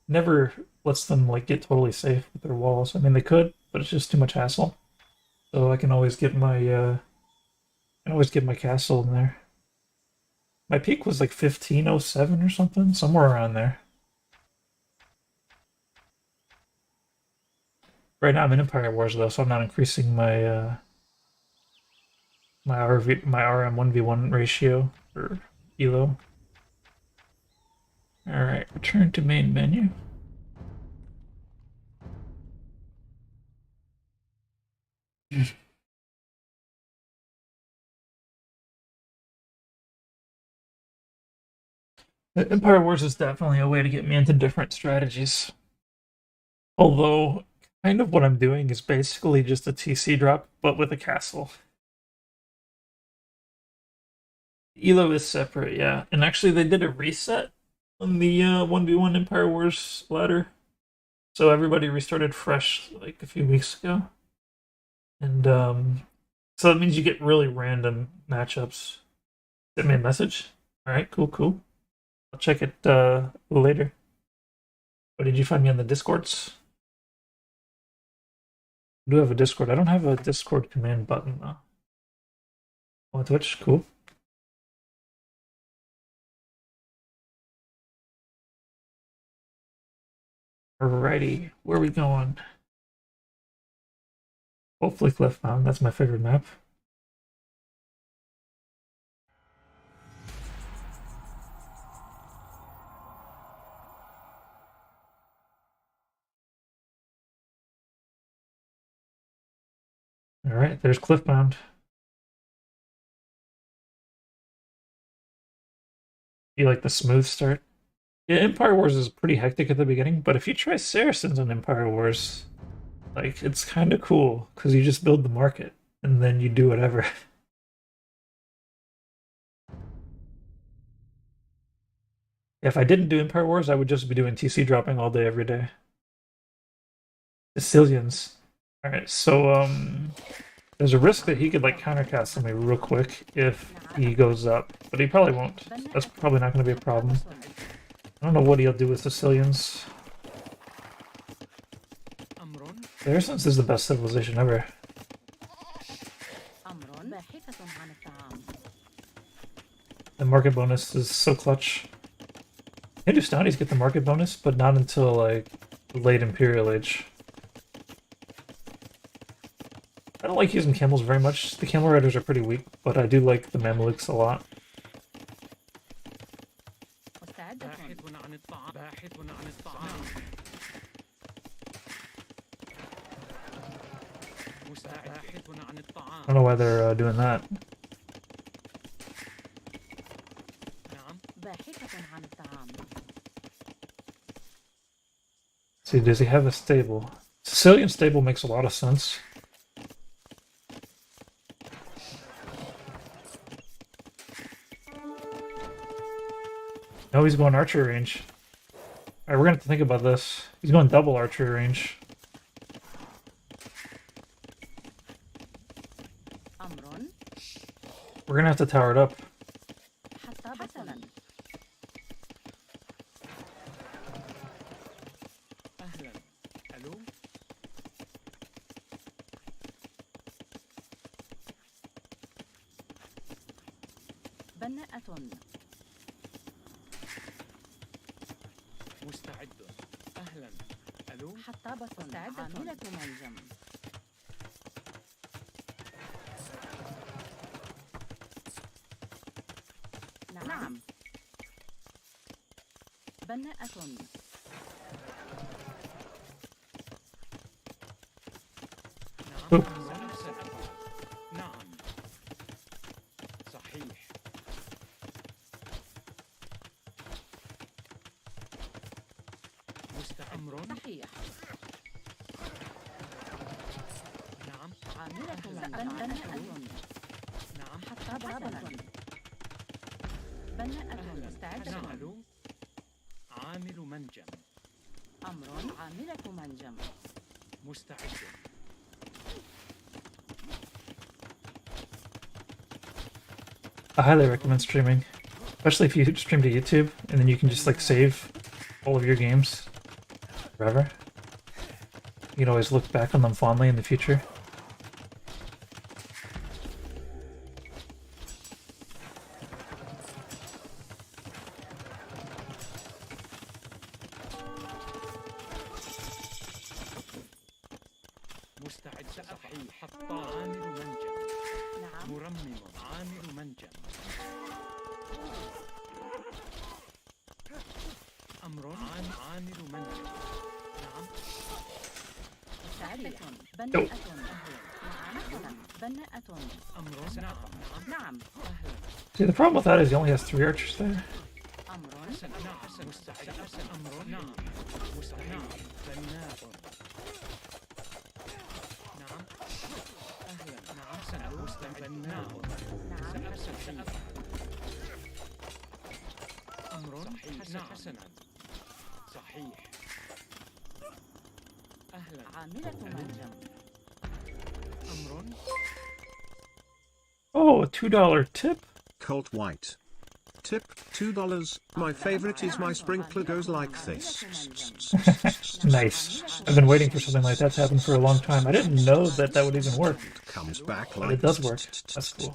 Never lets them like get totally safe with their walls. I mean, they could, but it's just too much hassle. So I can always get my castle in there. My peak was like 1507 or something, somewhere around there. Right now I'm in Empire Wars though, so I'm not increasing my my RM 1v1 ratio for Elo. Alright, return to main menu. Empire Wars is definitely a way to get me into different strategies. Although, kind of what I'm doing is basically just a TC drop, but with a castle. Elo is separate, yeah. And actually, they did a reset on the 1v1 Empire Wars ladder. So everybody restarted fresh like a few weeks ago. And so that means you get really random matchups. Send me a message. Alright, cool. I'll check it later. Oh, did you find me on the Discords? I do have a Discord. I don't have a Discord command button though. On Twitch, cool. Alrighty, where are we going? Hopefully Cliff Mountain, that's my favorite map. Alright, there's Cliffbound. You like the smooth start? Yeah, Empire Wars is pretty hectic at the beginning, but if you try Saracens on Empire Wars, like, it's kind of cool, because you just build the market, and then you do whatever. If I didn't do Empire Wars, I would just be doing TC dropping all day, every day. Sicilians. Alright, so, there's a risk that he could, like, countercast on me real quick if he goes up, but he probably won't. That's probably not going to be a problem. I don't know what he'll do with Sicilians. Saracens is the best civilization ever. The market bonus is so clutch. Hindustanis get the market bonus, but not until, like, late Imperial Age. I don't like using camels very much. The camel riders are pretty weak, but I do like the Mamluks a lot. I don't know why they're doing that. See, does he have a stable? Sicilian stable makes a lot of sense. No, he's going archery range. Alright, we're gonna have to think about this. He's going double archery range. We're gonna have to tower it up. مستعد. أهلا. ألو. حطابة عاملة منجم. نعم. بناءة. نعم. نعم. صحيح. أمر صحيح. نعم. عاملة بناءة. نعم. حطابة. بناءة مستعدة. عامل منجم. أمر عاملة منجم. مستعد. I highly recommend streaming, especially if you stream to YouTube, and then you can just like save all of your games forever. You can always look back on them fondly in the future. مستعد صحيح. حط عامل منجم. نعم. مرمم عامل منجم. أمر عامل منجم. نعم. سعيد. بناءة. نعم. بناءة. أمر نعم. نعم. See, the problem with that is he only has 3 archers there. أمر نعم. مستعد. أمر نعم. مستعد. نعم. بناء. نعم. أهلا. نعم. سنة. مستعد. بناء. نعم. أمر حسنا صحيح أهلا عاملة منجم. أمر Oh, a $2 tip? Colt White. Tip, $2. My favorite is my sprinkler goes like this. Nice. I've been waiting for something like that to happen for a long time. I didn't know that that would even work. Comes back But like it does work. That's cool.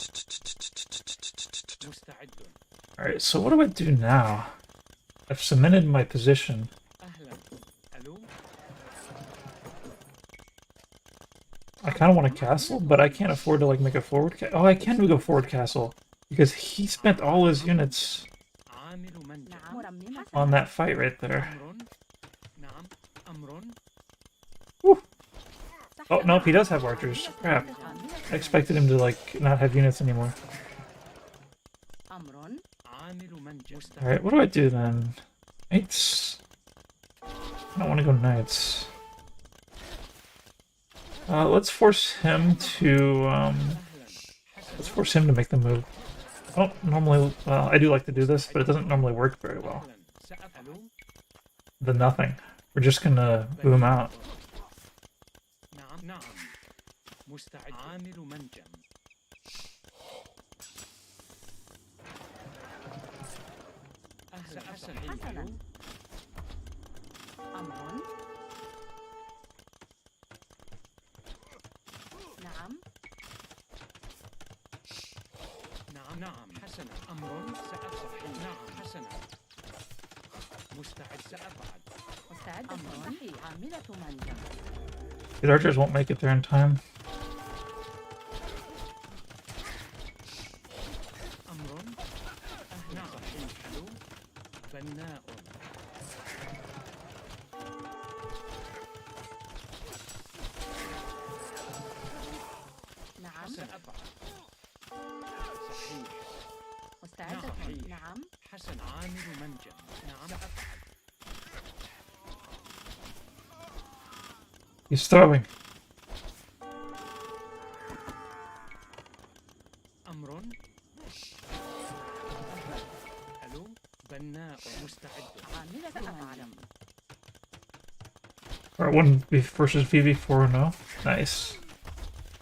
مستعد Alright, so what do I do now? I've cemented my position. أهلا ألو I kind of want a castle, but I can't afford to like make a forward Oh, I can do a forward castle. Because he spent all his units عامل منجم نعم مرمم حسنا. on that fight right there. أمر نعم أمر Oh, nope, he does have archers. Crap. I expected him to like not have units anymore. أمر عامل منجم Alright, what do I do then? Knights. I don't want to go knights. Let's force him to let's force him to make the move. Oh, normally, well, I do like to do this, but it doesn't normally work very well. أهلا سأفعل The nothing. We're just gonna boom out. نعم نعم مستعد عامل منجم أهلا حسنا. ألو أمر نعم نعم نعم حسنا أمر سأفعل نعم حسنا مستعد سأفعل مستعدة صحيح. عاملة منجم. These archers won't make it there in time. أمر نعم صحيح ألو بناء نعم سأفعل صحيح مستعدة. صحيح. نعم حسن عامل منجم نعم سأفعل He's throwing. أمر ألو بناء مستعد عاملة منجم. Or 1 versus VV4, no? Nice.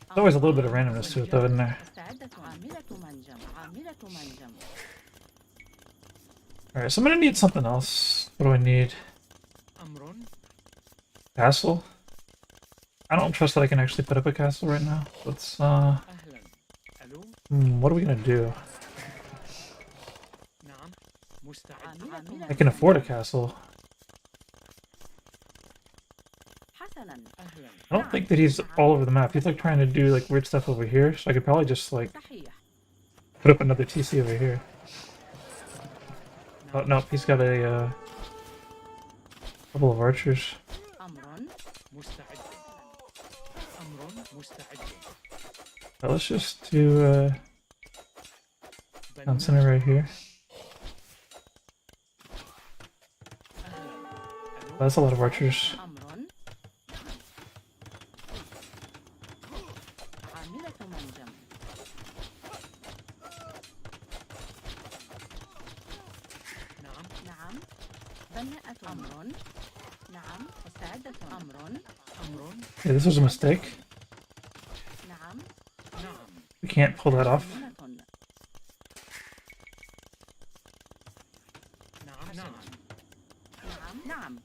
There's always a little bit of randomness to it though, isn't there? مستعدة. عاملة منجم. عاملة منجم. Alright, so I'm gonna need something else. What do I need? أمر Castle? I don't trust that I can actually put up a castle right now. Let's, أهلا ألو what are we gonna do? نعم مستعد عاملة I can afford a castle. حسنا. أهلا I don't think that he's all over the map. He's like trying to do like weird stuff over here, so I could probably just like صحيح. put up another TC over here. Oh, nope, he's got a couple of archers. أمر مستعد أمر مستعد Let's just do down center right here. أهلا That's a lot of archers. أمر عاملة منجم. نعم نعم بناءة. أمر نعم مستعدة. أمر أمر Yeah, this was a mistake. نعم نعم We can't pull that off. عاملة. نعم نعم نعم نعم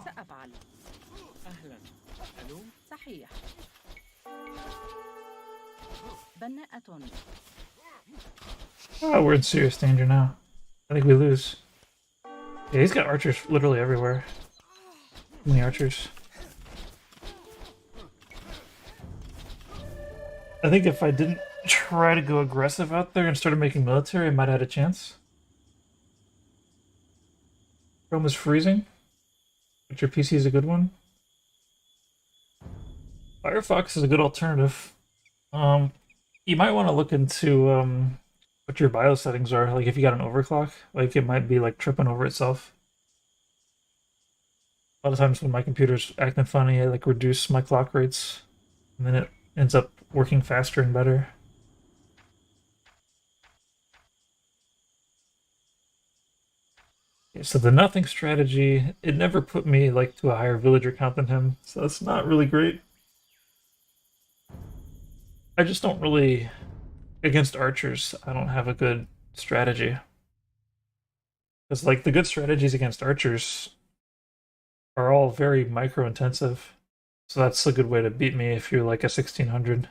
سأفعل. أهلا ألو صحيح. بناءة. Oh, we're in serious danger now. I think we lose. Yeah, he's got archers literally everywhere. Too many archers. I think if I didn't try to go aggressive out there and started making military, I might have had a chance. Rome is freezing, but your PC is a good one. Firefox is a good alternative. You might want to look into what your BIOS settings are. Like if you got an overclock, like it might be like tripping over itself. A lot of times when my computer's acting funny, I like reduce my clock rates, and then it ends up working faster and better. So the nothing strategy, it never put me like to a higher villager count than him, so that's not really great. I just don't really, against archers, I don't have a good strategy. Because like the good strategies against archers are all very micro intensive. So that's a good way to beat me if you're like a 1600.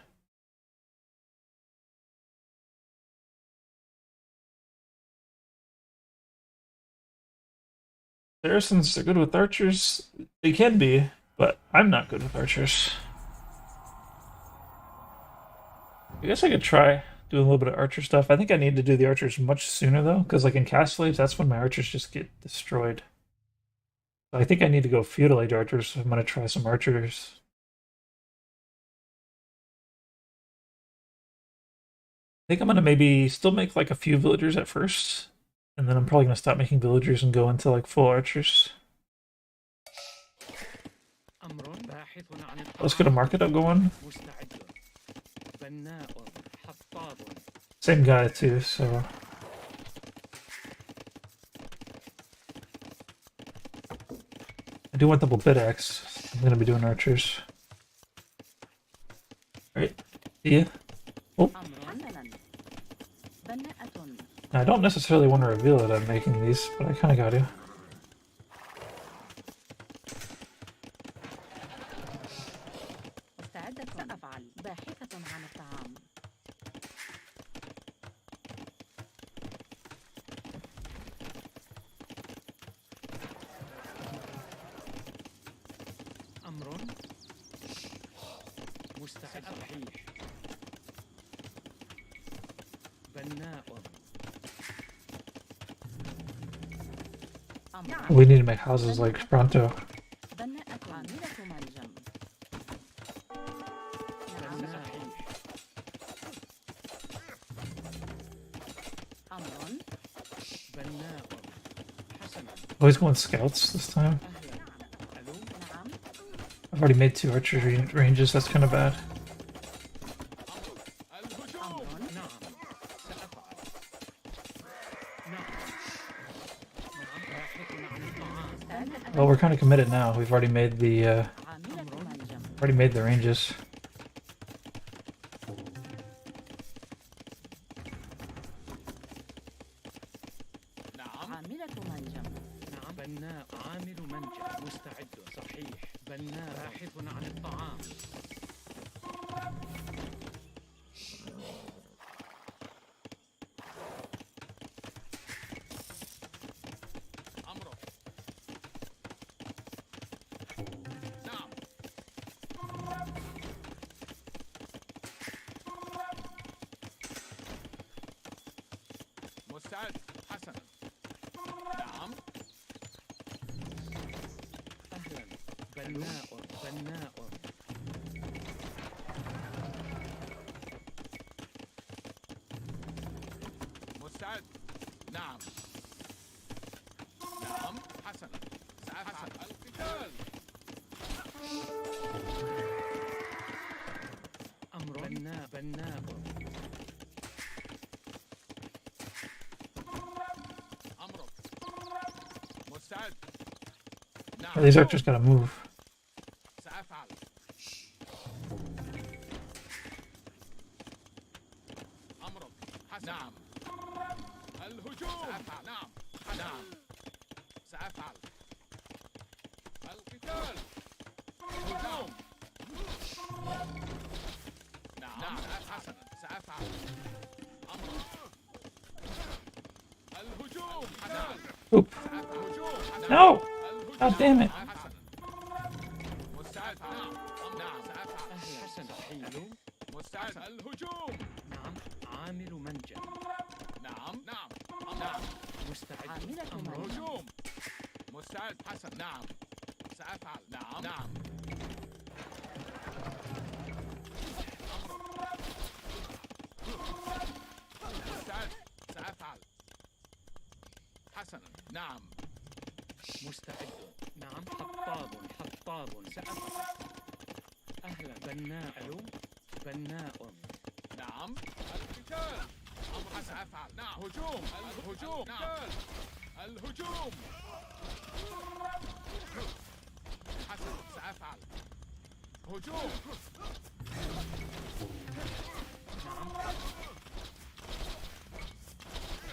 Saracens are good with archers. They can be, but I'm not good with archers. I guess I could try doing a little bit of archer stuff. I think I need to do the archers much sooner though, because like in Cast Slaves, that's when my archers just get destroyed. So I think I need to go feudal age archers. So I'm gonna try some archers. I think I'm gonna maybe still make like a few villagers at first, and then I'm probably gonna stop making villagers and go into like full archers. Let's get a market up going. Same guy too, so I do want double bid axe. I'm gonna be doing archers. Alright, see ya. Oh. Now, I don't necessarily want to reveal that I'm making these, but I kinda got to. We need to make houses like pronto. Always going scouts this time. I've already made 2 archery ranges, that's kind of bad. Well, we're kind of committed now. We've already made the ranges. مستعد حسنا نعم أهلا بناء مستعد نعم نعم حسنا سأفعل القتال أمر بناء These archers gotta move. سأفعل أمرك نعم الهجوم سأفعل نعم سأفعل القتال هجوم نعم حسنا سأفعل أمرك الهجوم Oop. No! God damn it. مستعد الهجوم نعم عامل منجم نعم مستعد الهجوم مستعد حسن نعم سأفعل نعم مستعد سأفعل حسنا نعم مستعد نعم حطاب سأفعل أهلا بناء نعم القتال أمر سأفعل نعم هجوم الهجوم نعم الهجوم. حسنا سأفعل. هجوم.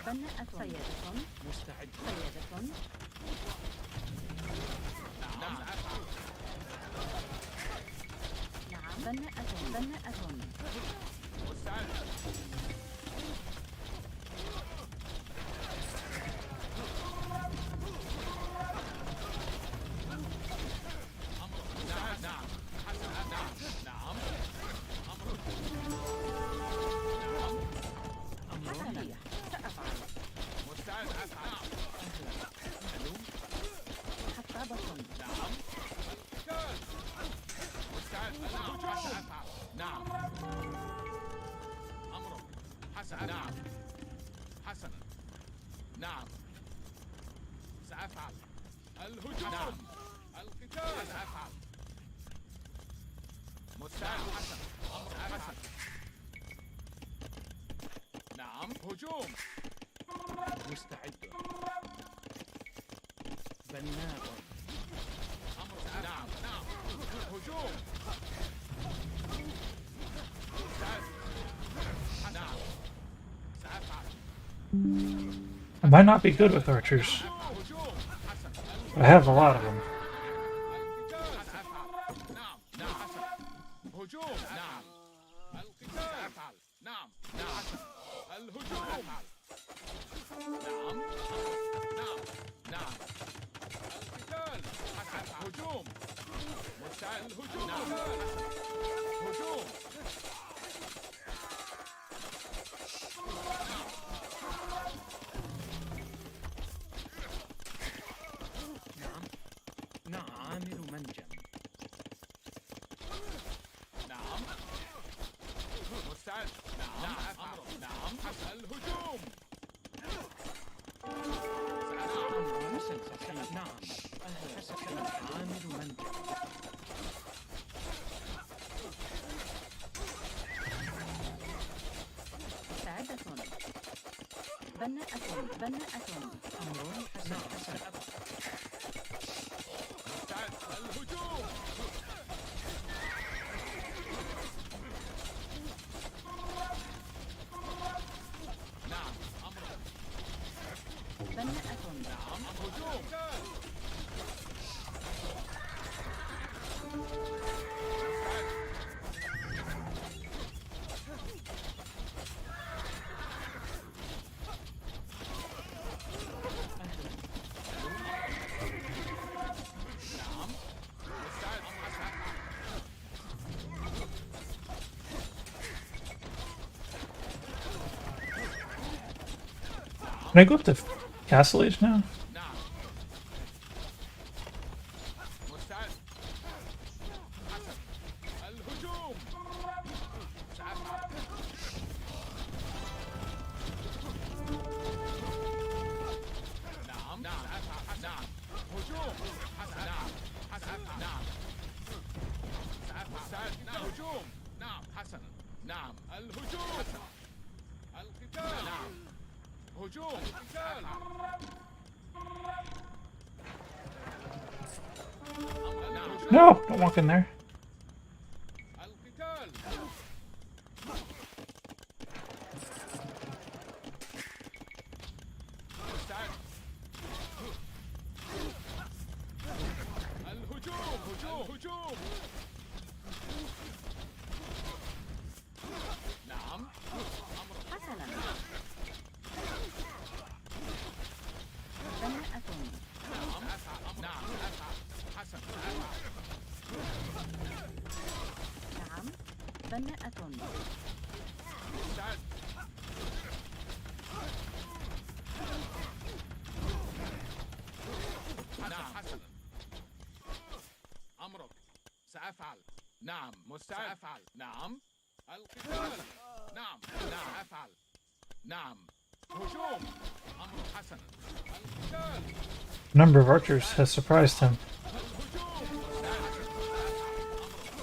بناءة سيادة مستعد. سيادة نعم سأفعل. نعم بناءة مستعد. نعم حسنا نعم أمر. صحيح سأفعل مستعد أفعل. حطابة نعم القتال. مستعد الهجوم. سأفعل. نعم أمر. حسنا نعم حسنا نعم سأفعل. الهجوم. نعم القتال. سأفعل. مستعد حسن. أمر حسن. نعم هجوم. مستعد. بناء. أمر نعم نعم هجوم. مستعد. نعم سأفعل. I might not be good with archers, هجوم حسن. but I have a lot of them. القتال. سأفعل. نعم نعم حسن. هجوم. نعم القتال. سأفعل. نعم نعم حسن. الهجوم. سأفعل. نعم نعم نعم القتال. حسن. هجوم. مستعد. الهجوم. نعم هجوم. نعم عامل منجم. نعم مستعد. نعم أفعل. نعم حسن. الهجوم. حسن. نعم حسن. عامل منجم. سعادة بناءة أمر حسن. مستعد. الهجوم. نعم أمر. بناءة نعم هجوم. Can I go up to Castle Age now? نعم مستعد. حسن. الهجوم. سأفعل. نعم نعم سأفعل. نعم هجوم. حسن. نعم حسن. نعم سأفعل. مستعد. نعم هجوم. نعم حسنا. نعم الهجوم. القتال. نعم هجوم. القتال. نعم No, don't walk in there. القتال. مستعد. الهجوم. هجوم. نعم أمر. حسنا بناءة نعم أفعل. نعم أفعل. حسن أفعل. نعم بناءة مستعد. نعم حسنا. أمرك. سأفعل. نعم مستعد. سأفعل. نعم القتال. نعم نعم أفعل. نعم هجوم. أمر حسنا. القتال. The number of archers has surprised him. الهجوم. مستعد.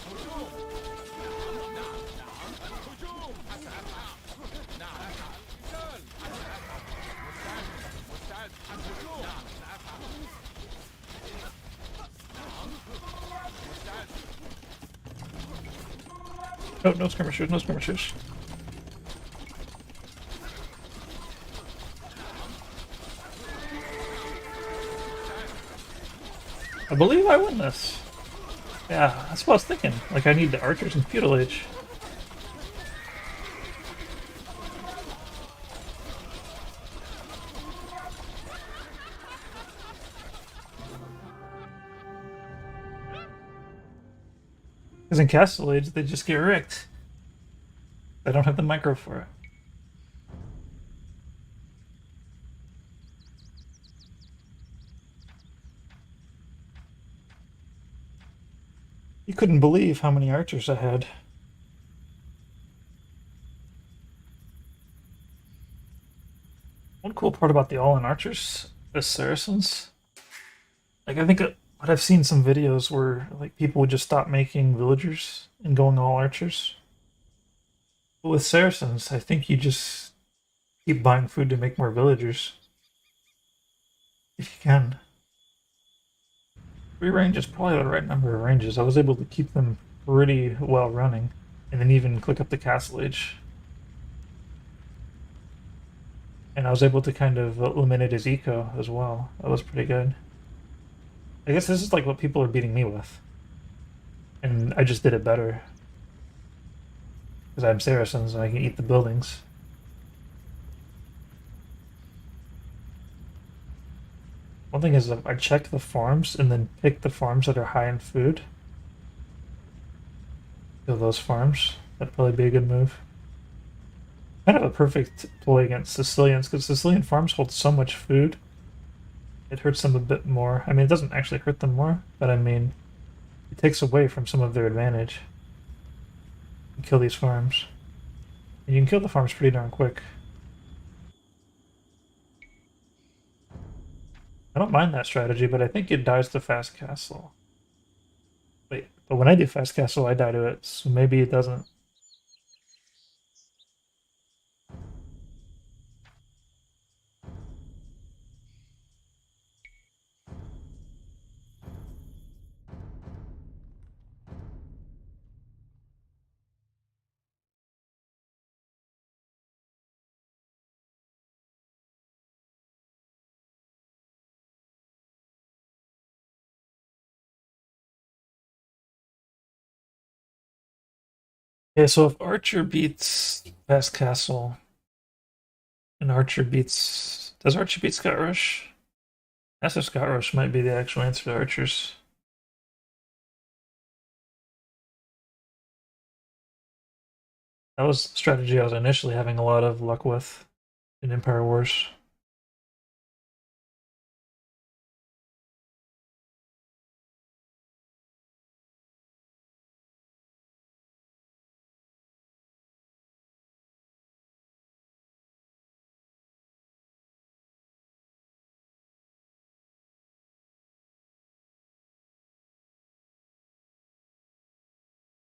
هجوم. نعم نعم الهجوم. حسن أفعل. نعم أفعل. القتال. حسن أفعل. مستعد. مستعد. الهجوم. Oh, no skirmishers, no skirmishers. I believe I win this. Yeah, that's what I was thinking. Like, I need the archers in feudal age. Because in castle age, they just get wrecked. They don't have the micro for it. You couldn't believe how many archers I had. One cool part about the all-in archers is Saracens. Like, I think what I've seen some videos where like people would just stop making villagers and going all archers. But with Saracens, I think you just keep buying food to make more villagers. If you can. 3 range is probably the right number of ranges. I was able to keep them pretty well running. And then even click up the castle age. And I was able to kind of eliminate his eco as well. That was pretty good. I guess this is like what people are beating me with. And I just did it better. Because I'm Saracens and I can eat the buildings. One thing is I checked the farms and then picked the farms that are high in food. Kill those farms. That'd probably be a good move. Kind of a perfect ploy against Sicilians, because Sicilian farms hold so much food. It hurts them a bit more. I mean, it doesn't actually hurt them more, but I mean, it takes away from some of their advantage. You kill these farms. And you can kill the farms pretty darn quick. I don't mind that strategy, but I think it dies to fast castle. Wait, but when I do fast castle, I die to it, so maybe it doesn't. Yeah, so if Archer beats fast castle, and Archer beats... Does Archer beat Scott Rush? Massive Scott Rush might be the actual answer to Archers. That was the strategy I was initially having a lot of luck with in Empire Wars.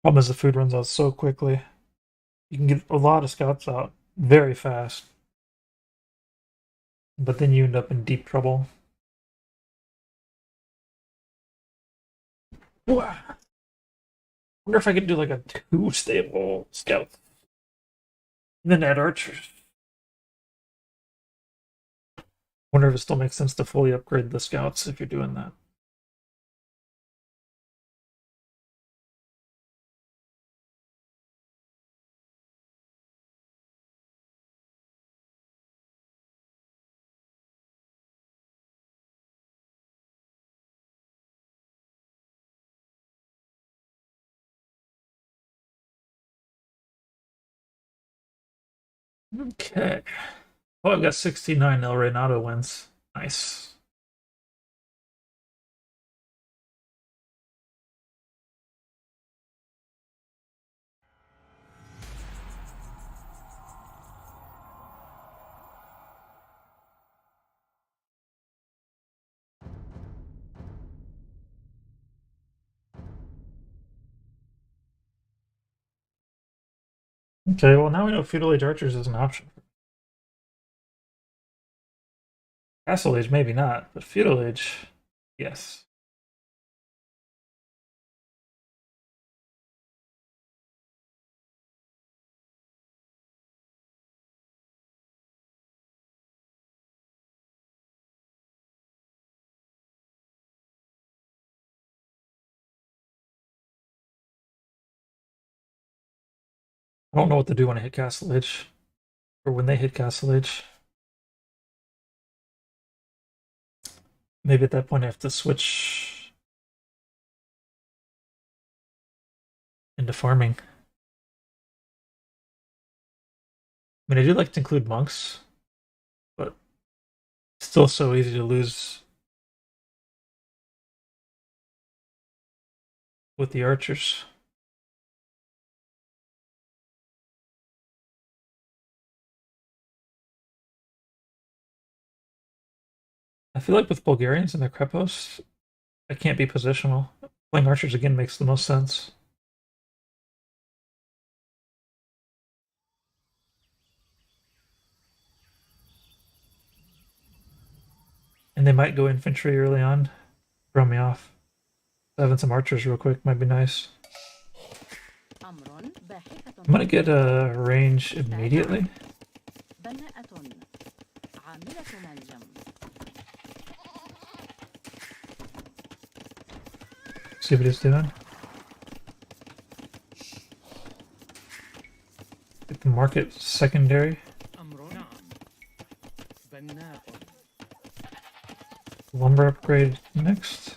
Problem is the food runs out so quickly. You can get a lot of scouts out very fast. But then you end up in deep trouble. Wonder if I could do like a 2 stable scout. And then add archers. Wonder if it still makes sense to fully upgrade the scouts if you're doing that. Okay. Oh, I've got 69. El Renato wins. Nice. Okay, well now we know Feudal Age Archers is an option. Castle Age, maybe not, but Feudal Age, yes. I don't know what to do when I hit Castle Age. Or when they hit Castle Age. Maybe at that point I have to switch into farming. I mean, I do like to include monks, but it's still so easy to lose with the archers. I feel like with Bulgarians and their Krepos, I can't be positional. Playing archers again makes the most sense. And they might go infantry early on, throw me off. Having some archers real quick might be nice. I'm gonna get a range immediately. See what he's doing. Get the market secondary. Lumber upgrade next.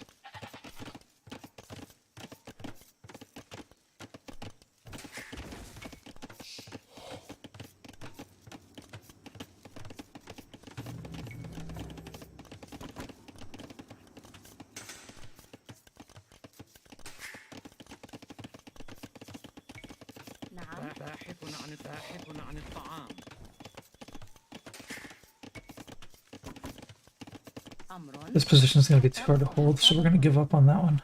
باحث عن الطعام. This position is going to be too hard to hold, so we're going to give up on that one.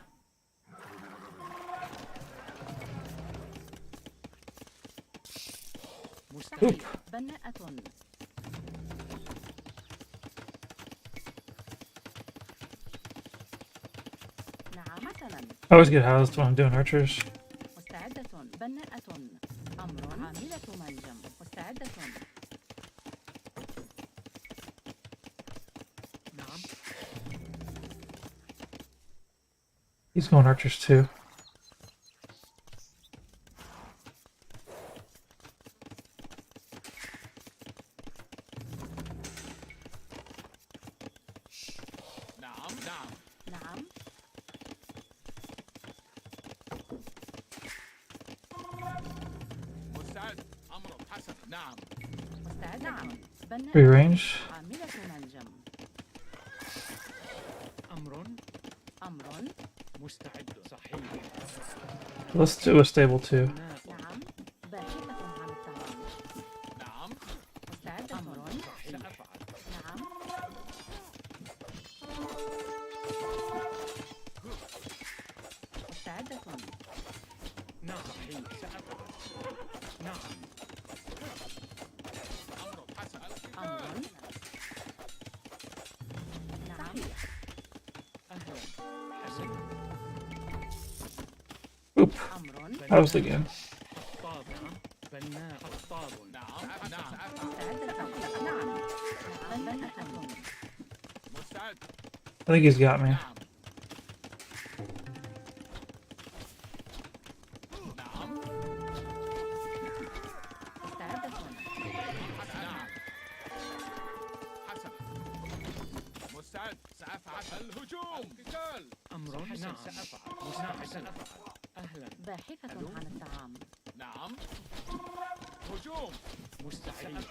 Oop. I always get housed when I'm doing archers. He's going archers too. Free range. Let's do a stable too. Oop. I was again. I think he's got me. باحثة عن الطعام. نعم. هجوم. مستعد.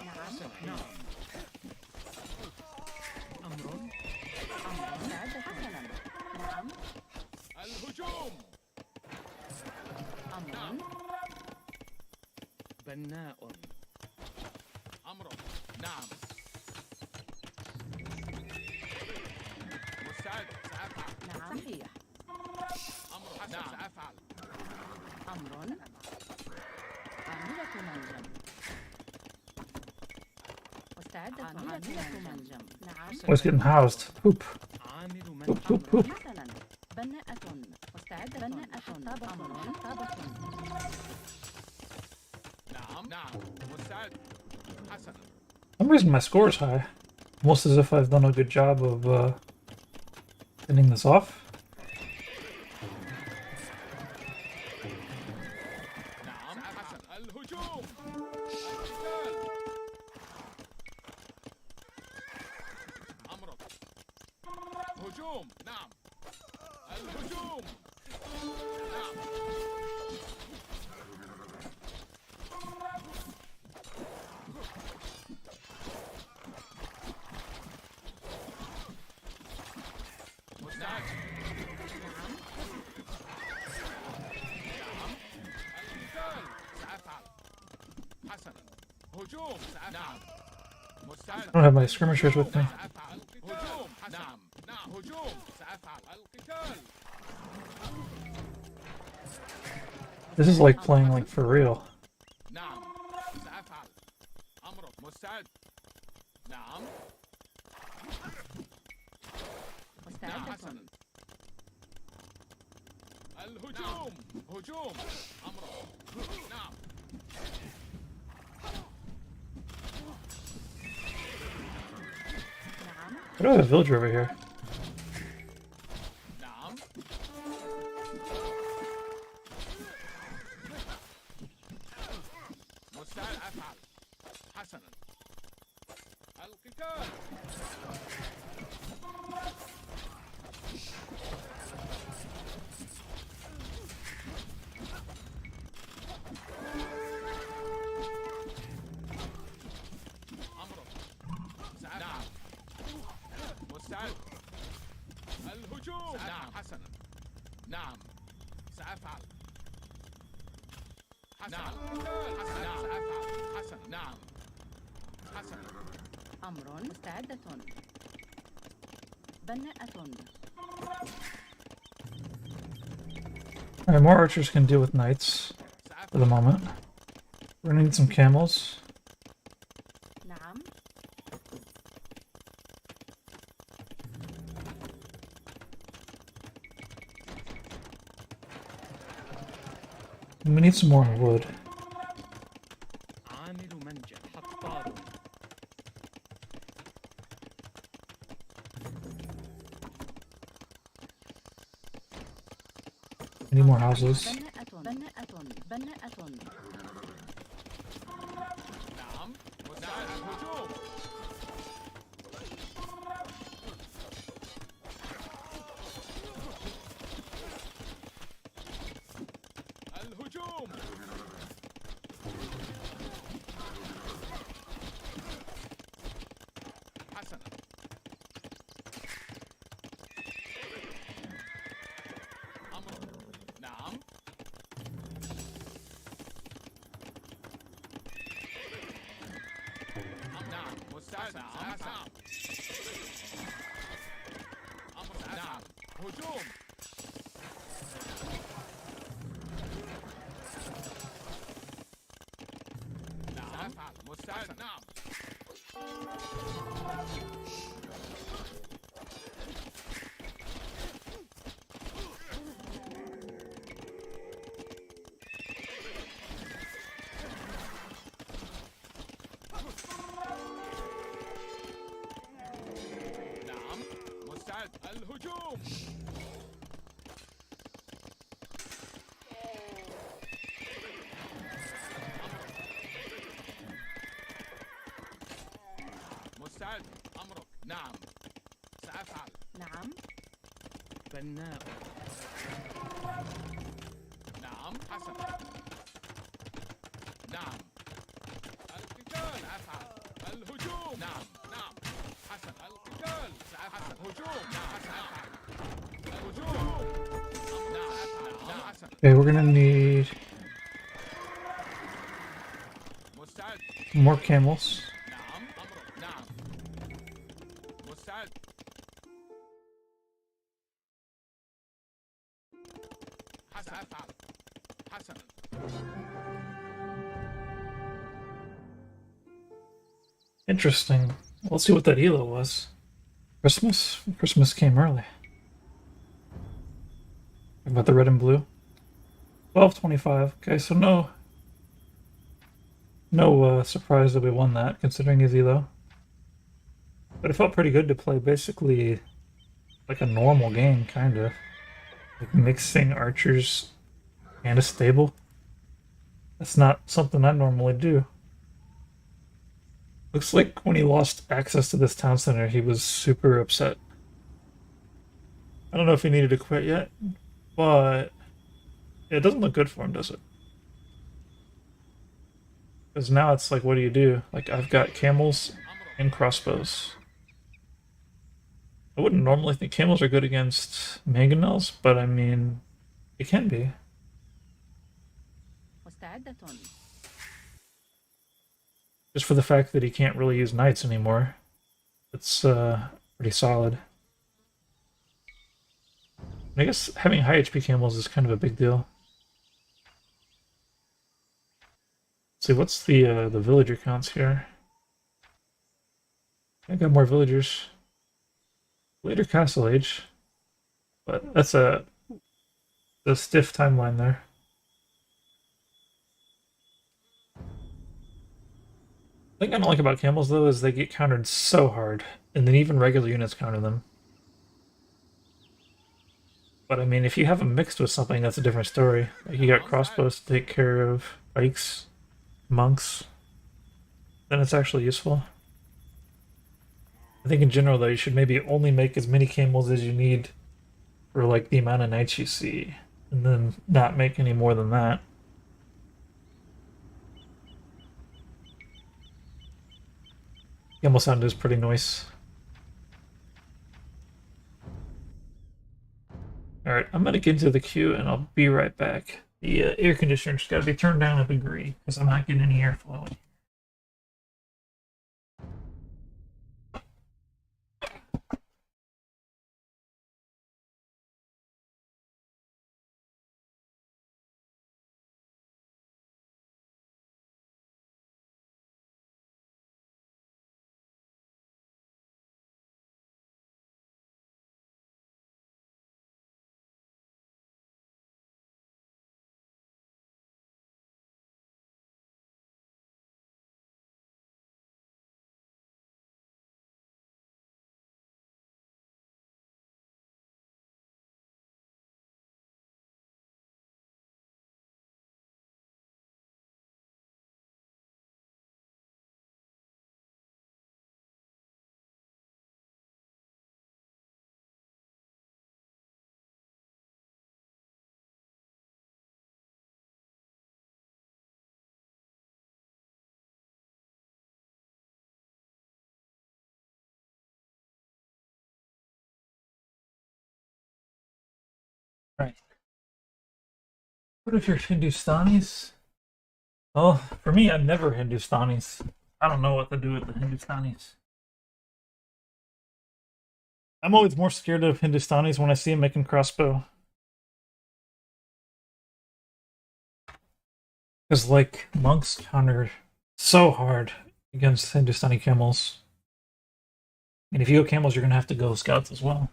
نعم. أمر. مستعدة حسنا. نعم. الهجوم. أمر. بناء. أمر. نعم. مستعد. سأفعل. نعم. صحيح. أمر حسن. سأفعل. أمر. عاملة منجم. مستعدة عاملة منجم. نعم. Was getting housed. Poop. Poop, poop, poop. مثلا بناءة. مستعدة بناءة. أمر. طابة. نعم. نعم. مستعد. حسنا. For some reason my score is high. Almost as if I've done a good job of ending this off. نعم. حسن. الهجوم. الهجوم نعم الهجوم نعم مستعد نعم القتال سأفعل حسنا هجوم سأفعل نعم مستعد I don't have my skirmishers with me. سأفعل هجوم نعم نعم هجوم سأفعل القتال This is like playing like for real. نعم سأفعل أمرك مستعد نعم نعم مستعدة. حسنا الهجوم هجوم أمرك نعم نعم. I do have a villager over here. نعم مستعد أفعل حسنا القتال أمرك نعم مستعد الهجوم نعم حسنا نعم سأفعل نعم حسنا سأفعل حسنا نعم حسنا أمر مستعدة. بناءة. Alright, more archers can deal with knights for the moment. We're gonna need some camels. نعم. And we need some more wood. عامل منجم حطار We need more houses. بناءة. بناءة. بناءة. نعم مستعد الهجوم الهجوم حسنا أمر نعم نعم مستعد نعم نعم أمر نعم هجوم نعم أفعل مستعد نعم نعم مستعد الهجوم مستعد أمرك نعم سأفعل نعم. بناء نعم حسن نعم القتال أفعل الهجوم نعم نعم حسن القتال سأفعل هجوم نعم حسن أفعل الهجوم نعم أفعل نعم حسن Okay, we're gonna need مستعد more camels. نعم أمرك نعم مستعد حسن أفعل حسنا Interesting. Let's see what that elo was. Christmas? Christmas came early. About the red and blue. 1225. Okay, so no surprise that we won that, considering his elo. But it felt pretty good to play basically like a normal game, kind of. Like mixing archers and a stable. That's not something I normally do. Looks like when he lost access to this town center, he was super upset. I don't know if he needed to quit yet, but it doesn't look good for him, does it? Because now it's like, what do you do? Like, I've got camels and crossbows. I wouldn't normally think camels are good against mangonels, but I mean, it can be. مستعدة. Just for the fact that he can't really use knights anymore. It's pretty solid. And I guess having high HP camels is kind of a big deal. Let's see, what's the villager counts here? I got more villagers. Later Castle Age. But that's a stiff timeline there. The thing I don't like about camels, though, is they get countered so hard, and then even regular units counter them. But I mean, if you have them mixed with something, that's a different story. Like you got crossbows to take care of pikes, monks, then it's actually useful. I think in general, though, you should maybe only make as many camels as you need for like the amount of knights you see, and then not make any more than that. Camel sound is pretty nice. Alright, I'm gonna get into the queue and I'll be right back. The air conditioner's gotta be turned down a degree because I'm not getting any airflow. Right. What if you're Hindustanis? Well, for me, I'm never Hindustanis. I don't know what to do with the Hindustanis. I'm always more scared of Hindustanis when I see them making crossbow. Because, like, monks counter so hard against Hindustani camels. And if you go camels, you're going to have to go scouts as well.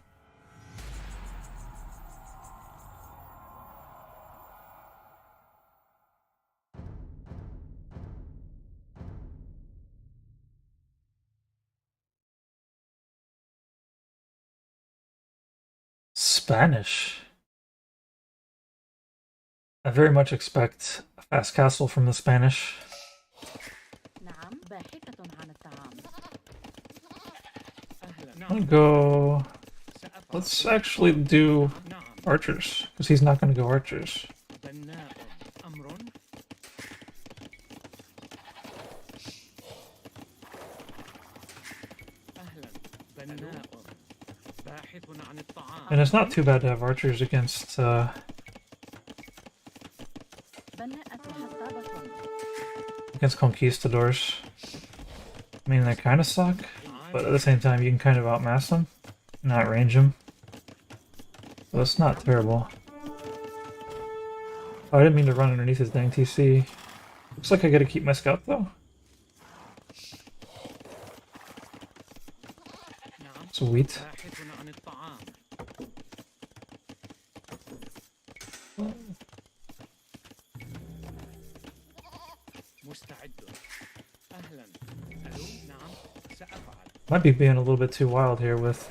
Spanish. I very much expect a fast castle from the Spanish. نعم باحثة عن الطعام. I'm gonna go. Let's actually do archers, because he's not gonna go archers. And it's not too bad to have archers against conquistadors. I mean, they kind of suck, but at the same time, you can kind of outmass them, and outrange them. So it's not terrible. Oh, I didn't mean to run underneath his dang TC. Looks like I gotta keep my scout though. Sweet. Might be being a little bit too wild here with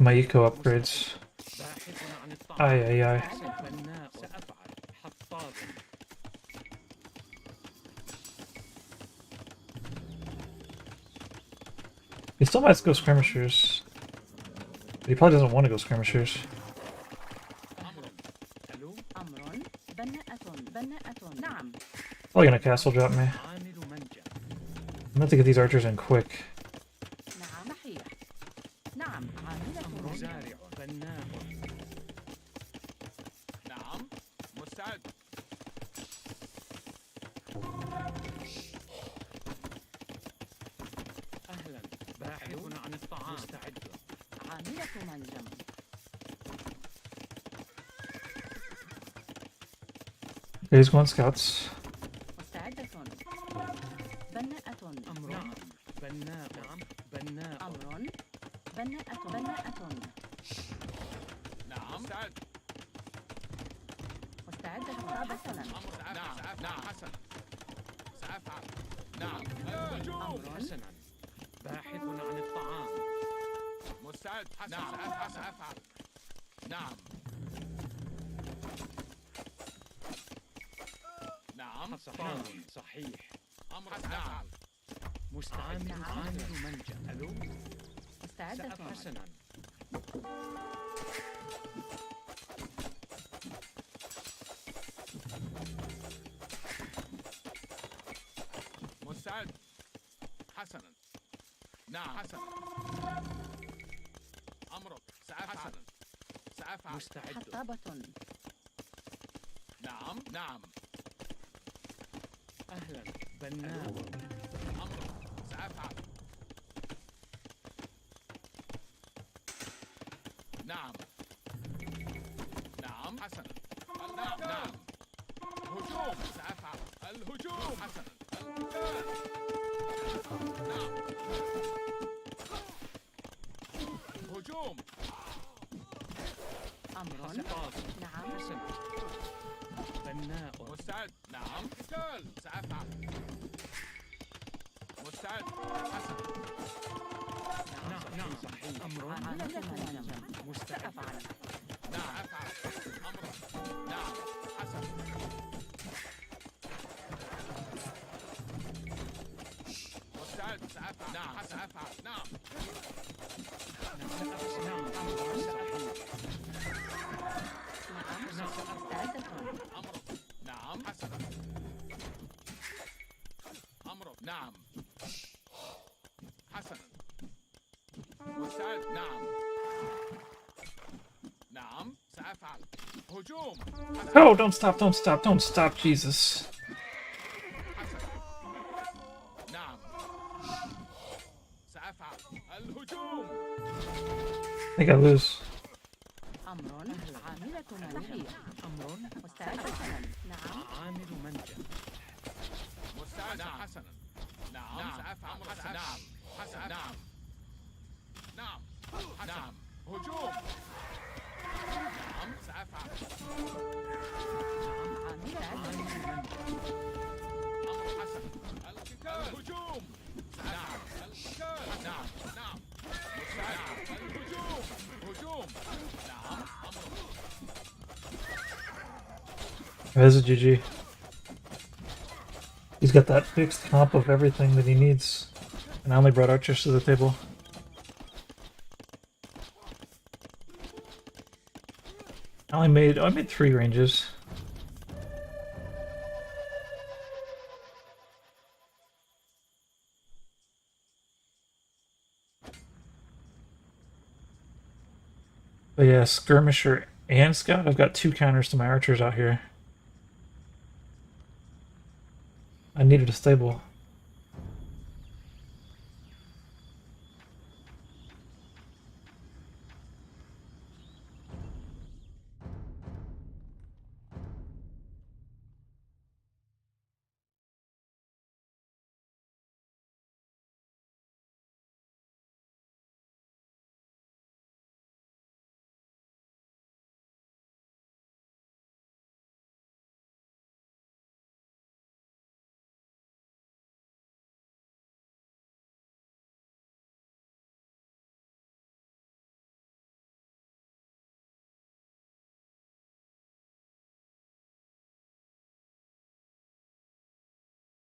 my eco upgrades. Aye. still might go skirmishers. But he probably doesn't want to go skirmishers. أمر بناءة نعم Probably gonna castle drop me. عامل منجم. I'm gonna have to get these archers in quick. نعم صحيح نعم عاملة منجم مزارع بناء. نعم مستعد. أهلا باحث عن الطعام. مستعد. عاملة منجم Okay, he's going scouts. مستعدة بناءة أمر. نعم بناء. نعم بناء. أمر بناءة نعم مستعد. مستعدة حسنا نعم نعم حسنا. سأفعل. نعم الهجوم. أمر حسنا باحث عن الطعام. مستعد. حسنا. نعم سأفعل. نعم. نعم حصان صحيح. أمر نعم. مستعد. عامل منجم. ألو مستعدة حسنا. مستعد. حسنا. نعم حسنا. أمرك. سأفعل. سأفعل. مستعد. حطابة نعم نعم. أهلا بناء. أمرك. سأفعل. نعم. نعم حسنا. نعم نعم. هجوم. سأفعل. الهجوم. حسنا. القتال. نعم. هجوم. أمر حصاد. نعم حسنا بناء. مستعد. نعم قتال. سأفعل. مستعد. حسنا. نعم صحيح. أمر عاملة منجم مستعد. سأفعل نعم أفعل. أمرك. نعم حسنا. مستعد. سأفعل. نعم سأفعل. نعم. نعم مستعدة أمرك. نعم حسنا. أمرك. نعم. حسنا. مستعد. نعم. نعم سأفعل. هجوم. Oh, don't stop, don't stop, don't stop, Jesus. حسنا. نعم. سأفعل. الهجوم. I think I lose. أمر عاملة صحيح أمر مستعدة نعم عامل منجم. مستعد. نعم حسنا. نعم سأفعل. نعم حسنا. نعم. نعم. نعم. هجوم. نعم سأفعل. عاملة أمر حسن. القتال. الهجوم. نعم. القتال. نعم. نعم. مستعد. الهجوم. هجوم. نعم. أمر. There's a GG. He's got that fixed comp of everything that he needs. And I only brought archers to the table. I made 3 ranges. But yeah, skirmisher and scout. I've got 2 counters to my archers out here. I needed a stable.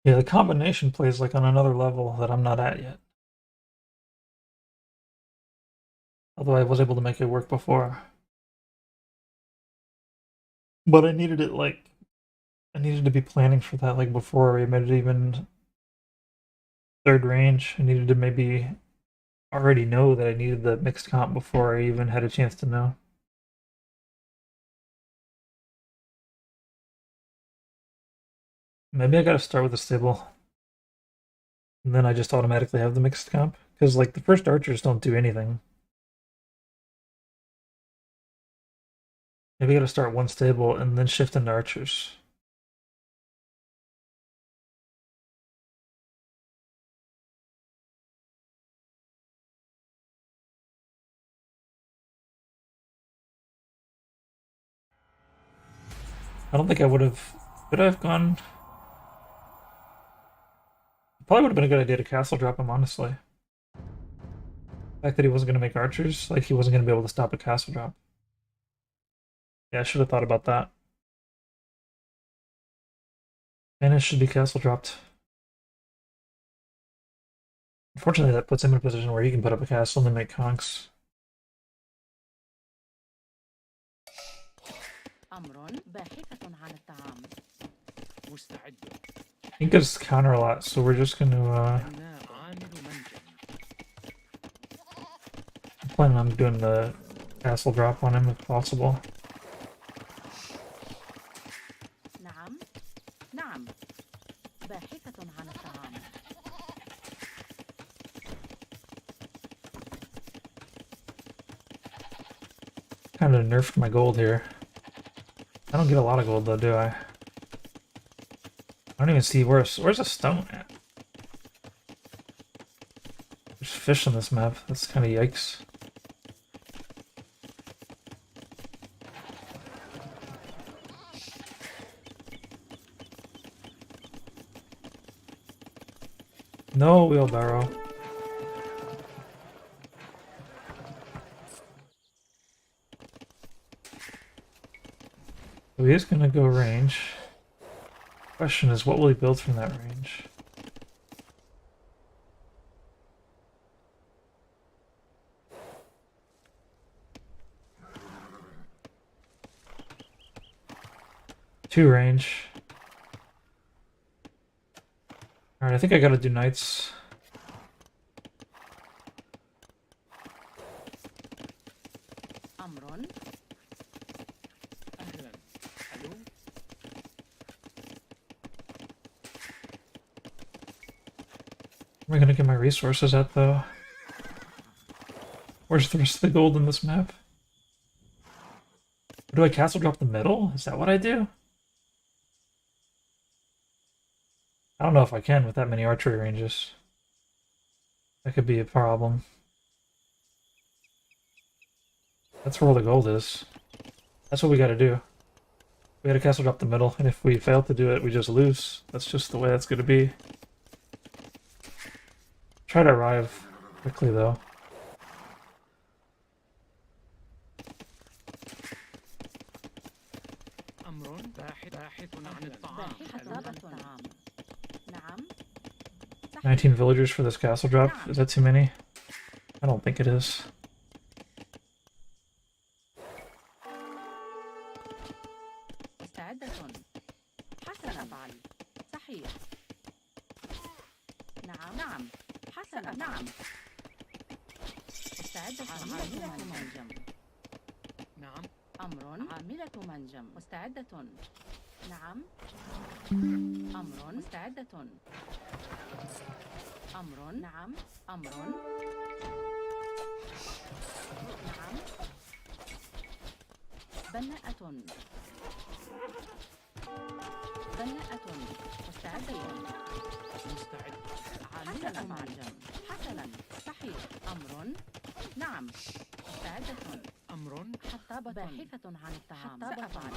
Yeah, the combination plays like on another level that I'm not at yet. Although I was able to make it work before. But I needed it like I needed to be planning for that like before we made it even third range. I needed to maybe already know that I needed the mixed comp before I even had a chance to know. Maybe I gotta start with a stable. And then I just automatically have the mixed comp. Because like the first archers don't do anything. Maybe I gotta start one stable and then shift into archers. I don't think I would have. Could I have gone? Probably would have been a good idea to castle drop him, honestly. The fact that he wasn't going to make archers, like he wasn't going to be able to stop a castle drop. Yeah, I should have thought about that. Manus should be castle dropped. Unfortunately, that puts him in a position where he can put up a castle and then make conks. He gets counter a lot, so we're just going to planning on doing the castle drop on him if possible. Kind of nerfed my gold here. I don't get a lot of gold though, do I? I don't even see where's a stone at. There's fish on this map. That's kind of yikes. No wheelbarrow. So he is gonna go range. Question is, what will he build from that range? Two range. Alright, I think I gotta do knights. Where am I gonna get my resources at though? Where's the rest of the gold in this map? Do I castle drop the middle? Is that what I do? I don't know if I can with that many archery ranges. That could be a problem. That's where all the gold is. That's what we gotta do. We gotta castle drop the middle, and if we fail to do it, we just lose. That's just the way that's gonna be. Try to arrive quickly though. نعم 19 villagers for this castle drop. Is that too many? I don't think it is. مستعدة حسنا أفعل صحيح نعم حسنا نعم مستعدة عاملة منجم نعم أمر عاملة منجم مستعدة نعم أمر مستعدة أمر نعم أمر نعم بناءة مستعدة مستعد عاملة منجم حسنا صحيح أمر نعم مستعدة أمر حطابة باحثة عن الطعام سأفعل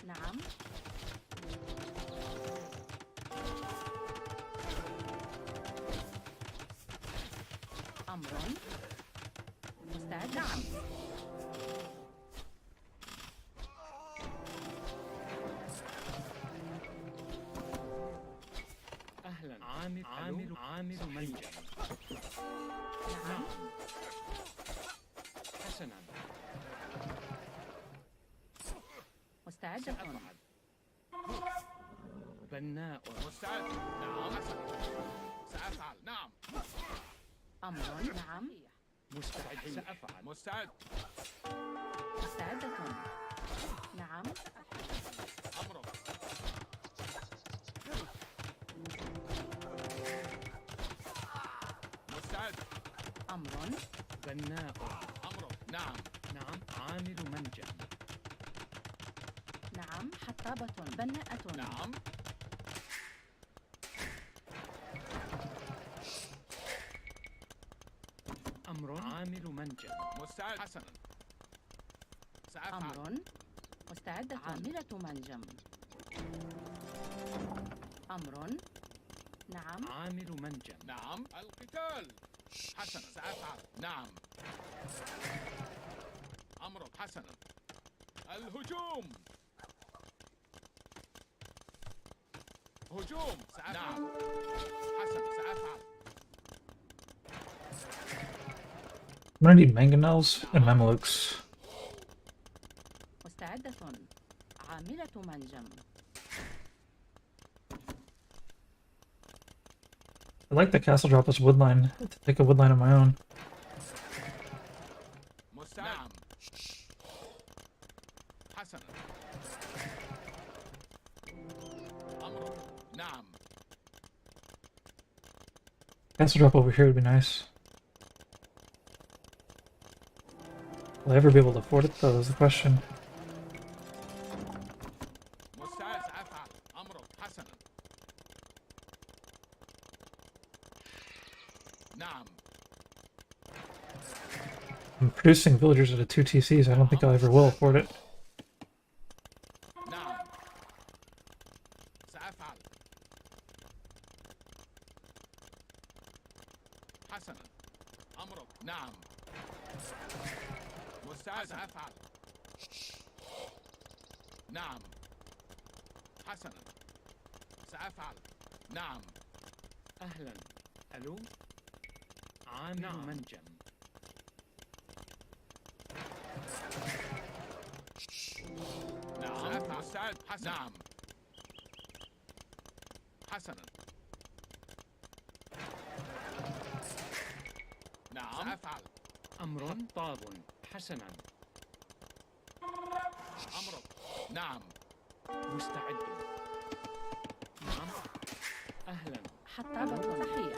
نعم أمر مستعد نعم عامل منجم. نعم. حسنا. مستعدة. سأفعل. بناء. مستعد. نعم حسنا. سأفعل. نعم. أمر. نعم. مستعد. سأفعل. مستعد. مستعدة. نعم. أمرك. مستعد. أمر. بناء. أمرك. نعم. نعم. عامل منجم. نعم. حطابة. بناءة. نعم. أمر. عامل منجم. مستعد. حسنا. سأفعل. أمر. مستعدة. عاملة منجم. أمر. نعم. عامل منجم. نعم. القتال. حسنا. سأفعل. نعم. أمرك. حسنا. الهجوم. هجوم. سأفعل. نعم. حسنا. سأفعل. I'm gonna need mangonels and mamelukes. مستعدة. عاملة منجم. I'd like the castle drop this woodline to take a woodline of my own. مستعد. نعم. حسنا. أمرك. نعم. Castle drop over here would be nice. Will I ever be able to afford it though, is the question. مستعد. سأفعل. أمرك. حسنا. نعم. I'm producing villagers at a 2 TCs, I don't think I ever will afford it. نعم. سأفعل. حسنا. أمرك. نعم. مستعد. سأفعل. نعم. حسنا. سأفعل. نعم. أهلا. ألو. عامل نعم. منجم. نعم. سأفعل. مستعد. حسنا. نعم. حسنا. نعم. سأفعل. أمر. طاب. حسنا. أمرك. نعم. مستعد. نعم. أهلا. حطابة. صحيح.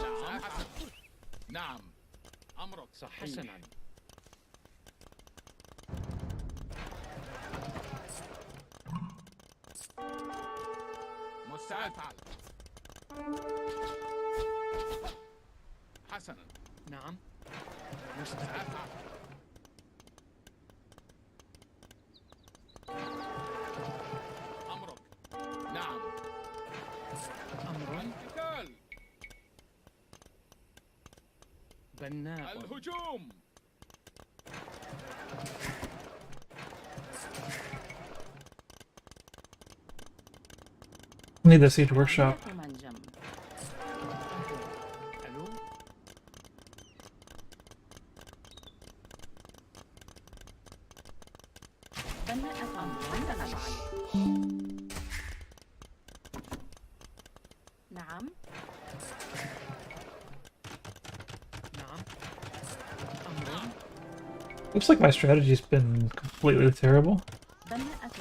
نعم. حسنا. نعم. أمرك. صحيح. حسنا. مستعد. فعل. حسنا. نعم. مستعد. فعل. أمرك. نعم. أمر. القتال. بناء. الهجوم. I need the siege workshop. منجم. ألو. بناء أمر. نعم. نعم. أمر. Looks like my strategy's been completely terrible. بناءة.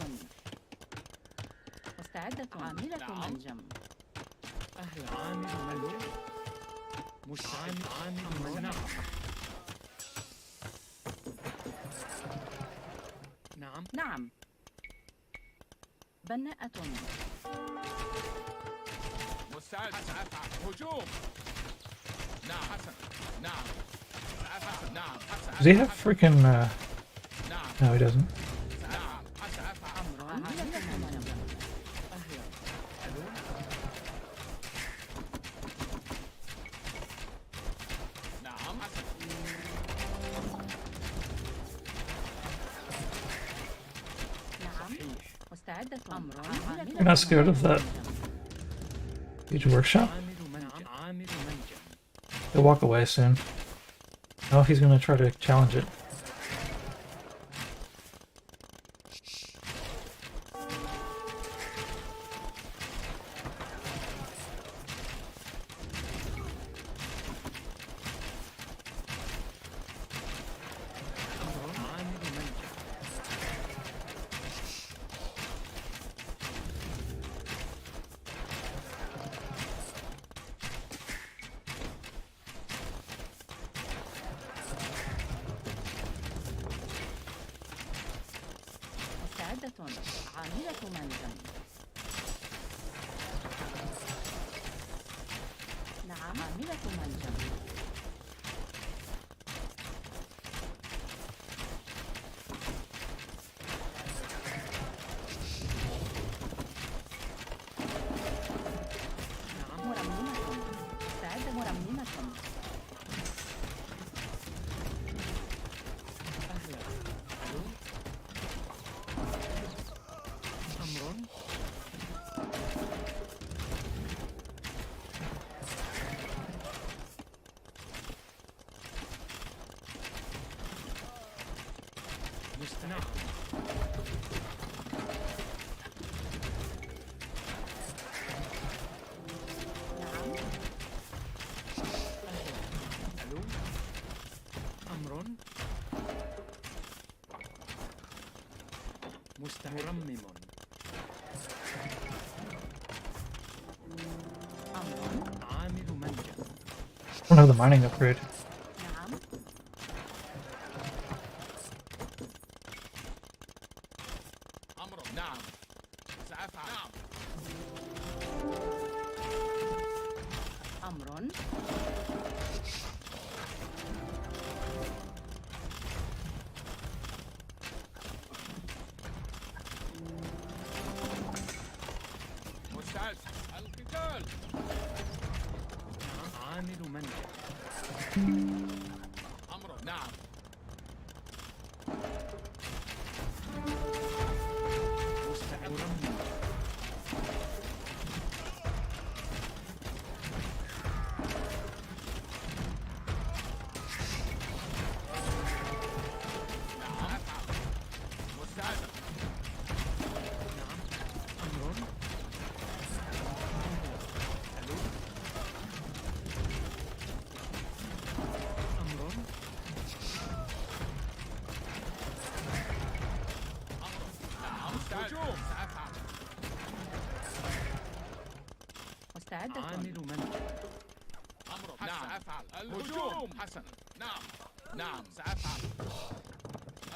مستعدة. عاملة نعم. منجم. أهلا. عامل ملك. مستعد. عامل نعم. نعم. نعم. بناءة. مستعد. سأفعل. هجوم. نعم. حسنا. نعم. سأفعل. نعم. Does he have freaking نعم. No, he doesn't. نعم. سأفعل. أمر. عاملة منجم. أهلا. ألو. نعم. حسنا. نعم. مستعدة. أمر. You're not scared of that. Huge workshop. عامل منجم. عامل منجم. He'll walk away soon. Oh, he's gonna try to challenge it. عامل منجم. مستعدة. عاملة منجم. نعم. عاملة منجم. نعم. مرممة. مستعدة مرممة. أهلا. ألو. أمر. مستنعم. نعم. أهلا. ألو. أمر. مرمم. أمر. عامل منجم. I don't have the mining upgrade. نعم. أمر. نعم. سأفعل. نعم. أمر. مستعد. القتال. عامل منجم. أمر. نعم. مستعد. مرمم. مستعد. نعم. أمر. ألو. أمر. مستعد. سأفعل. مستعدة. عامل منجم. أمر. نعم. سأفعل. الهجوم. حسنا. نعم. نعم. سأفعل.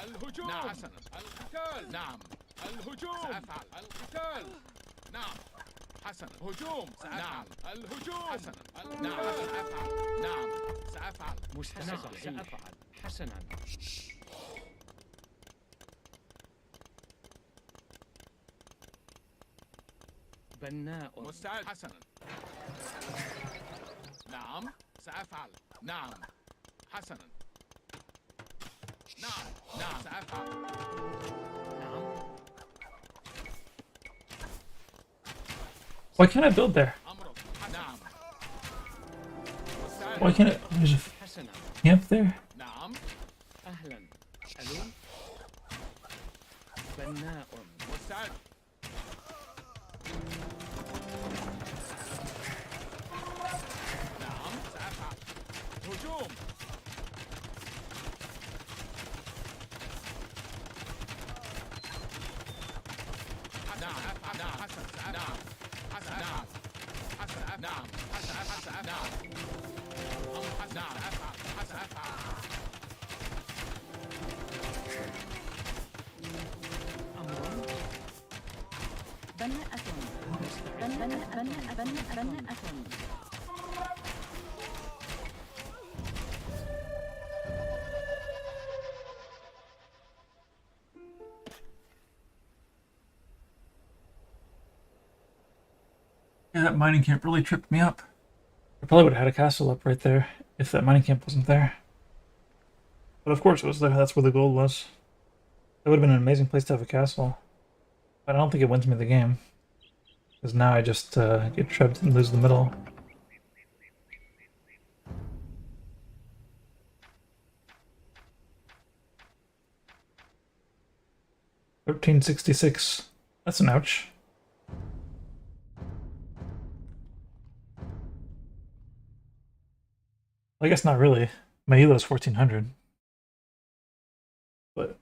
الهجوم. نعم. حسنا. القتال. نعم. الهجوم. سأفعل. القتال. نعم. حسنا. هجوم. سأفعل. نعم. الهجوم. حسنا. نعم. سأفعل. نعم. سأفعل. مستنعم. سأفعل. حسنا. بناء. مستعد. حسنا. نعم. سأفعل. نعم. حسنا. نعم. نعم. سأفعل. نعم. Why can't I build there? أمرك. نعم. مستعد. Why can't I? There's a حسنا. camp there. نعم. أهلا. ألو. بناء. مستعد. نعم. سأفعل. هجوم. نعم. أفعل. نعم. حسن. نعم. حسن. نعم. حسن. نعم. حسن. حسن. نعم. أمر. حسن. نعم. أفعل. حسن. أفعل. أمر. بناءة. بناءة. Yeah, that mining camp really tripped me up. I probably would have had a castle up right there if that mining camp wasn't there. But of course it was there. That's where the gold was. That would have been an amazing place to have a castle. But I don't think it wins me the game. Because now I just get trapped and lose the middle. $13.66. That's an ouch. I guess not really. My elo's 1400. But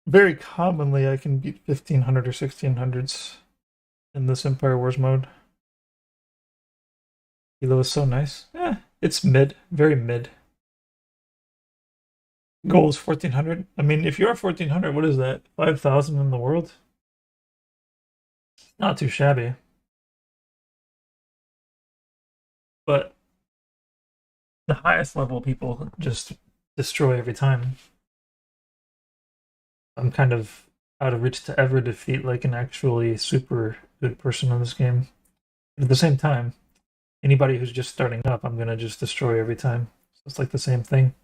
very commonly I can beat 1500 or 1600s in this Empire Wars mode. Elo is so nice. It's mid. Very mid. Goal is 1400. I mean, if you're 1400, what is that? 5,000 in the world? Not too shabby. But the highest level people just destroy every time. I'm kind of out of reach to ever defeat like an actually super good person in this game. But at the same time, anybody who's just starting up, I'm gonna just destroy every time. So it's like the same thing.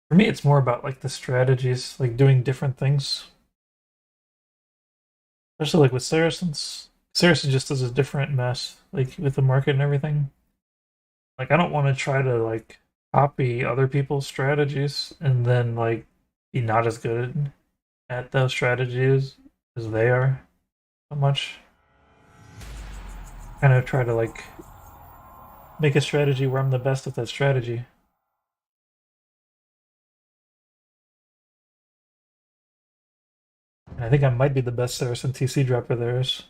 For me, it's more about like the strategies, like doing different things. Especially like with Saracens. Saracens just does a different mess, like with the market and everything. Like I don't want to try to like copy other people's strategies and then like be not as good at those strategies as they are so much. Kind of try to like make a strategy where I'm the best at that strategy. And I think I might be the best Saracen TC dropper there is.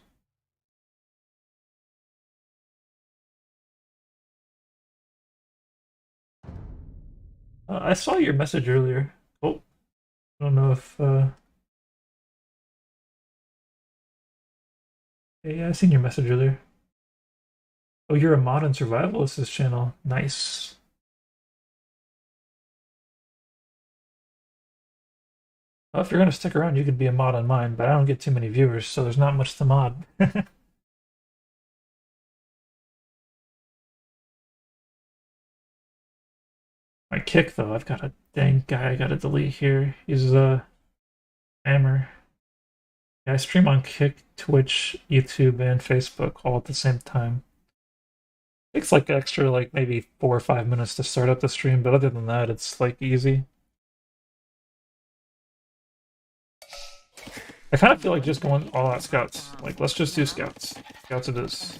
I saw your message earlier. Oh, I don't know if. Yeah, I seen your message earlier. Oh, you're a mod on Survivalist this channel. Nice. Well, if you're gonna stick around, you could be a mod on mine, but I don't get too many viewers, so there's not much to mod. My kick though, I've got a dang guy I gotta delete here. He's a spammer. Yeah, I stream on Kick, Twitch, YouTube, and Facebook all at the same time. Takes like extra, like maybe 4 or 5 minutes to start up the stream, but other than that, it's like easy. I kind of feel like just going all out scouts. Like, let's just do scouts. Scouts it is.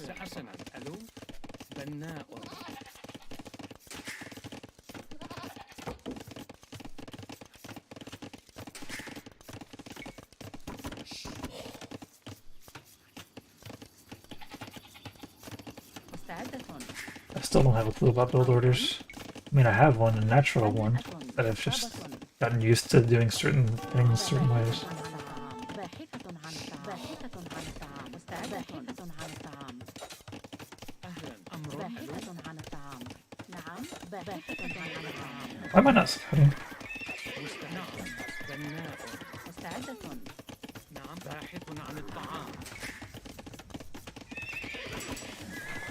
I still don't have a clue about build orders. I mean, I have one, a natural one, that I've just gotten used to doing certain things certain ways. Why am I not scouting?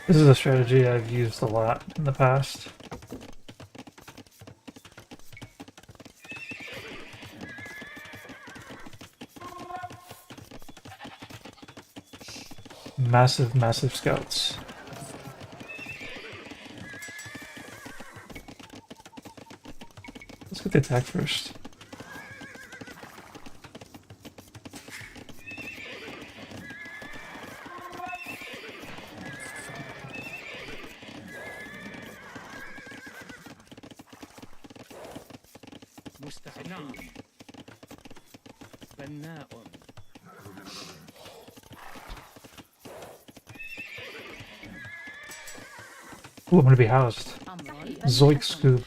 This is a strategy I've used a lot in the past. Massive, massive scouts. Let's get the attack first. Ooh, I'm gonna be housed. Zoik scoop.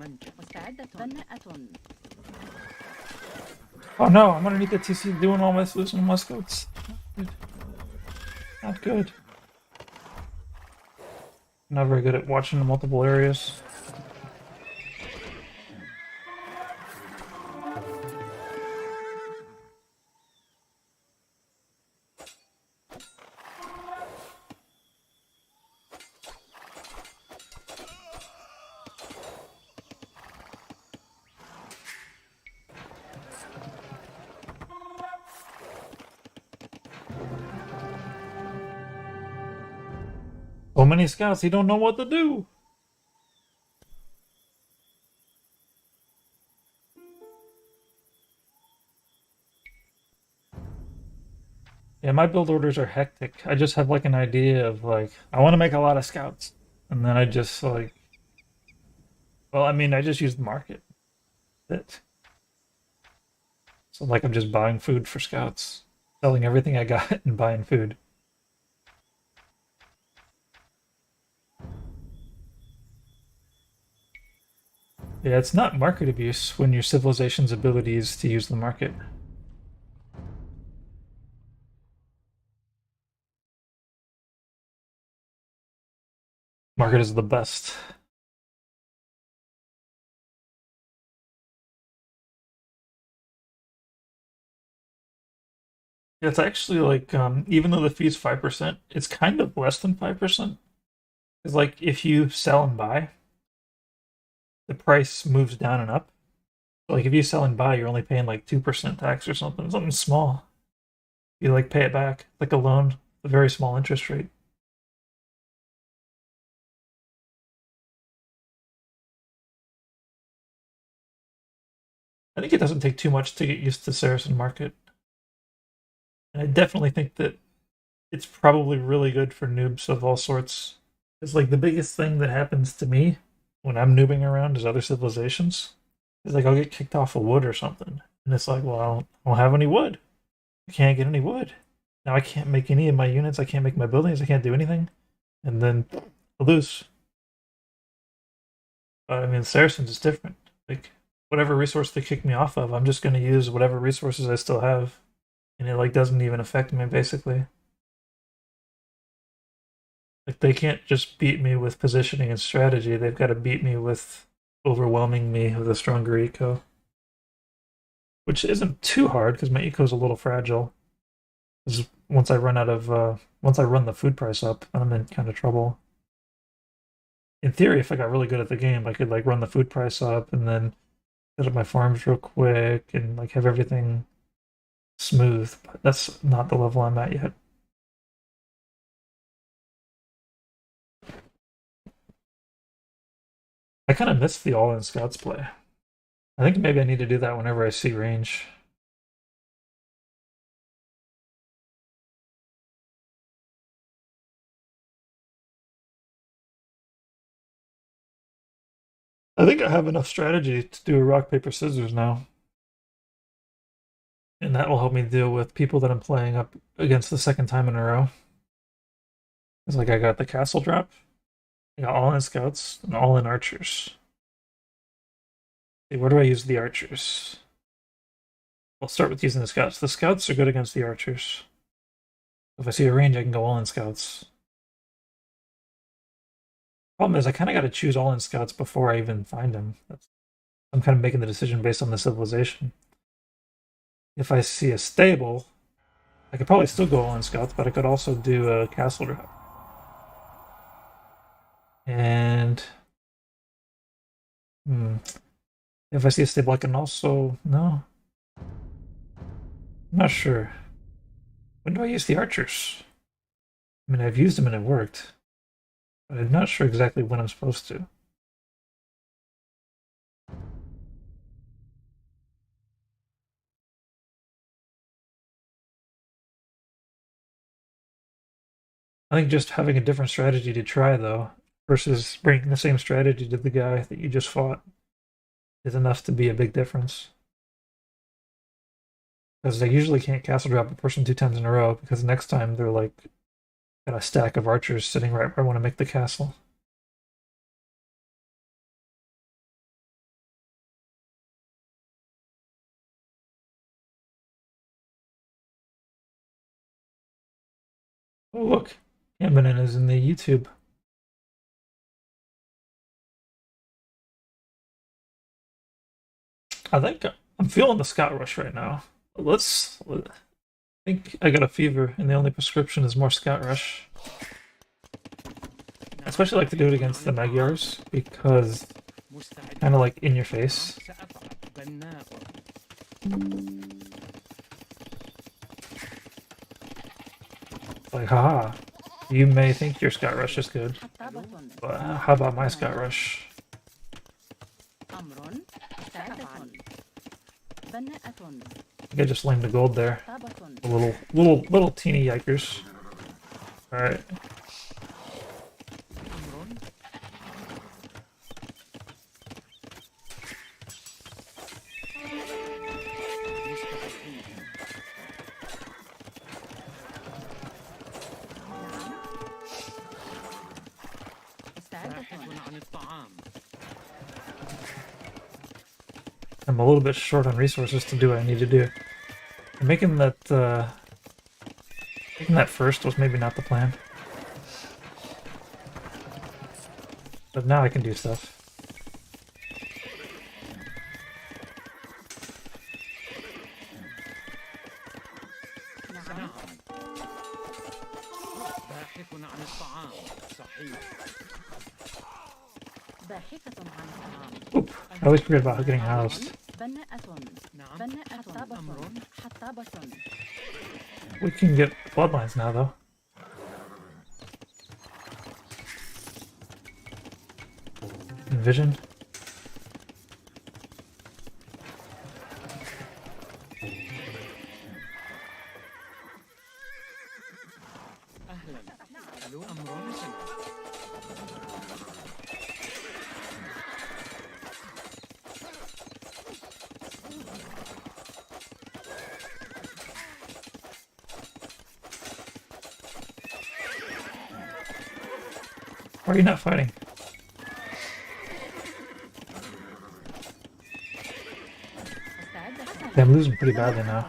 منجم. مستعدة. بناءة. Oh no, I'm underneath the TC doing all my solution on my scouts. Not good. Not very good at watching the multiple areas. So many scouts, he don't know what to do. Yeah, my build orders are hectic. I just have like an idea of like I want to make a lot of scouts, and then I just like, well, I mean, I just use the market. That so like I'm just buying food for scouts, selling everything I got and buying food. Yeah, it's not market abuse when your civilization's ability is to use the market. Market is the best. Yeah, it's actually like even though the fee's 5%, it's kind of less than 5%. It's like if you sell and buy, the price moves down and up. So like if you sell and buy, you're only paying like 2% tax or something small. You like pay it back like a loan, a very small interest rate. I think it doesn't take too much to get used to Saracen market. And I definitely think that it's probably really good for noobs of all sorts. It's like the biggest thing that happens to me when I'm noobing around as other civilizations is like I'll get kicked off of wood or something. And it's like, well, I don't have any wood. I can't get any wood. Now I can't make any of my units. I can't make my buildings. I can't do anything. And then I lose. But I mean, Saracens is different. Like, whatever resource they kick me off of, I'm just going to use whatever resources I still have. And it like doesn't even affect me, basically. Like, they can't just beat me with positioning and strategy. They've got to beat me with overwhelming me with a stronger eco. Which isn't too hard, because my eco's a little fragile. Because once I run the food price up, then I'm in kind of trouble. In theory, if I got really good at the game, I could like run the food price up and then set up my farms real quick and like have everything smooth. But that's not the level I'm at yet. I kind of miss the all-in scouts play. I think maybe I need to do that whenever I see range. I think I have enough strategy to do a rock, paper, scissors now. And that will help me deal with people that I'm playing up against the second time in a row. It's like I got the castle drop, I got all in scouts, and all in archers. Okay, where do I use the archers? I'll start with using the scouts. The scouts are good against the archers. If I see a range, I can go all in scouts. Problem is, I kind of got to choose all in scouts before I even find them. I'm kind of making the decision based on the civilization. If I see a stable, I could probably still go all in scouts, but I could also do a castle drop. And if I see a stable, I can also no. I'm not sure. When do I use the archers? I mean, I've used them and it worked, but I'm not sure exactly when I'm supposed to. I think just having a different strategy to try, though, versus bringing the same strategy to the guy that you just fought, is enough to be a big difference. Because I usually can't castle drop a person 2 times in a row, because next time they're like got a stack of archers sitting right where I want to make the castle. Oh, look. Hamilton is in the YouTube. I think I'm feeling the Scott Rush right now. I think I got a fever, and the only prescription is more Scott Rush. I especially like to do it against the Magyars because kind of like in your face. Like, haha, you may think your Scott Rush is good, but how about my Scott Rush? أمر سعادة بناءة I think I just lamed the gold there. طابة A little teeny yikers. Alright. أمر مستحيل. سعادة باحث عن الطعام. I'm a little bit short on resources to do what I need to do. And making that first was maybe not the plan. But now I can do stuff. نعم. باحث عن الطعام. صحيح. باحثة عن الطعام Oop, I always forget about getting housed. بناءة نعم. بناءة أمر. حطابة We can get bloodlines now, though. Envision. أهلا. ألو أمر سنة. Why are you not fighting? Yeah, I'm losing pretty badly now.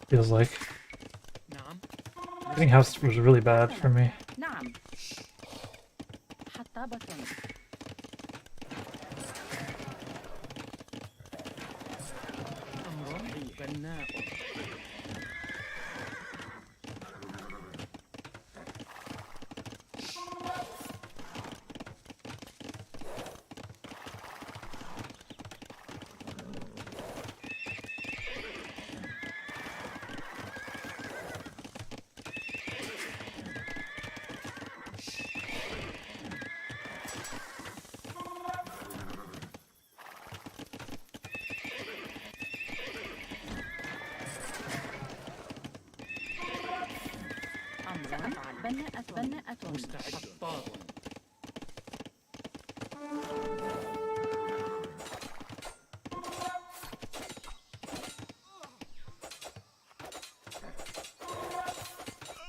Feels like. نعم. Getting housed was really bad for me. نعم حطابة أمر بناء. أمر بناءة مستعد. حطاب.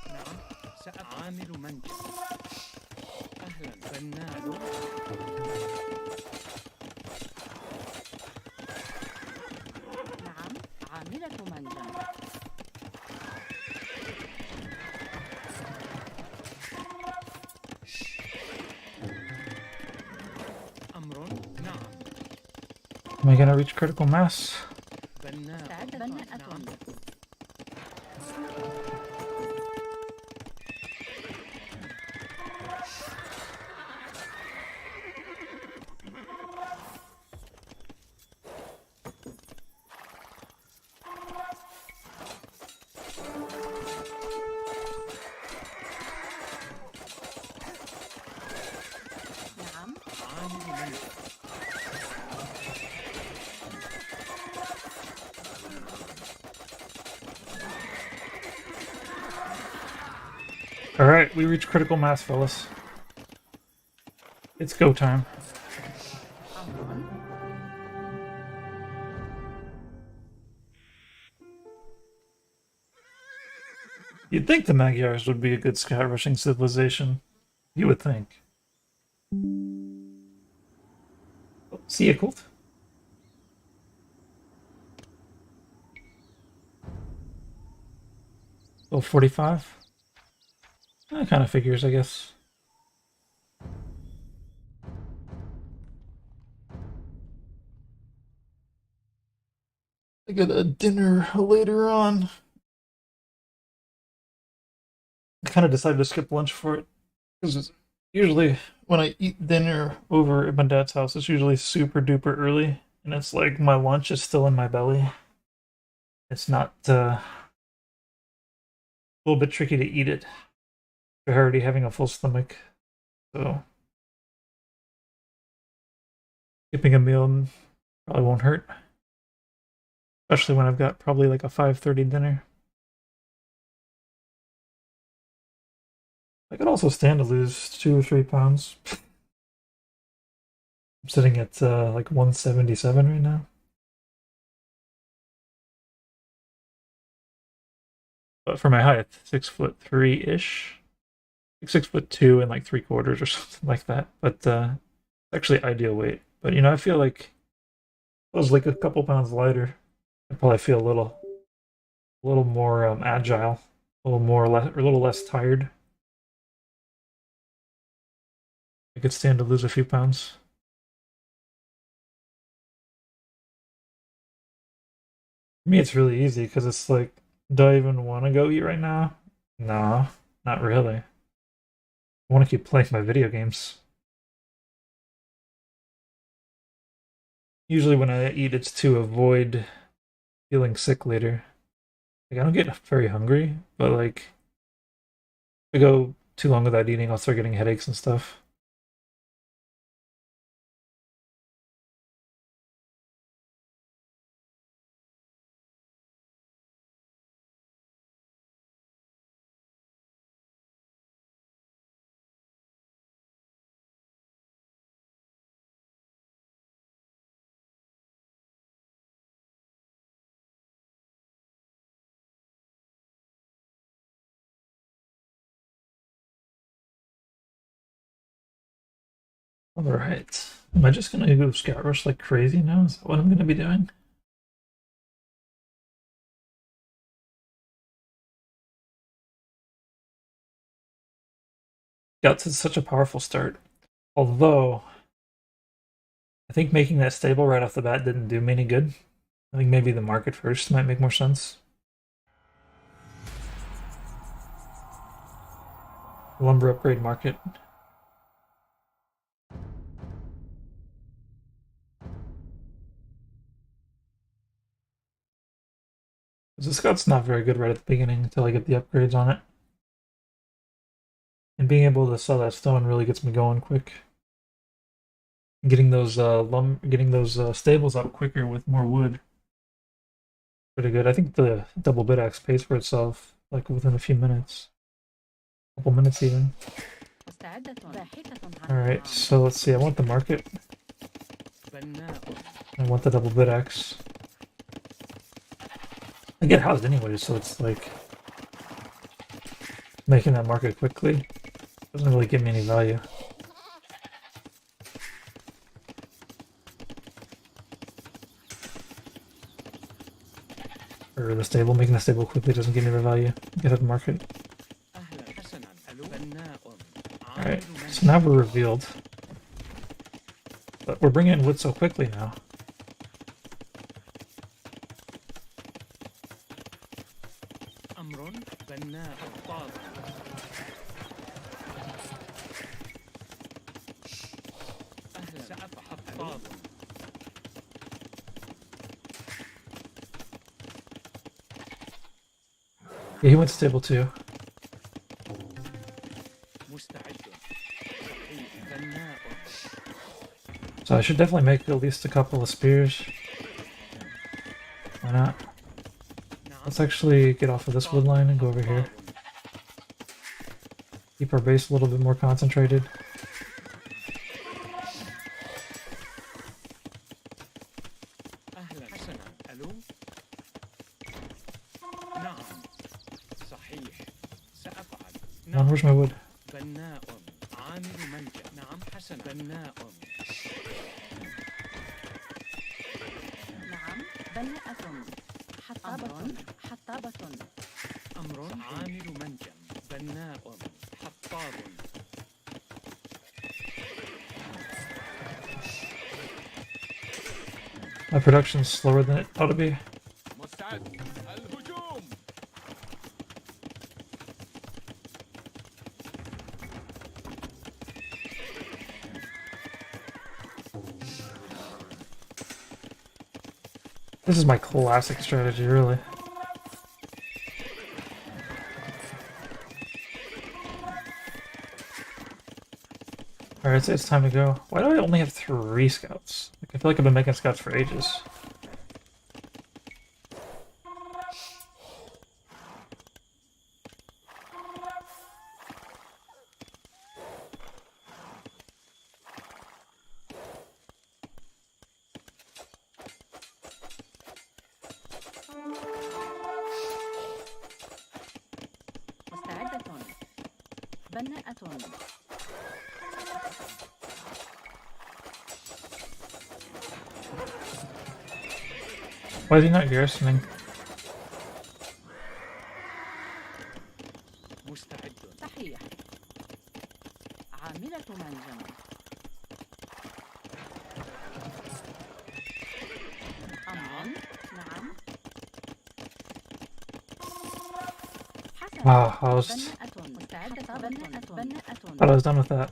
نعم. سأعامل منجم. أهلا. بناء. نعم عاملة منجم أمر. نعم. Am I gonna reach critical mass? بناء. بناءة نعم. نعم عامل منجم. Alright, we reach critical mass, fellas. It's go time. أمر You'd think the Magyars would be a good scout rushing civilization. You would think. Oh, see ya, Colt. Oh, 45? That kind of figures, I guess. I got a dinner later on. I kind of decided to skip lunch for it because usually when I eat dinner over at my dad's house, it's usually super duper early, and it's like my lunch is still in my belly. It's not a little bit tricky to eat it. You're already having a full stomach, so skipping a meal probably won't hurt, especially when I've got probably like a 5:30 dinner. I could also stand to lose 2 or 3 pounds. I'm sitting at like 177 right now. But for my height, 6'3" ish, like 6'2" and like 3/4 or something like that. But actually ideal weight. But you know, I feel like if I was like a couple pounds lighter, I'd probably feel a little more agile, a little less tired. I could stand to lose a few pounds. For me, it's really easy because it's like, do I even want to go eat right now? No, not really. I want to keep playing my video games. Usually when I eat, it's to avoid feeling sick later. Like, I don't get very hungry, but like, if I go too long without eating, I'll start getting headaches and stuff. Alright. Am I just gonna go scout rush like crazy now? Is that what I'm gonna be doing? Scouts is such a powerful start. Although, I think making that stable right off the bat didn't do me any good. I think maybe the market first might make more sense. Lumber upgrade market. The scout's not very good right at the beginning until I get the upgrades on it. And being able to sell that stone really gets me going quick. Getting those stables up quicker with more wood. Pretty good. I think the double bit axe pays for itself like within a few minutes. A couple minutes even. Alright, so let's see. I want the market. I want the double bit axe. I get housed anyway, so it's like making that market quickly doesn't really give me any value. Or the stable, making the stable quickly doesn't give me the value. Get at the market. Alright, so now we're revealed. But we're bringing in wood so quickly now. Yeah, he went stable too. So I should definitely make at least a couple of spears. Why not? Let's actually get off of this wood line and go over here. Keep our base a little bit more concentrated. Come on, where's my wood? أمر عامل منجم بناء حطاب My production's slower than it ought to be. مستعد الهجوم. This is my classic strategy, really. Alright, it's time to go. Why do I only have 3 scouts? Like, I feel like I've been making scouts for ages. مستعدة. بناءة. Why is he not garrisoning? مستعد. صحيح. عاملة منجم. أمر. نعم. حسنا. Ah, I was... بناءة. مستعدة. بناءة. thought I was done with that.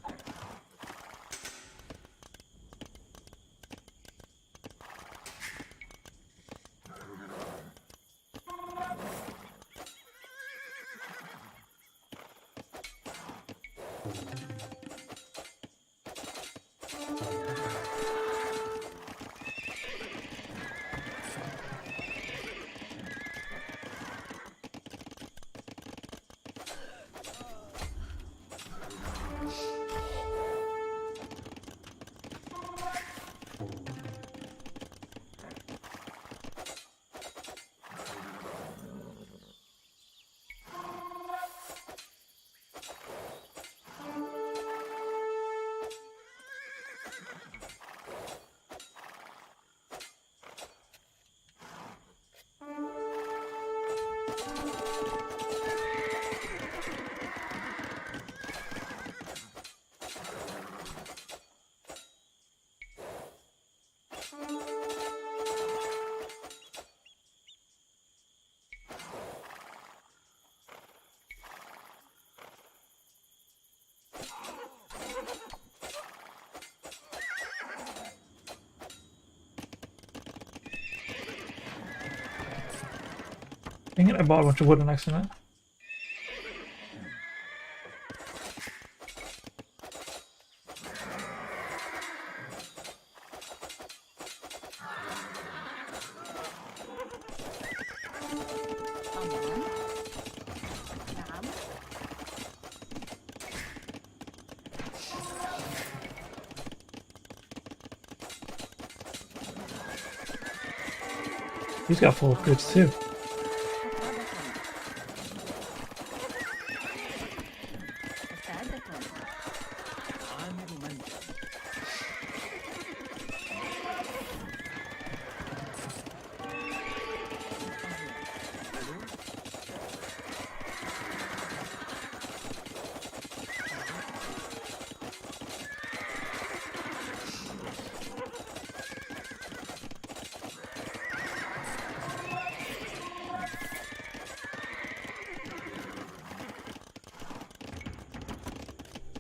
Dang it, I bought a bunch of wood on accident. أمر. نعم. He's got full of goods too. مستعدة. عامل منجم.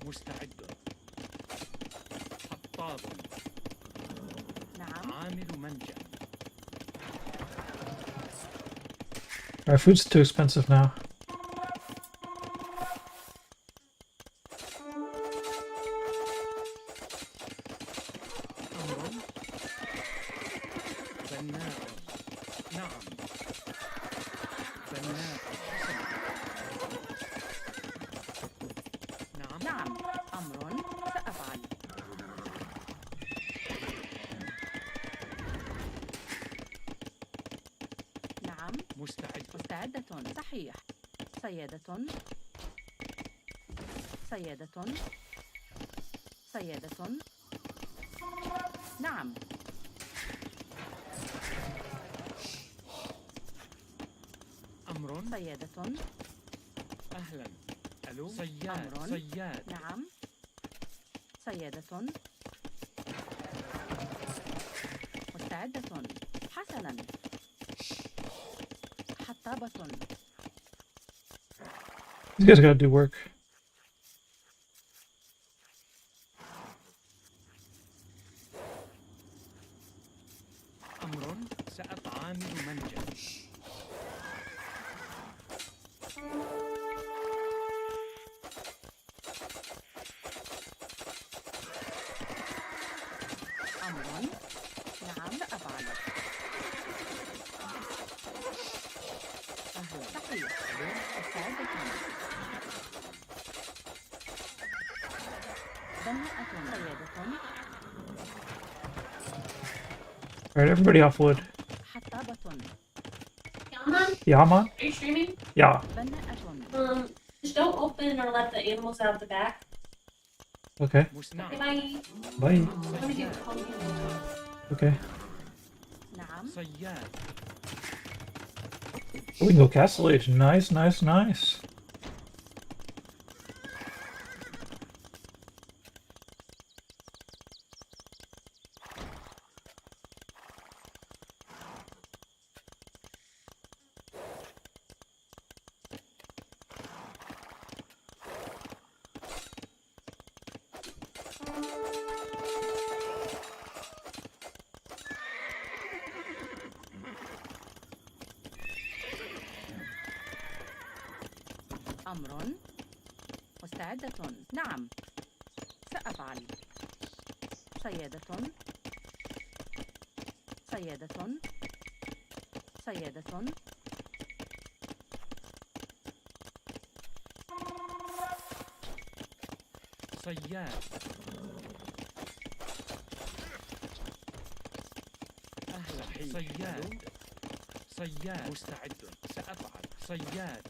مستعد. حطاب. نعم. عامل منجم. Our food's too expensive now. أمر بناء. نعم. بناء. نعم. نعم. أمر. سأفعل. نعم. مستعد. مستعدة. صحيح. سيادة. سيادة. سيادة. نعم. أمر. سيادة. أهلا. ألو. صياد. أمر. صياد. نعم. سيادة. مستعدة. حسنا. حطابة. These guys gotta do work. أمر. سأطعامل منجا. أمر. نعم سأفعل. أهلا. تحية. مستعدة. بناءة. سيادة. Alright, everybody off wood. حطابة. Yaman, Yeah, man? are you streaming? Yeah. بناءة. Just don't open or let the animals out the back. Okay. مصنع. Okay, bye. Bye. Let me get home. Okay. نعم. صياد. Oh, we can go Castellation. Nice, nice, nice. أمر. مستعدة. نعم. سأفعل. سيادة. سيادة. سيادة. صياد. أهلا. صياد. صياد. مستعد. سأفعل. صياد.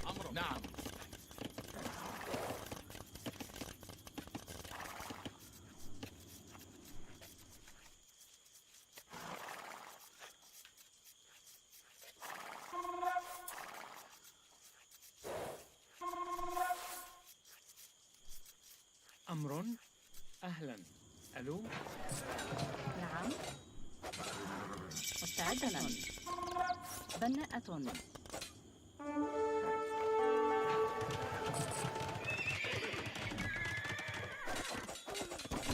أمر. نعم. أمر. أهلا. ألو. نعم. مستعدة. بناءة.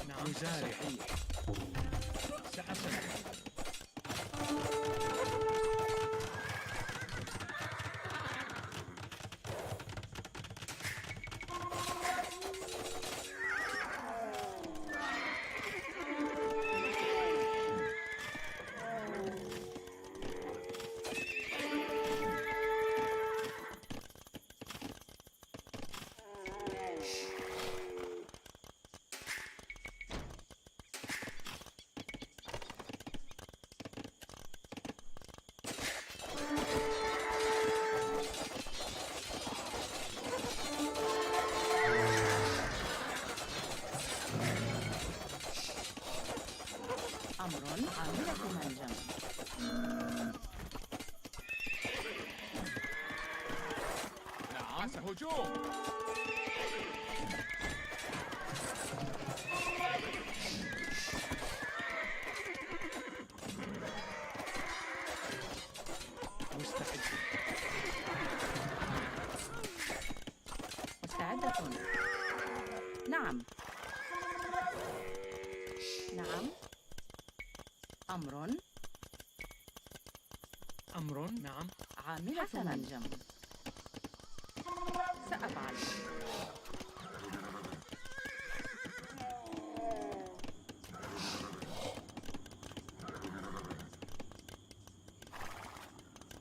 نعم. مزارع. سأصنع. أمر. عاملة منجم. نعم. هجوم. مستعد. مستعدة. نعم. نعم. أمر. أمر. نعم. عاملة منجم. سأفعل.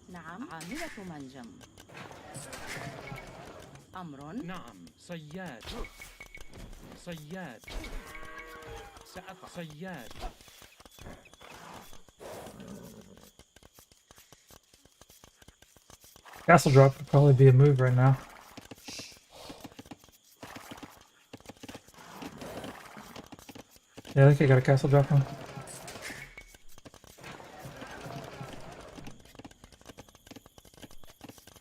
نعم. عاملة منجم. أمر. نعم. صياد. صياد. سأفعل. صياد. Castle drop would probably be a move right now. Yeah, I think I got a castle drop on.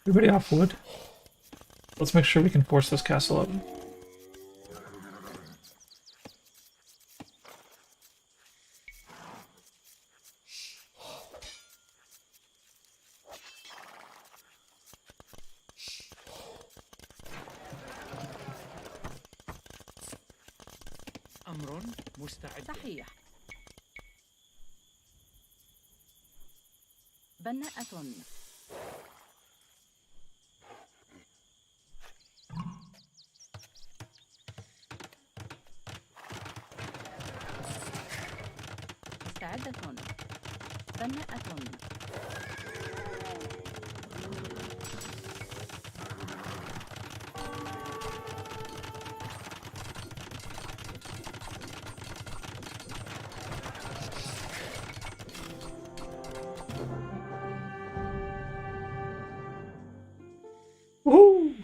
Everybody off wood. Let's make sure we can force this castle up. أمر مستعد. صحيح. بناءة. مستعدة. بناءة. Woo!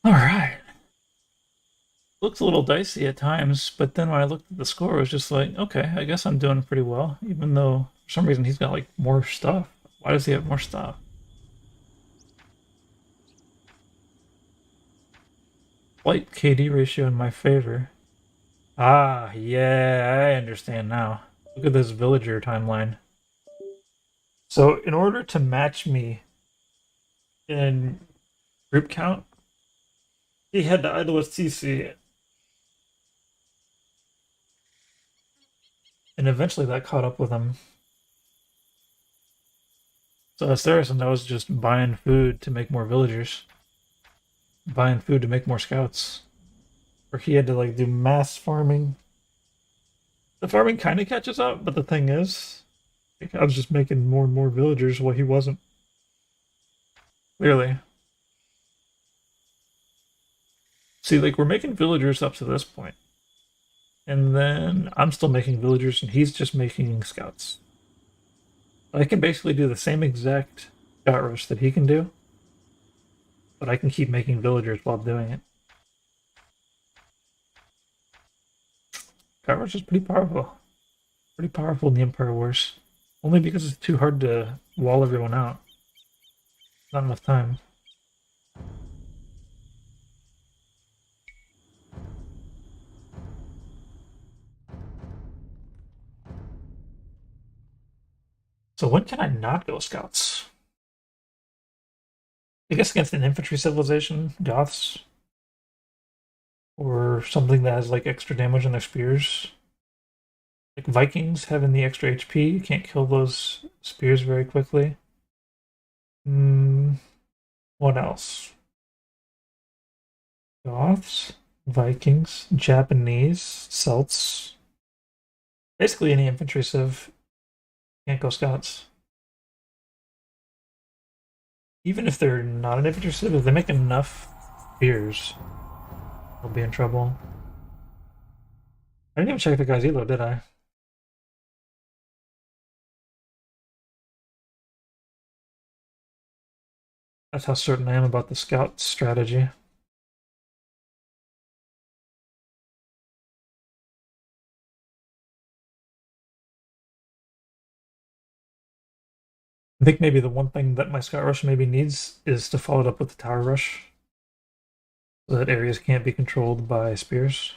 Alright. Looks a little dicey at times, but then when I looked at the score, it was just like, okay, I guess I'm doing pretty well, even though for some reason he's got like more stuff. Why does he have more stuff? Slight KD ratio in my favor. Ah, yeah, I understand now. Look at this villager timeline. So in order to match me in group count, he had to idle with CC. And eventually that caught up with him. So as Saracen, I was just buying food to make more villagers. Buying food to make more scouts. Or he had to like do mass farming. The farming kind of catches up, but the thing is, like, I was just making more and more villagers while he wasn't. Clearly. See, like, we're making villagers up to this point. And then I'm still making villagers, and he's just making scouts. I can basically do the same exact scout rush that he can do, but I can keep making villagers while doing it. Scout rush is pretty powerful. Pretty powerful in the Empire Wars. Only because it's too hard to wall everyone out. Not enough time. So when can I not go scouts? I guess against an infantry civilization, Goths, or something that has like extra damage on their spears. Like Vikings having the extra HP, you can't kill those spears very quickly. What else? Goths, Vikings, Japanese, Celts. Basically any infantry civ can't go scouts. Even if they're not an infantry civ, if they make enough spears, they'll be in trouble. I didn't even check the guy's elo, did I? That's how certain I am about the scout strategy. I think maybe the one thing that my scout rush maybe needs is to follow it up with the tower rush, so that areas can't be controlled by spears.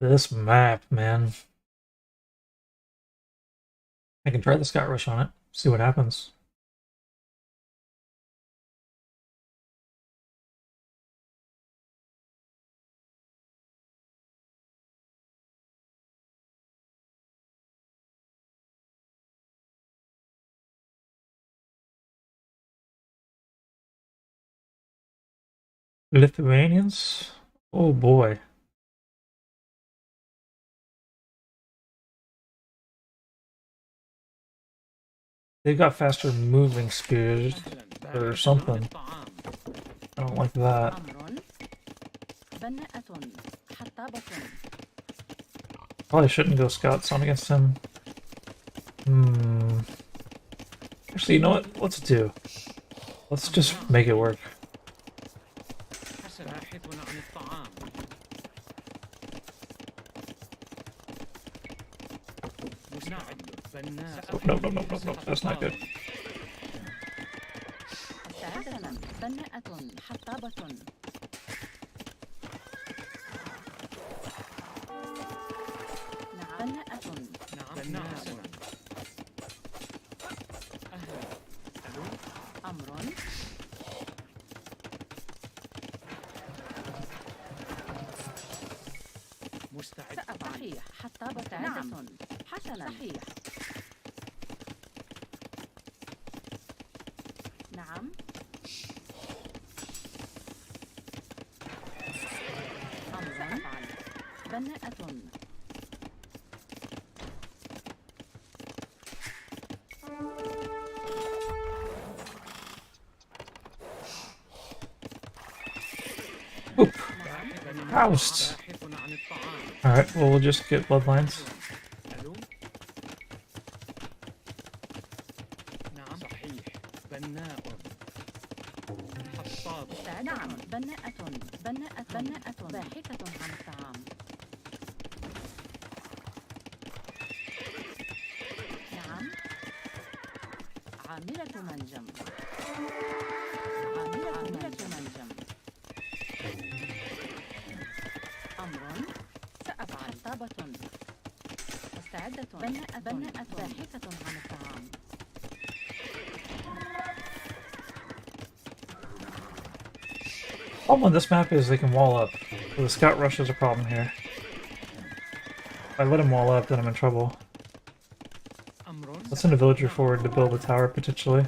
This map, man. I can try the scout rush on it, see what happens. Lithuanians? Oh boy. They got faster moving spears or something. I don't like that. Probably shouldn't go scout some against him. Actually, you know what? Let's do. Let's just make it work. باحث عن الطعام. مستعد. بناء. No. That's not good. حسنا بناءة حطابة. نعم بناءة. نعم حسنا. أهلا. ألو. أمر. مستعد. صحيح حطابة. نعم حسنا. صحيح. نعم. أمر. سأفعل. بناءة. Oop. Oust. باحث عن الطعام. Alright, well, we'll just get bloodlines. ألو. نعم صحيح. بناء. حطاب. نعم بناءة. بناءة باحثة عن الطعام. نعم. عاملة منجم. عاملة منجم. أمر. سأفعل. حطابة. مستعدة. بناءة باحثة عن الطعام. Problem on this map is they can wall up. So the scout rush is a problem here. If I let him wall up, then I'm in trouble. أمر. Let's send a villager forward to build a tower, potentially.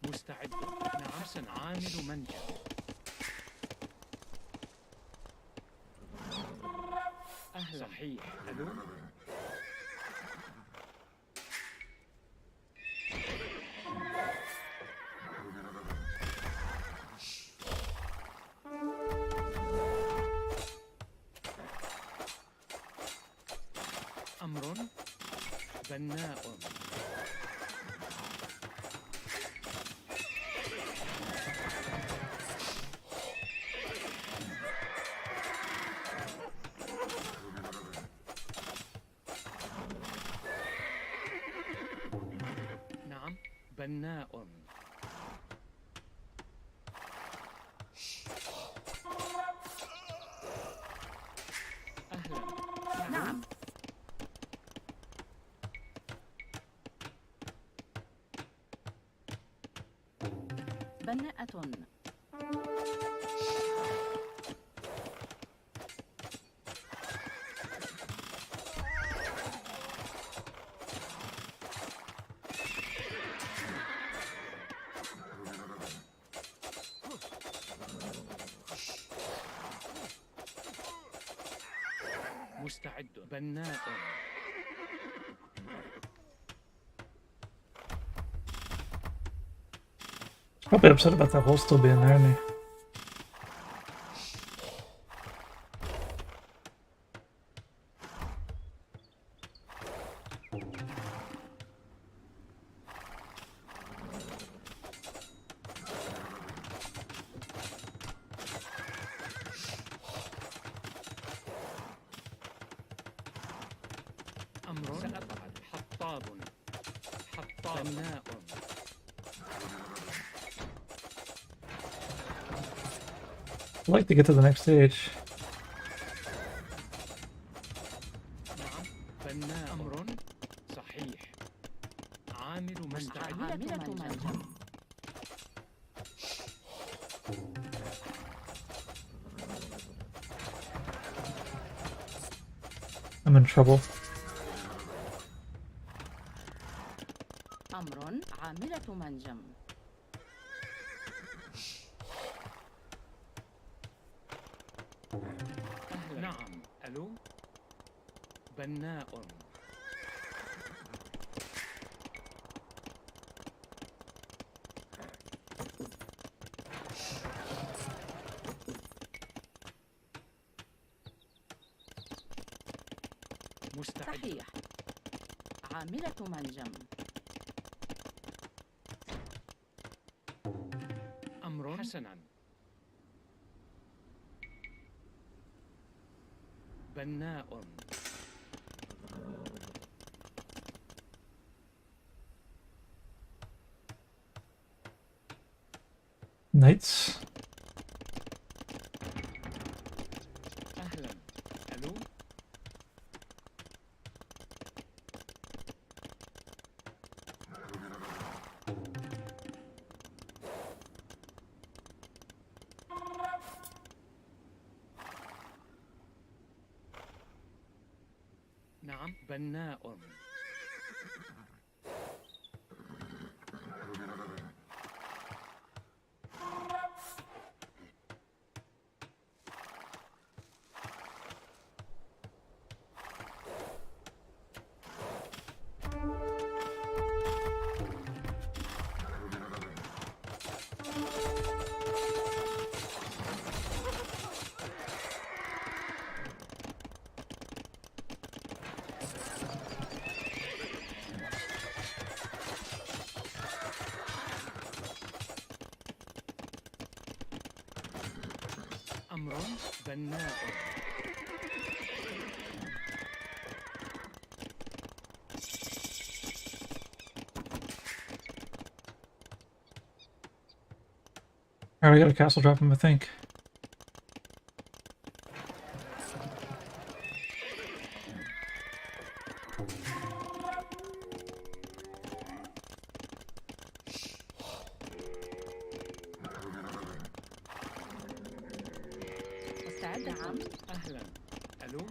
مستعد. نعم سنعامل منجم. أهلا. صحيح. ألو. أمر. بناء. نعم بناء. أهلا. نعم. بناءة. مستعد. بناء. Probably upset about that hole still being there, isn't he? أمر. سأفعل. حطاب. حطاب. بناء. I'd like to get to the next stage. نعم بناء. أمر. صحيح. عامل منجم. عاملة منجم. I'm in trouble. أمر عاملة منجم. نعم. ألو. بناء. مستعد. صحيح. عاملة منجم. أمر حسنا. بناء. Knights. أهلا. ألو. نعم. بناء. أمر بناء. Alright, I got a castle drop him, I think. مستعد. نعم. أهلا. ألو.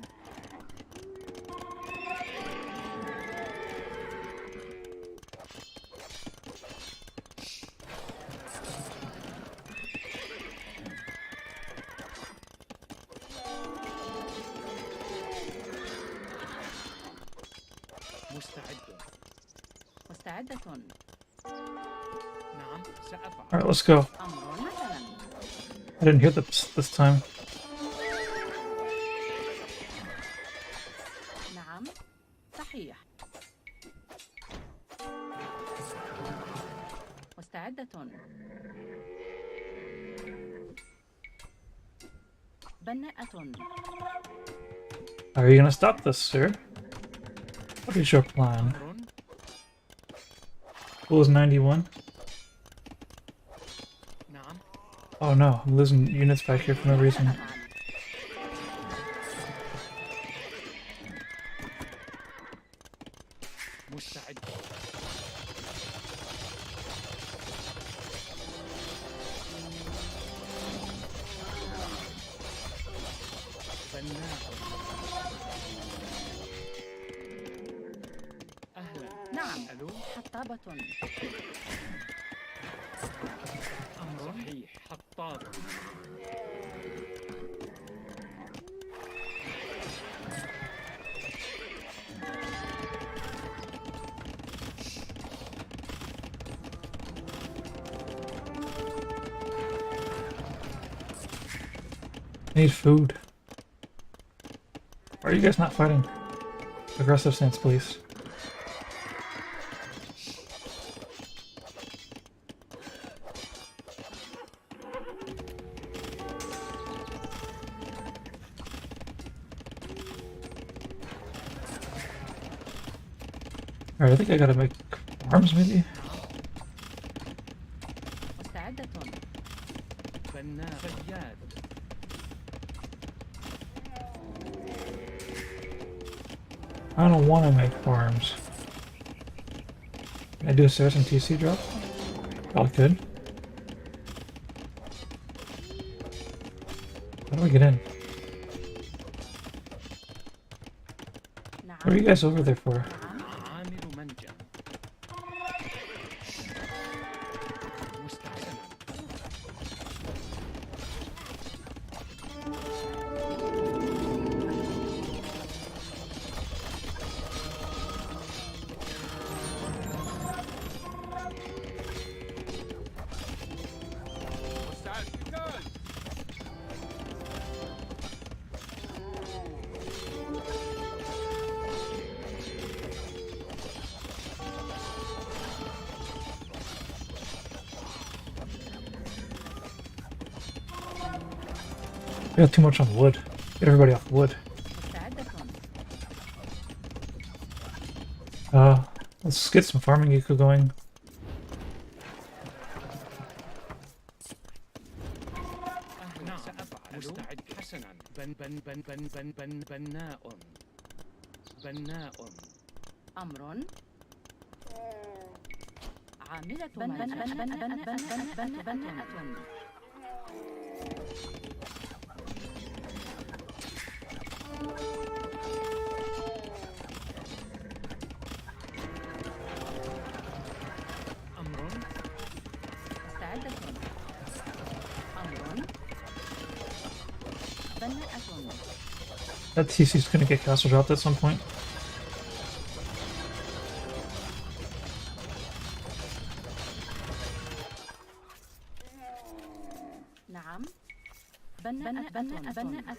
مستعد. مستعدة. نعم. سأفعل. Alright, let's go. أمر حسنا. I didn't hear this time. نعم. صحيح. مستعدة. بناءة. Are you gonna stop this, sir? What is your plan? أمر. Pool is 91. نعم. Oh no, I'm losing units back here for no reason. مستعد. بناء. أهلا. نعم. ألو. حطابة. أمر صحيح. حطاب. I need food. Why are you guys not fighting? Aggressive stance, please. Alright, I think I gotta make farms maybe? مستعدة. بناء. صياد. I don't want to make farms. Can I do a Saracen TC drop? Probably could. How do I get in? What are you guys over there for? عامل منجم مستحسنا مستعد قتال. We got too much on wood. Get everybody off wood. مستعدة. Let's get some farming eco going. نعم سأفعل مستعد حسنا بناء أمر. عاملة بناءة. أمر مستعدة. أمر. بناءة. That TC's gonna get castle dropped at some point. نعم. بناءة.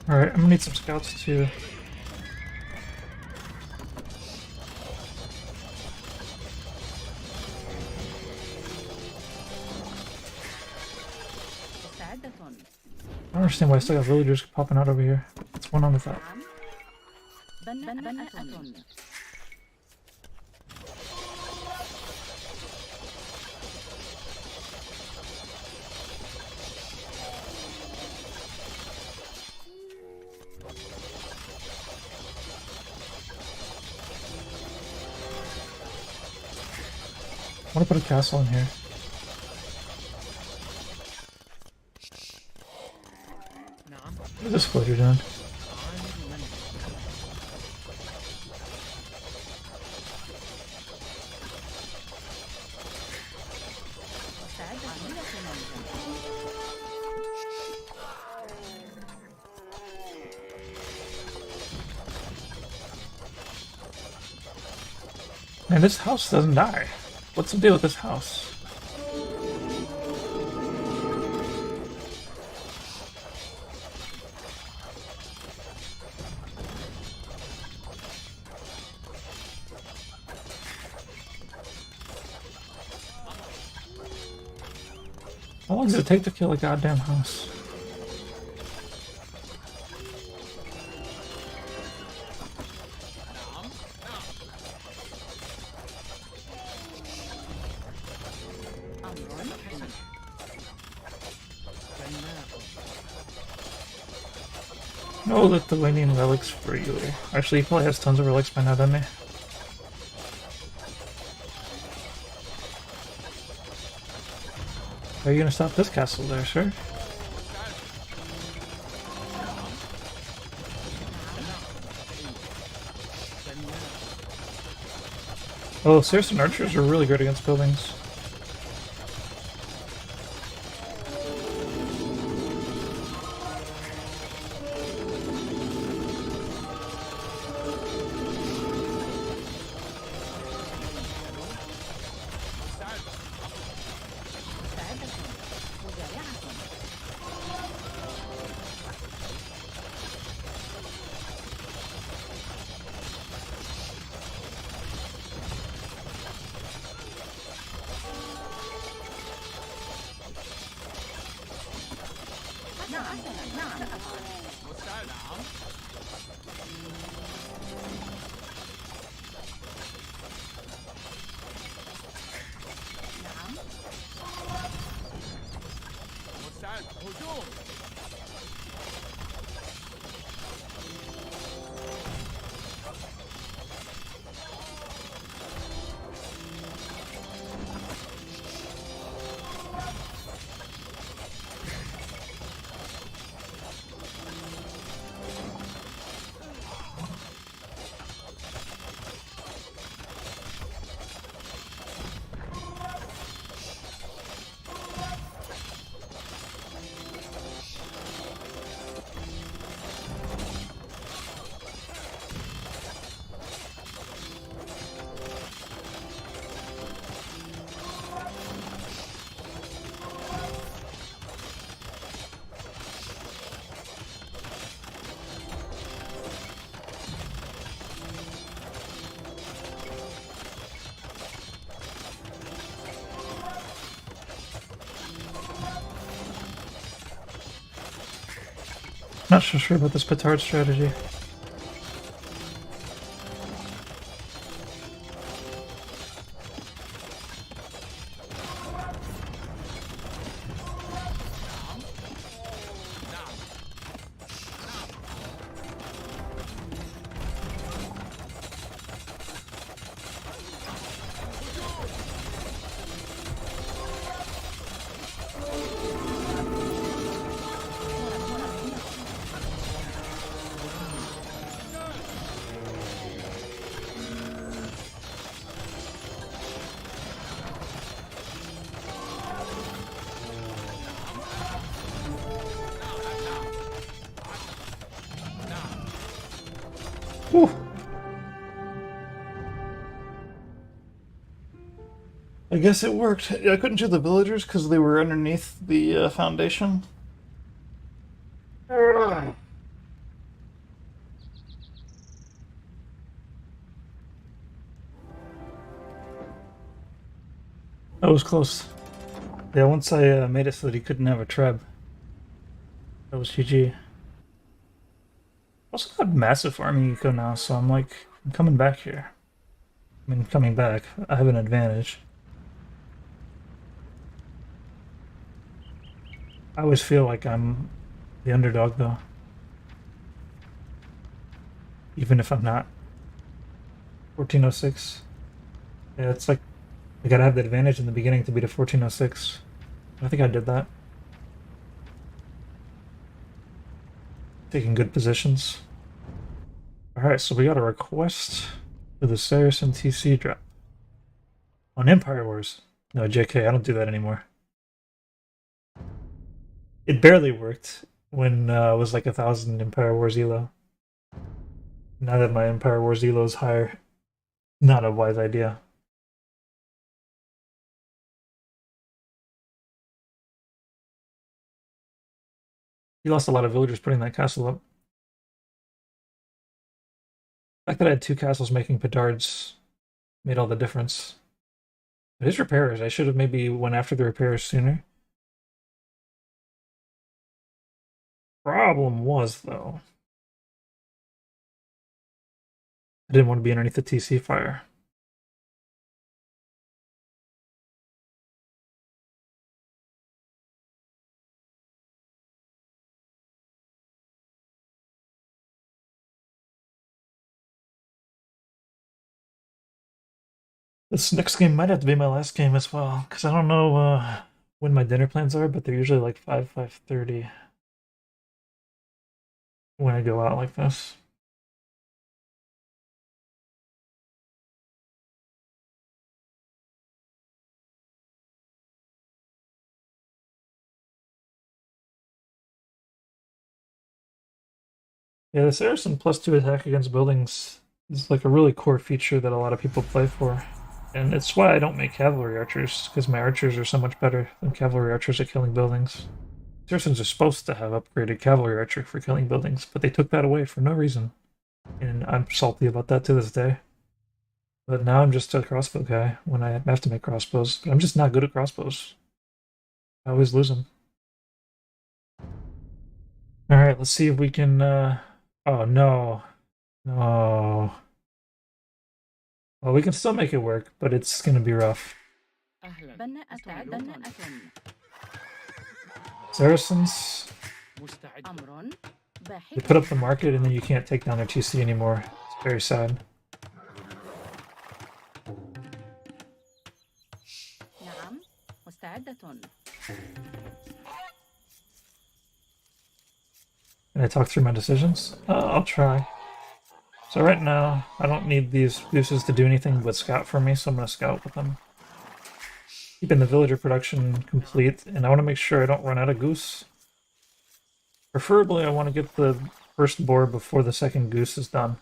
Alright, I'm gonna need some scouts too. مستعدة. I don't understand why I still got villagers popping out over here. What's going on with that? نعم. بناءة. I want to put a castle in here. نعم What is this villager doing? عامل منجم مستعدة. عاملة منجم. Man, this house doesn't die. What's the deal with this house? How long does it take to kill a goddamn house? أمر حسنا بناء No Lithuanian relics for you. Actually, he probably has tons of relics by now, doesn't he? Are you gonna stop this castle there, sir? Oh, Saracen archers are really good against buildings. مستعدة. مجارعة. نعم. نعم. مستعد. نعم. نعم. مستعد. هجوم. Not so sure about this petard strategy. Whew. I guess it worked. I couldn't shoot the villagers because they were underneath the foundation. That was close. Yeah, once I made it so that he couldn't have a treb, that was GG. Also got massive farming eco now, so I'm coming back here. I mean, coming back. I have an advantage. I always feel like I'm the underdog, though. Even if I'm not. 1406. Yeah, it's like I gotta have the advantage in the beginning to beat a 1406. I think I did that. Taking good positions. Alright, so we got a request for the Saracen TC drop. On Empire Wars. No, JK, I don't do that anymore. It barely worked when it was like 1,000 Empire Wars Elo. Now that my Empire Wars Elo is higher, not a wise idea. He lost a lot of villagers putting that castle up. The fact that I had 2 castles making petards made all the difference. But his repairs, I should have maybe went after the repairs sooner. Problem was, though, I didn't want to be underneath the TC fire. This next game might have to be my last game as well, because I don't know when my dinner plans are, but they're usually like 5:30 when I go out like this. Yeah, the Saracen +2 attack against buildings is like a really core feature that a lot of people play for. And it's why I don't make cavalry archers, because my archers are so much better than cavalry archers at killing buildings. Saracens are supposed to have upgraded cavalry archer for killing buildings, but they took that away for no reason. And I'm salty about that to this day. But now I'm just a crossbow guy when I have to make crossbows. But I'm just not good at crossbows. I always lose them. Alright, let's see if we can... Oh, no. No. Well, we can still make it work, but it's gonna be rough. Saracens, they put up the market and then you can't take down their TC anymore. It's very sad. Can I talk through my decisions? I'll try. So right now, I don't need these gooses to do anything but scout for me, so I'm going to scout with them. Keeping the villager production complete, and I want to make sure I don't run out of goose. Preferably, I want to get the first boar before the second goose is done.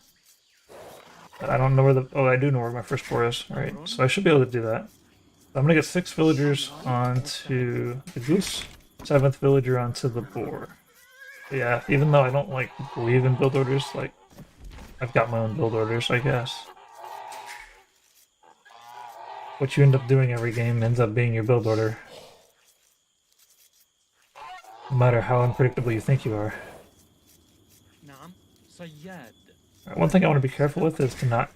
But I don't know where the... Oh, I do know where my first boar is. Alright, so I should be able to do that. So I'm going to get 6 villagers onto the goose, 7th villager onto the boar. But yeah, even though I don't, believe in build orders, I've got my own build orders, I guess. What you end up doing every game ends up being your build order. No matter how unpredictable you think you are. صياد. One thing I want to be careful with is to not.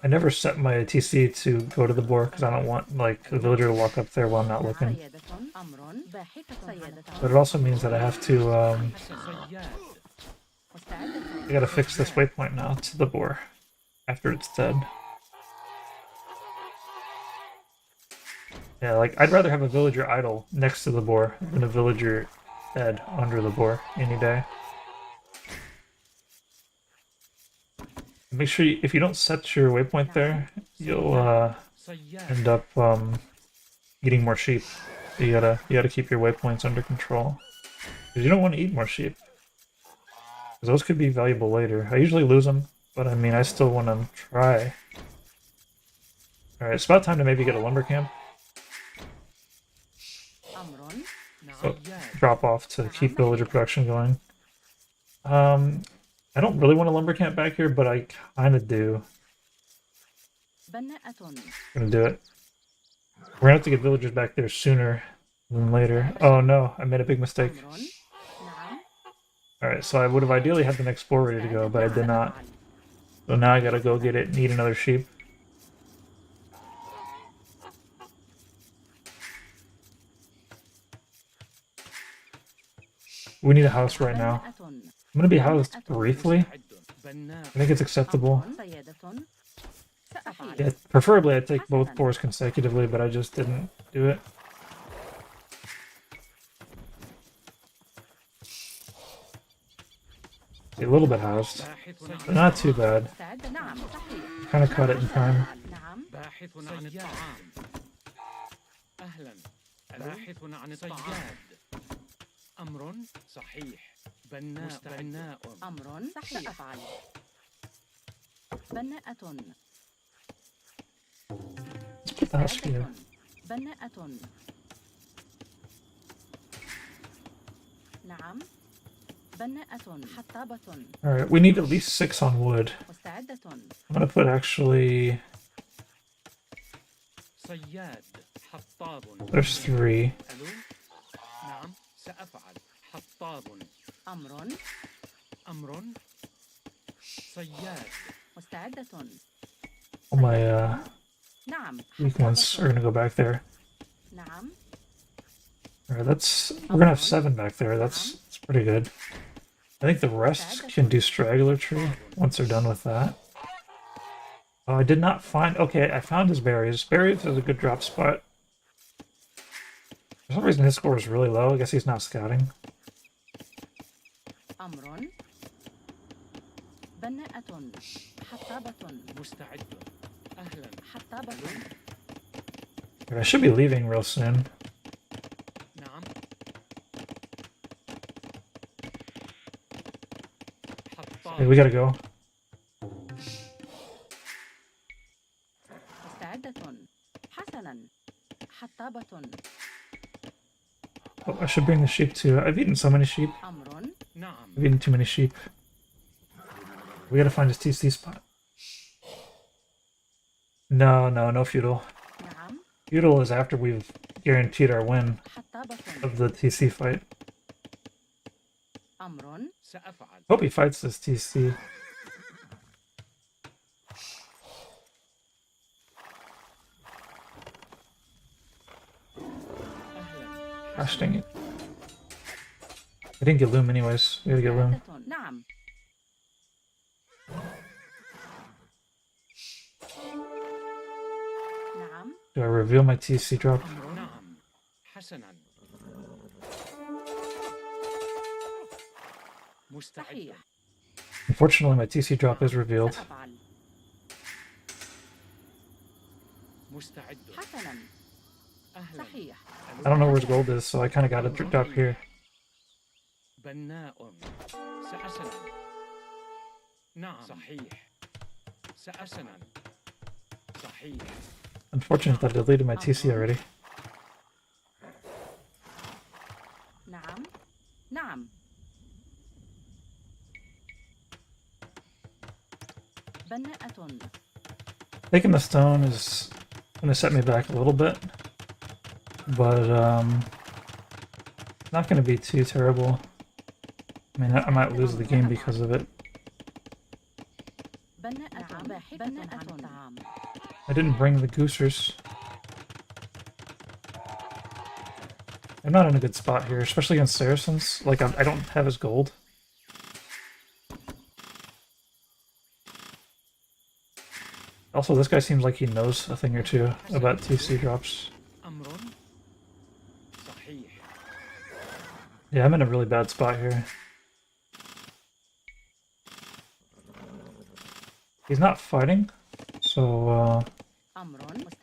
I never set my TC to go to the boar because I don't want like the villager to walk up there while I'm not looking. سيادة أمر باحثة سيادة But it also means that I have to. صياد. مستعدة I gotta fix this waypoint now to the boar after it's dead. Yeah, like I'd rather have a villager idle next to the boar than a villager dead under the boar any day. Make sure if you don't set your waypoint there, you'll صياد. end up eating more sheep. So you gotta keep your waypoints under control because you don't want to eat more sheep. Because those could be valuable later. I usually lose them, but I mean I still want to try. All right, it's about time to maybe get a lumber camp. أمر So, صياد. drop off to keep villager production going. I don't really want a lumber camp back here, but I kind of do. بناءة I'm gonna do it. We're gonna have to get villagers back there sooner than later. Oh no, I made a big mistake. أمر نعم Alright, so I would have ideally had the next boar ready to go, but I did not. So now I gotta go get it and eat another sheep. We need a house right now. بناءة I'm gonna be housed briefly. بناء. I think it's acceptable. أمر سيادة سأفعل Yeah, preferably I take both boars consecutively, but I just didn't do it. A little bit housed, باحث but not too bad. مستعدة نعم صحيح Kind of caught it in time. نعم باحث عن الطعام. أهلا. باحث عن الطعام. أمر صحيح. بناء. أمر سأفعل بناءة Let's put the house here. بناءة نعم بناءة حطابة Alright, we need at least 6 on wood. مستعدة I'm gonna put actually. صياد. حطاب. There's 3. ألو؟ نعم سأفعل. حطاب. أمر صياد. مستعدة All my نعم weak ones are gonna go back there. نعم Alright, we're gonna have 7 back there. That's pretty good. I think the rest can do straggler tree once they're done with that. Oh, I did not find. Okay, I found his berries. Berries is a good drop spot. For some reason, his score is really low. I guess he's not scouting. أمر بناءة حطابة مستعد. أهلا. حطابة I should be leaving real soon. نعم. Hey, we gotta go. مستعدة حسنا حطابة Oh, I should bring the sheep too. I've eaten so many sheep. أمر نعم. I've eaten too many sheep. We gotta find his TC spot. No feudal. نعم Feudal is after we've guaranteed our win حطابة of the TC fight. أمر سأفعل. Hope he fights this TC. أهلا. Gosh dang it. I didn't get loom anyways. We gotta get loom. مستعدة نعم نعم Do I reveal my TC drop? أمر. نعم. حسنا. مستعد. صحيح Unfortunately, my TC drop is revealed. سأفعل مستعد. حسنا أهلا. صحيح I don't know where his gold is, so I kind of got to drop here. بناء. سأسنا. نعم. صحيح. سأسنا. صحيح. Unfortunate that I deleted my TC already. نعم نعم بناءة Taking the stone is going to set me back a little bit, but not going to be too terrible. I mean, I might lose the game because of it. بناءة باحثة عن الطعام. I didn't bring the goosers. I'm not in a good spot here, especially against Saracens. Like, I don't have his gold. Also, this guy seems like he knows a thing or two about TC drops. أمر صحيح. Yeah, I'm in a really bad spot here. He's not fighting, so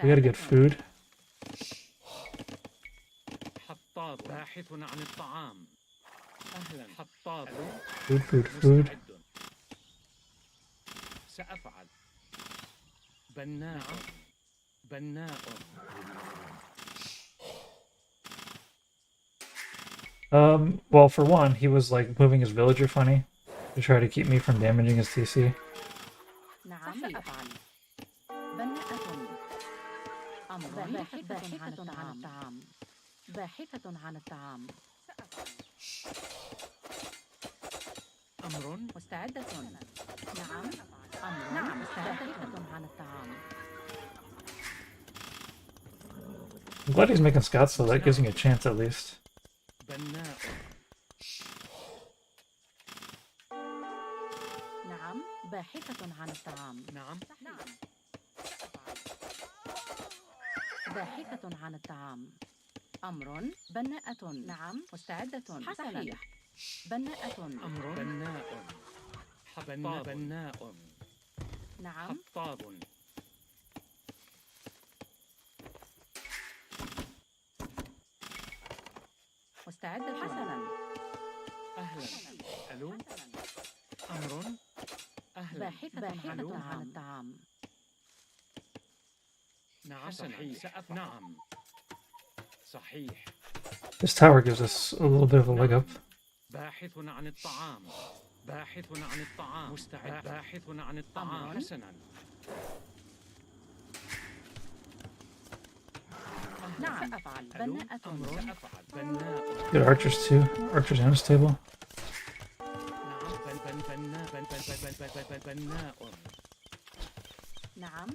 we gotta get food. حطاب باحث عن الطعام. أهلا حطاب. Food. مستعد. سأفعل. بناء. Well, for one, he was like moving his villager funny to try to keep me from damaging his TC. نعم سأفعل. بناءة. أمر باحثة عن الطعام. باحثة عن الطعام. أمر مستعدة. نعم. أمر باحثة عن الطعام. I'm glad he's making scouts, so that gives me a chance at least. بناء. نعم باحثة عن الطعام. نعم. باحثة عن الطعام. أمر بناءة. نعم مستعدة. صحيح. بناءة. أمر بناء. نعم. حطاب. مستعدة. حسنا. أهلا. ألو. أمر. أهلا. باحثة عن الطعام. نعم صحيح. نعم. صحيح. This tower gives us a little bit of a leg up. باحث عن الطعام. مستعد. باحث عن الطعام. حسنا. نعم سأفعل. بناءة. سأفعل. بناء. Good archers too. Archers and stable. بناء. نعم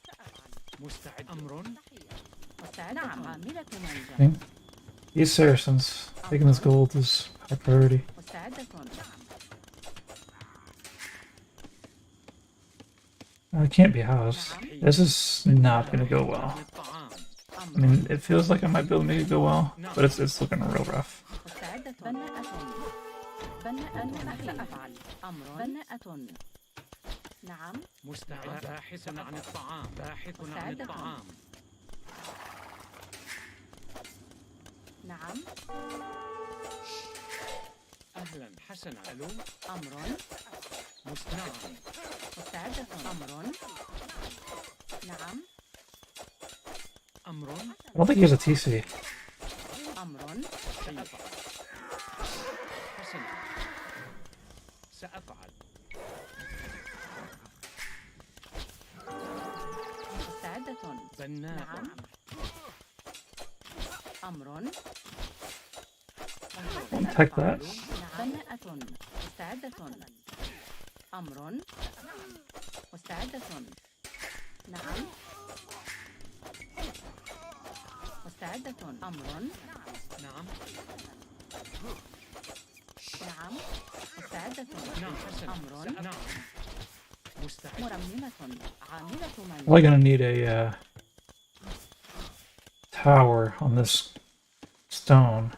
سأفعل. مستعد. أمر. مستعد. نعم عاملة منجم. Okay. These Saracens, taking this gold is high priority. مستعدة. It can't be housed. This is not gonna go well. I mean, it feels like I might be able to make it go well, but it's looking real rough. مستعدة. بناءة. سأفعل. أمر. بناءة. نعم. مستعد. باحث عن الطعام. نعم. أهلا. حسنا. ألو. أمر. نعم. مستعدة. أمر. نعم. أمر. I don't think he has a TC. أمر. حسنا. سأفعل. مستعدة. بناء. نعم. أمر. Take that. بناءة. مستعدة. أمر. مستعدة. نعم. مستعدة. أمر. نعم. نعم. مستعدة. نعم. حسنا. أمر. نعم. مستعد. مرممة. عاملة Probably gonna need a tower on this stone.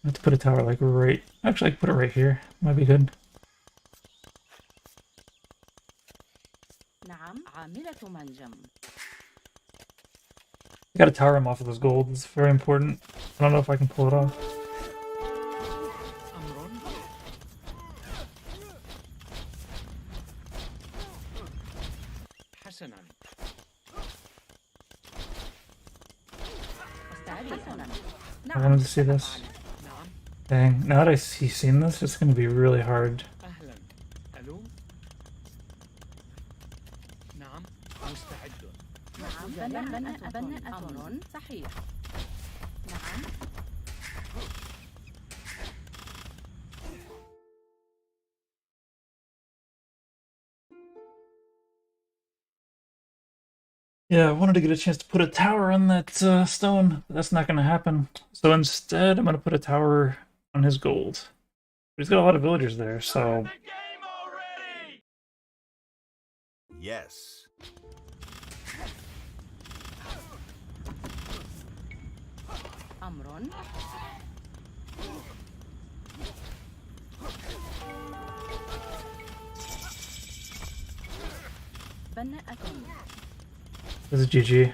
I have to put a tower like right. Actually, I can put it right here. Might be good. نعم. عاملة منجم. I gotta tower him off of this gold. It's very important. I don't know if I can pull it off. أمر. حسنا. مستعدة. I wanted to see this. نعم. Dang, now that I've seen this, it's gonna be really hard. أهلا. ألو. نعم. مستعد. بناءة أمر صحيح. نعم. Yeah, I wanted to get a chance to put a tower on that stone, but that's not going to happen. So instead, I'm going to put a tower on his gold. But he's got a lot of villagers there, so... Yes. أمر. بناءة. This is GG.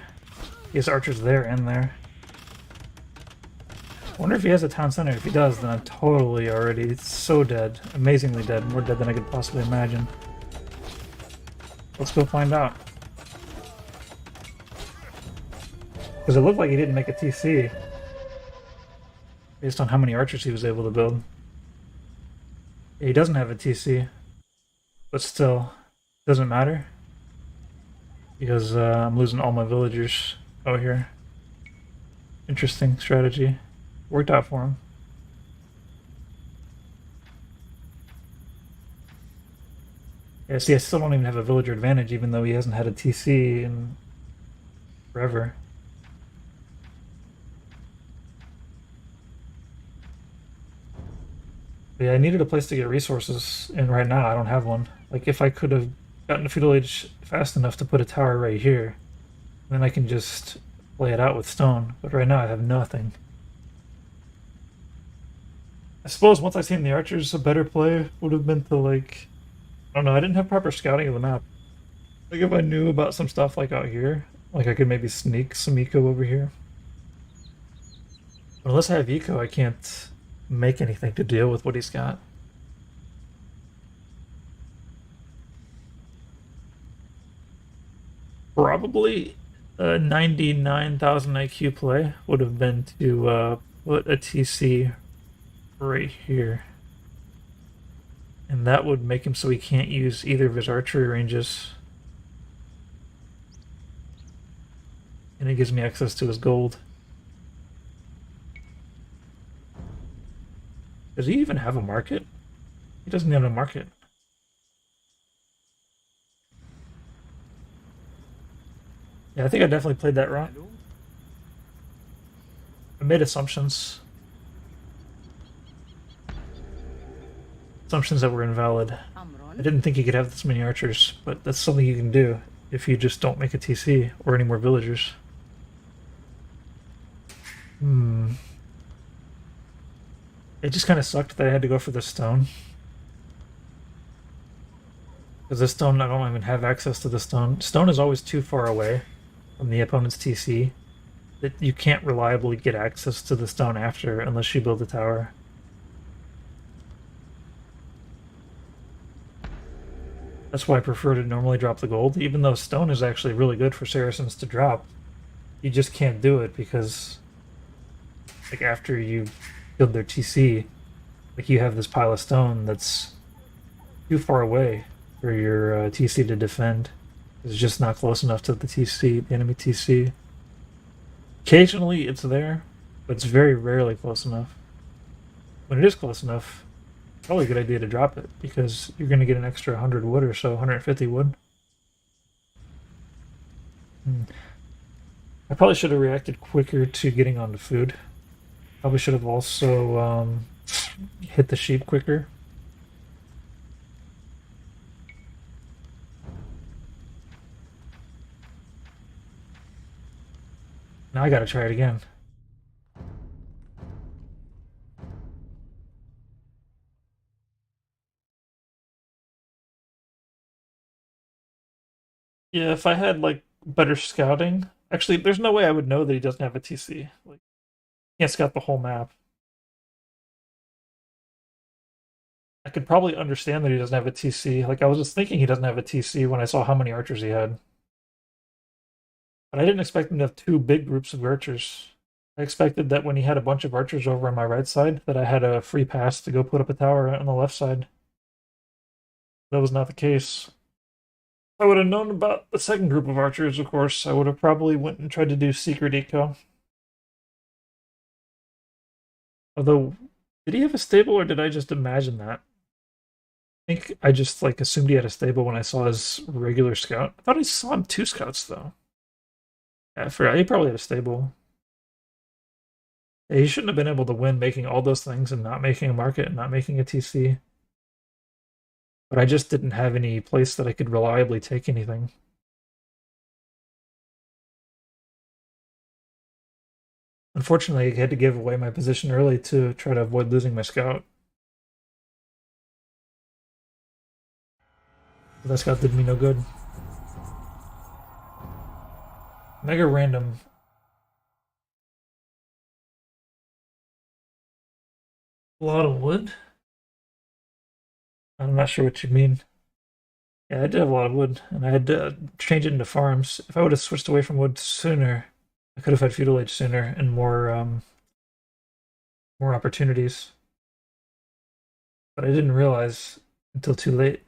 He has archers there and there. I wonder if he has a town center. If he does, then I'm totally already so dead. Amazingly dead. More dead than I could possibly imagine. Let's go find out. Because it looked like he didn't make a TC. Based on how many archers he was able to build. Yeah, he doesn't have a TC. But still, doesn't matter. Because I'm losing all my villagers out here. Interesting strategy. Worked out for him. Yeah, see, I still don't even have a villager advantage, even though he hasn't had a TC in forever. But yeah, I needed a place to get resources, and right now I don't have one. Like, if I could have gotten to Feudal Age fast enough to put a tower right here, then I can just play it out with stone. But right now I have nothing. I suppose once I seen the archers, a better play would have been to, like... I don't know, I didn't have proper scouting of the map. Like, if I knew about some stuff, like, out here, like, I could maybe sneak some eco over here. But unless I have eco, I can't make anything to deal with what he's got. Probably a 99,000 IQ play would have been to put a TC right here. And that would make him so he can't use either of his archery ranges. And it gives me access to his gold. Does he even have a market? He doesn't have a market. Yeah, I think I definitely played that wrong. I made assumptions. Assumptions that were invalid. I didn't think you could have this many archers, but that's something you can do if you just don't make a TC or any more villagers. It just kind of sucked that I had to go for the stone. Because the stone, I don't even have access to the stone. Stone is always too far away from the opponent's TC that you can't reliably get access to the stone after unless you build a tower. That's why I prefer to normally drop the gold, even though stone is actually really good for Saracens to drop. You just can't do it because, like, after you build their TC, like, you have this pile of stone that's too far away for your TC to defend. It's just not close enough to the TC, the enemy TC. Occasionally it's there, but it's very rarely close enough. When it is close enough, probably a good idea to drop it, because you're going to get an extra 100 wood or so, 150 wood. I probably should have reacted quicker to getting onto food. Probably should have also hit the sheep quicker. Now I gotta try it again. Yeah, if I had, like, better scouting... Actually, there's no way I would know that he doesn't have a TC. Like, can't scout the whole map. I could probably understand that he doesn't have a TC. Like, I was just thinking he doesn't have a TC when I saw how many archers he had. But I didn't expect him to have two big groups of archers. I expected that when he had a bunch of archers over on my right side, that I had a free pass to go put up a tower on the left side. That was not the case. I would have known about the second group of archers, of course, I would have probably went and tried to do secret eco. Although, did he have a stable or did I just imagine that? I think I just like assumed he had a stable when I saw his regular scout. I thought I saw him 2 scouts though. Yeah, I forgot. He probably had a stable. Yeah, he shouldn't have been able to win making all those things and not making a market and not making a TC. But I just didn't have any place that I could reliably take anything. Unfortunately, I had to give away my position early to try to avoid losing my scout. But that scout did me no good. Mega random. A lot of wood? I'm not sure what you mean. Yeah, I did have a lot of wood, and I had to change it into farms. If I would have switched away from wood sooner, I could have had feudal age sooner and more opportunities. But I didn't realize until too late.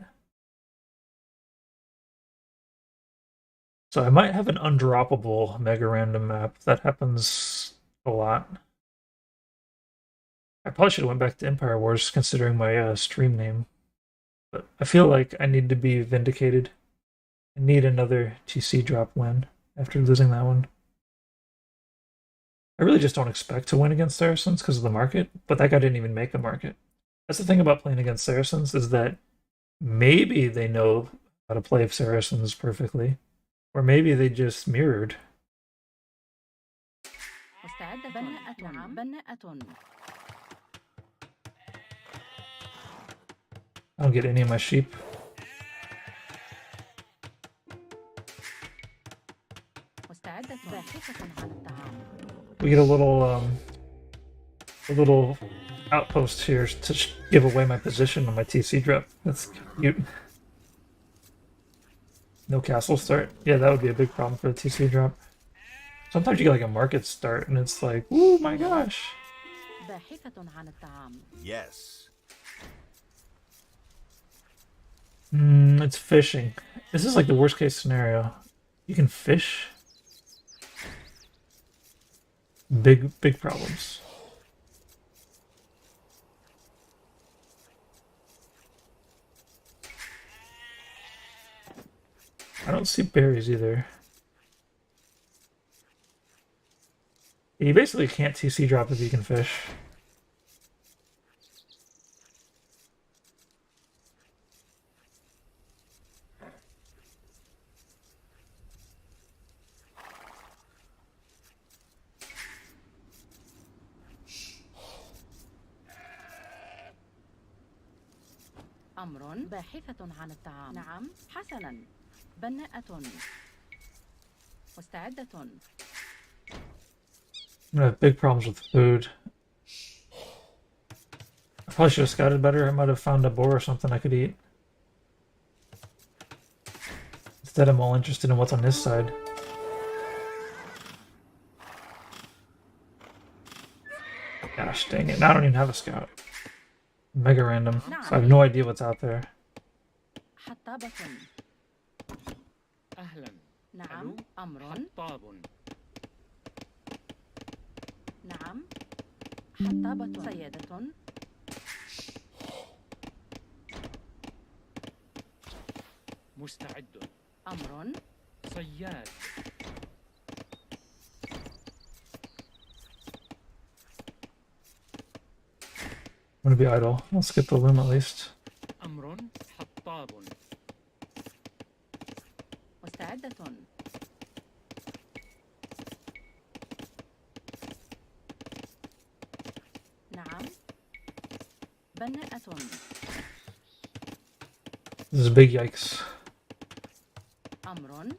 So I might have an undroppable mega random map. That happens a lot. I probably should have went back to Empire Wars considering my stream name. But I feel like I need to be vindicated. I need another TC drop win after losing that one. I really just don't expect to win against Saracens because of the market, but that guy didn't even make the market. That's the thing about playing against Saracens is that maybe they know how to play Saracens perfectly, or maybe they just mirrored. I don't get any of my sheep. We get a little outpost here to give away my position on my TC drop. That's cute. No castle start. Yeah, that would be a big problem for the TC drop. Sometimes you get like a market start and it's like, oh my gosh. Yes. It's fishing. This is like the worst case scenario. You can fish. Big problems. I don't see berries either. You basically can't TC drop if you can fish. أمر باحثة عن الطعام. نعم، حسنا. بناءة. مستعدة. I'm gonna have big problems with food. I probably should have scouted better. I might have found a boar or something I could eat. Instead, I'm all interested in what's on this side. Gosh dang it, now I don't even have a scout. Mega random, so I have no idea what's out there. أهلا. نعم، أمر. حطاب. نعم، حطابة. سيادة. مستعد. أمر. صياد. I'm gonna be idle. Let's get the loom at least. أمر حطاب. مستعدة. نعم، بناءة. This is a big yikes. أمر.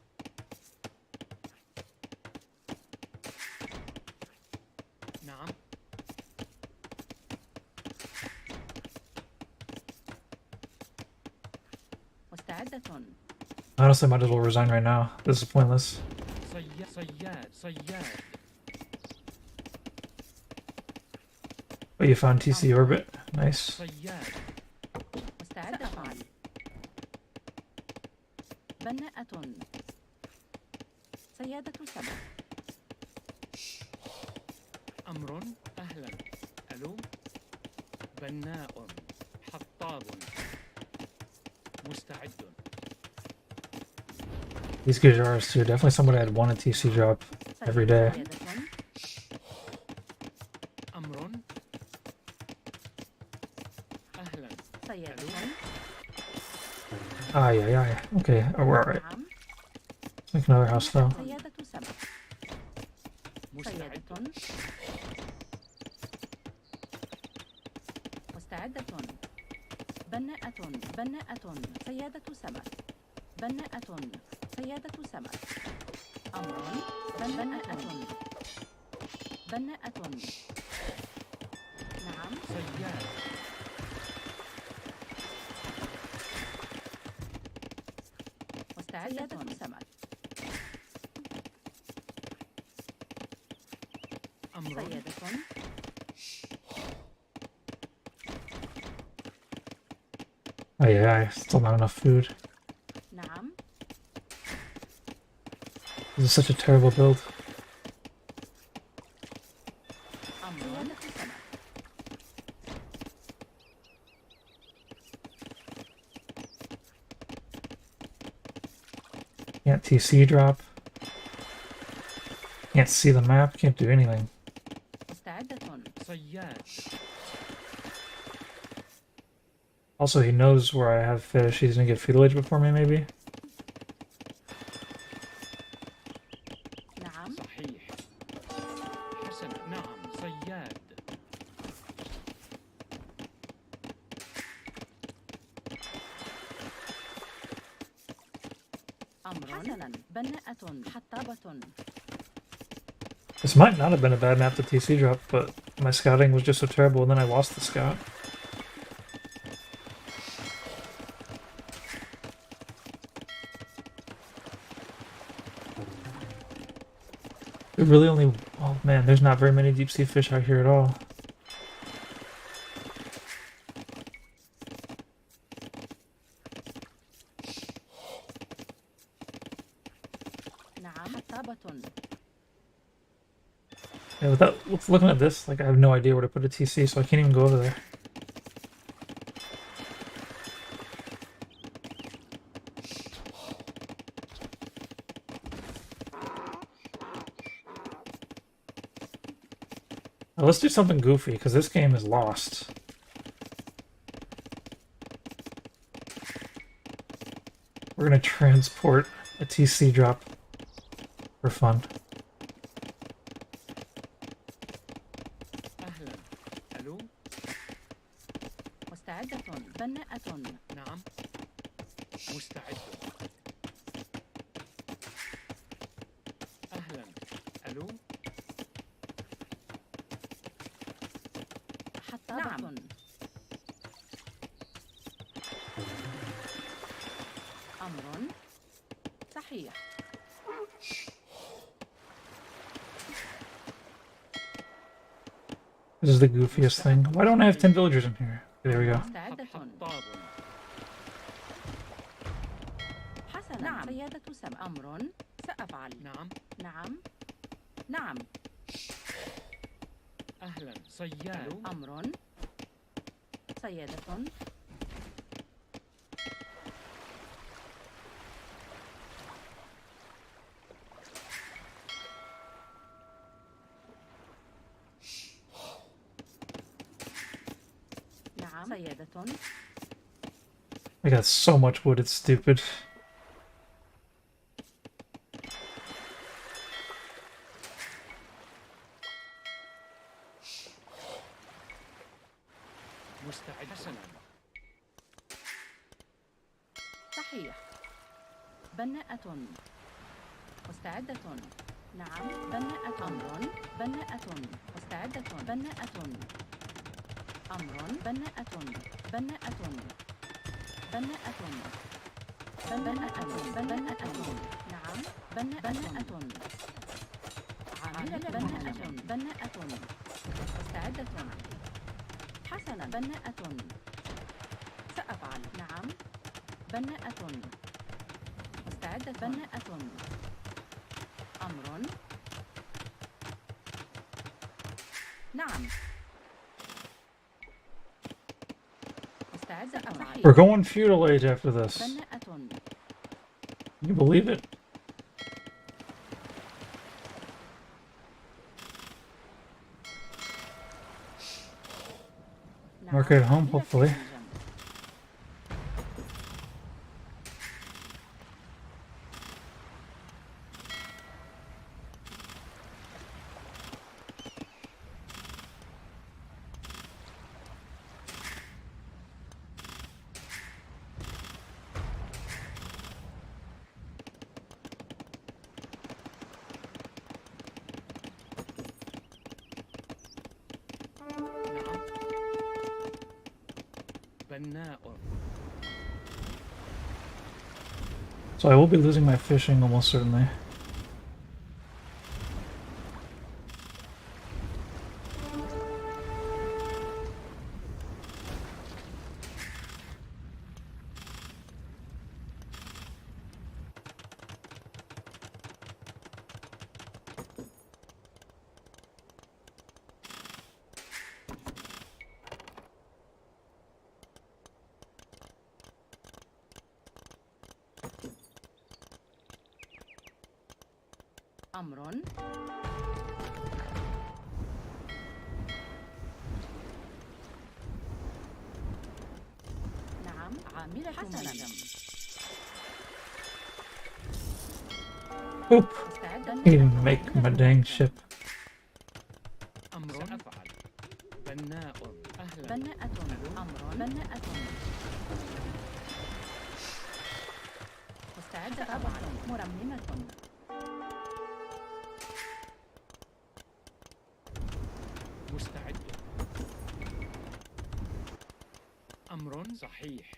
نعم. مستعدة. Honestly, I might as well resign right now. This is pointless. صياد. Oh, you found TC orbit. Nice. صياد. مستعدة. بناءة. سيادة سمك. أمر. أهلا. ألو. بناء. حطاب. مستعد. These good jars too. Definitely somebody I'd want a TC drop every day. أمر. أهلا. سيادة. Ah, yeah. Okay, we're alright. نعم. Let's make another house though. سيادة سمك. سيادة. مستعدة. بناءة. بناءة. سيادة سمك. بناءة. سيادة سمك. أمر. بناءة. بناءة. نعم. صياد. مستعدة. سمك. أمر. سيادة. Oh yeah, still not enough food. نعم. This is such a terrible build. أمر. سيادة سمك. Can't TC drop. Can't see the map, can't do anything. مستعدة. صياد. Also, he knows where I have fish. He's gonna get feedalage before me, maybe? نعم. صحيح. حسنا. نعم. صياد. أمر. حسنا. بناءة. حطابة. This might not have been a bad map to TC drop, but my scouting was just so terrible, and then I lost the scout. There really only... Oh man, there's not very many deep sea fish out here at all. نعم. حطابة. Yeah, without looking at this, like I have no idea where to put a TC, so I can't even go over there. Now, let's do something goofy, because this game is lost. We're gonna transport a TC drop for fun. أهلا. ألو. مستعدة. بناءة. نعم. مستعد. أهلا. ألو. حطابة. نعم. أمر. صحيح. This is the goofiest thing. Why don't I have 10 villagers in here? Okay, there we go. مستعدة. حطاب. حسنا. نعم. سيادة سمك. أمر. سأفعل. نعم. نعم. نعم. أهلا. صياد. أمر. سيادة. نعم. سيادة. I got so much wood, it's stupid. مستعد. حسنا. صحيح. بناءة. مستعدة. نعم. بناءة. أمر. بناءة. مستعدة. بناءة. أمر. بناءة. بناءة. بناءة. بناءة. بناءة. نعم. بناءة. عاملة. بناءة. بناءة. مستعدة. حسنا. بناءة. سأفعل. نعم. بناءة. مستعدة بناءة. أمر. نعم. مستعدة صحيح. We're going feudal age after this. بناءة. Can you believe it? Work at home, hopefully. بناء. So I will be losing my fishing almost certainly. أمر. نعم. عاملة منجم. Oop! مستعدة. I didn't make my dang ship. أمر سأفعل. بناء. أهلا. بناءة. أمر. بناءة. مستعدة أفعل. مرممة. مستعد. أمر صحيح.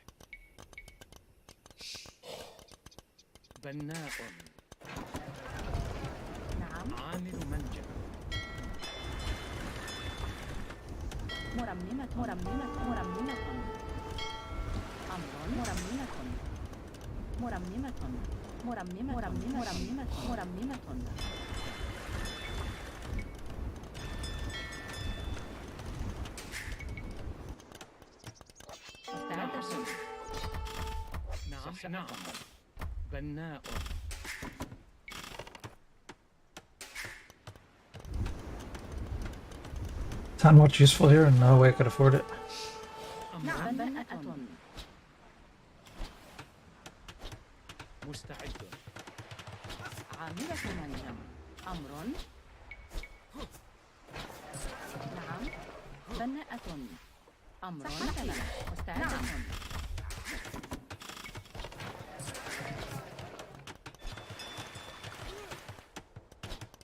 بناء. نعم. عامل منجم. مرممة. مرممة. مرممة. أمر. مرممة. مرممة. مرممة. مرممة. مرممة. مستعدة. نعم. نعم. بناء. Not much useful here, and no way I could afford it. نعم. بناءة. مستعد. عاملة منجم. أمر. نعم. بناءة. أمر. مستعدة.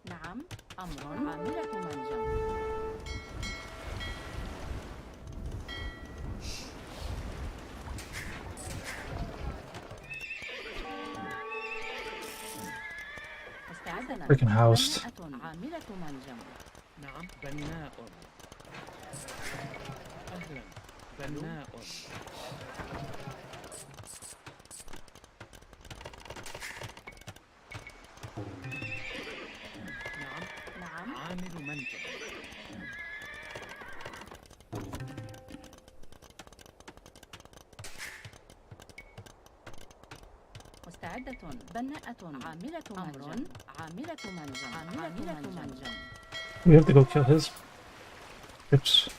نعم. أمر. عاملة منجم. مستعدة. Freaking housed. بناءة. عاملة منجم. نعم. بناء. أهلا. بناء. نعم. نعم. عامل منجم. مستعدة. بناءة. عاملة منجم. عاملة منجم. عاملة منجم. We have to go kill his ships.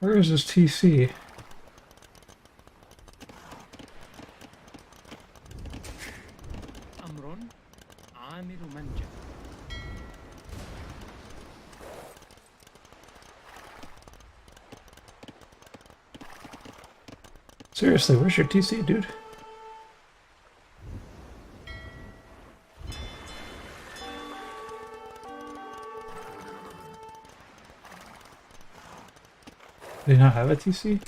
Where is his TC? أمر. عامل منجم. Seriously, where's your TC, dude? Do you not have a TC?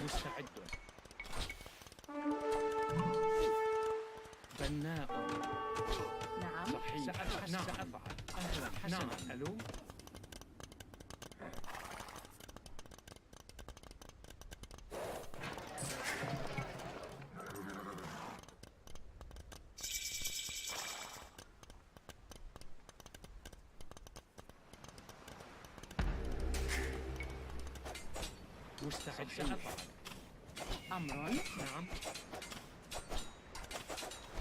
مستعد. بناء. نعم. صحيح. سأفعل. أهلا. حسنا. ألو. مستعد. سأفعل. أمر. نعم.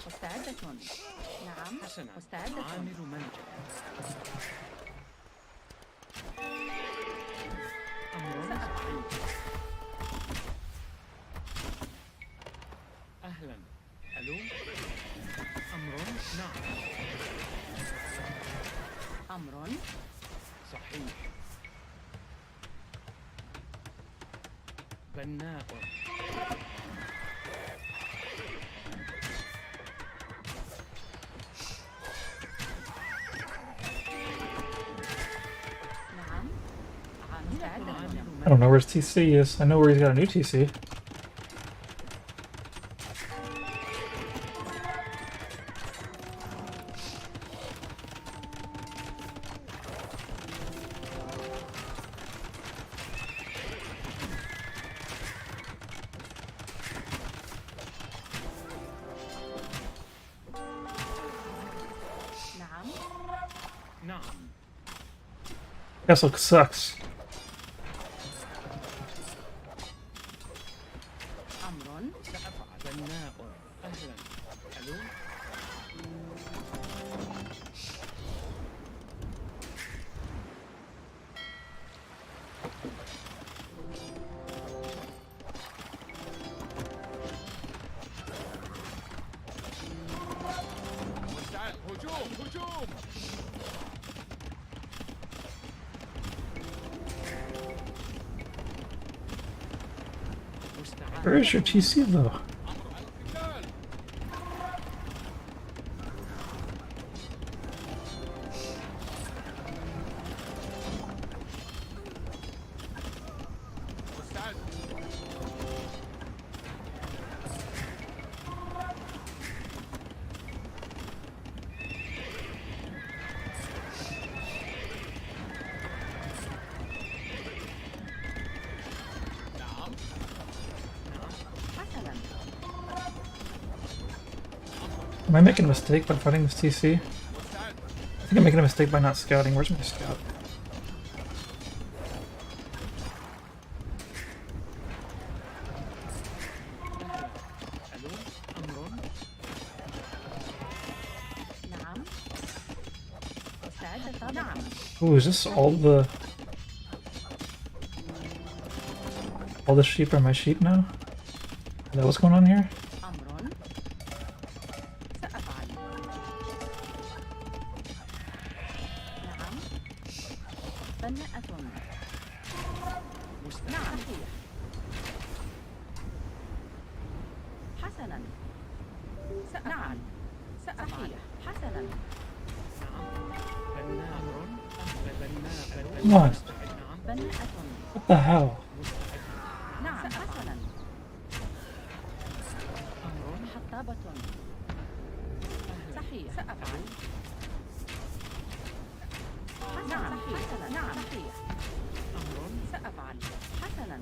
مستعدة. نعم. حسنا. مستعدة. عامل منجم. أمر. سأفعل. أهلا. ألو. أمر. نعم. أمر. صحيح. بناء. نعم. مستعدة. I don't know where his TC is. I know where he's got a new TC. نعم. نعم. Castle sucks. أمر. سأفعل. بناء. أهلا. ألو. مستعد. هجوم. هجوم. مستعد. Where is your TC though? أمر القتال. مستعد. نعم. حسنا. Am I making a mistake by fighting this TC? مستعد. I think I'm making a mistake by not scouting. Where's my scout? أهلا. ألو. أمر. نعم. مستعدة. نعم. Ooh, is this all the sheep are my sheep now? Is that what's going on here? أمر. سأفعل. نعم. بناءة. مستعد. نعم. صحيح. حسنا. نعم. سأفعل. حسنا. نعم. بناء. بناء. Come on. مستعد. نعم. بناءة. What the hell? مستعد. نعم. حسنا. أمر. حطابة. أهلا. صحيح. سأفعل. نعم. حسنا. نعم. صحيح. أمر. سأفعل. حسنا.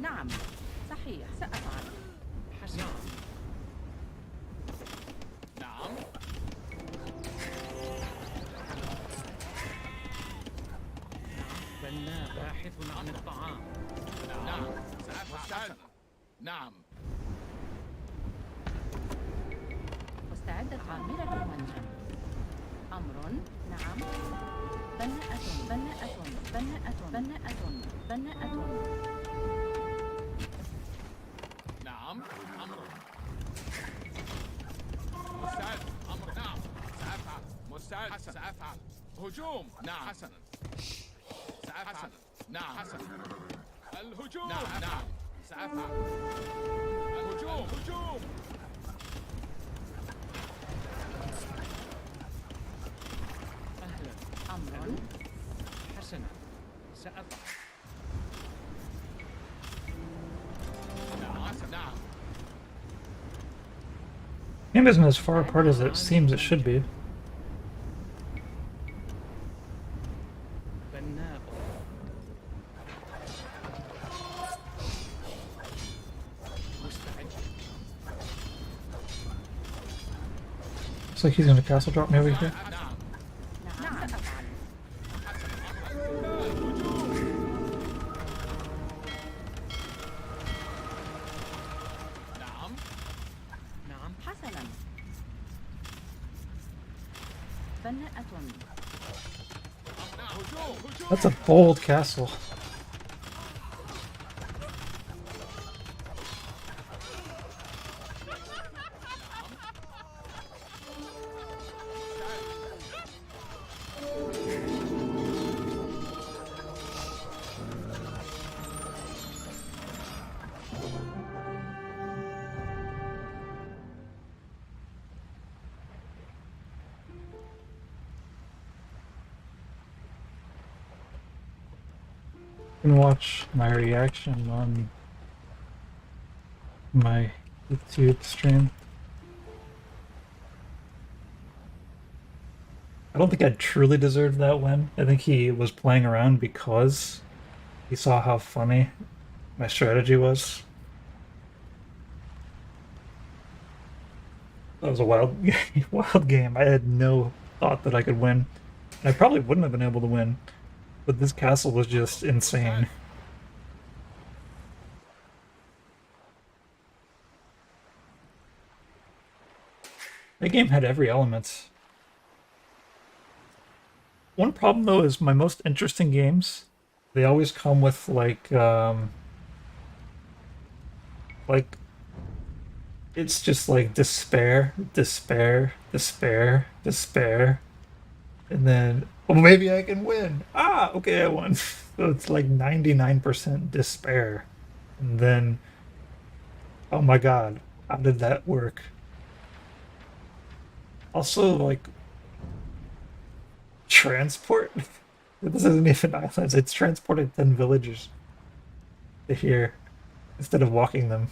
نعم. صحيح. سأفعل. حسنا. نعم. بناء. باحث عن الطعام. نعم. سأفعل. نعم. مستعدة. عاملة منجم. أمر. نعم. بناءة. بناءة. بناءة. بناءة. بناءة. نعم. أمر. مستعد. أمر. نعم. سأفعل. مستعد. حسن. سأفعل. هجوم. نعم. حسنا. سأفعل. نعم. حسنا. الهجوم. نعم. نعم. سأفعل. الهجوم. هجوم. أهلا. أمر. حسنا. سأفعل. نعم. Game isn't as far apart as it seems it should be. بناء. مستعد. Looks like he's gonna castle drop me over here. نعم سأفعل. نعم. نعم. حسنا. بناءة. هجوم. That's a bold castle. You can watch my reaction on my YouTube stream. I don't think I truly deserved that win. I think he was playing around because he saw how funny my strategy was. That was a wild, wild game. I had no thought that I could win. And I probably wouldn't have been able to win. But this castle was just insane. That game had every element. One problem though is my most interesting games, they always come with like it's just like despair, despair, despair, despair. And then, well, maybe I can win. Ah, okay, I won. So it's like 99% despair. And then, oh my god, how did that work? Also, like, transport? This isn't even islands, it's transported 10 villagers to here instead of walking them.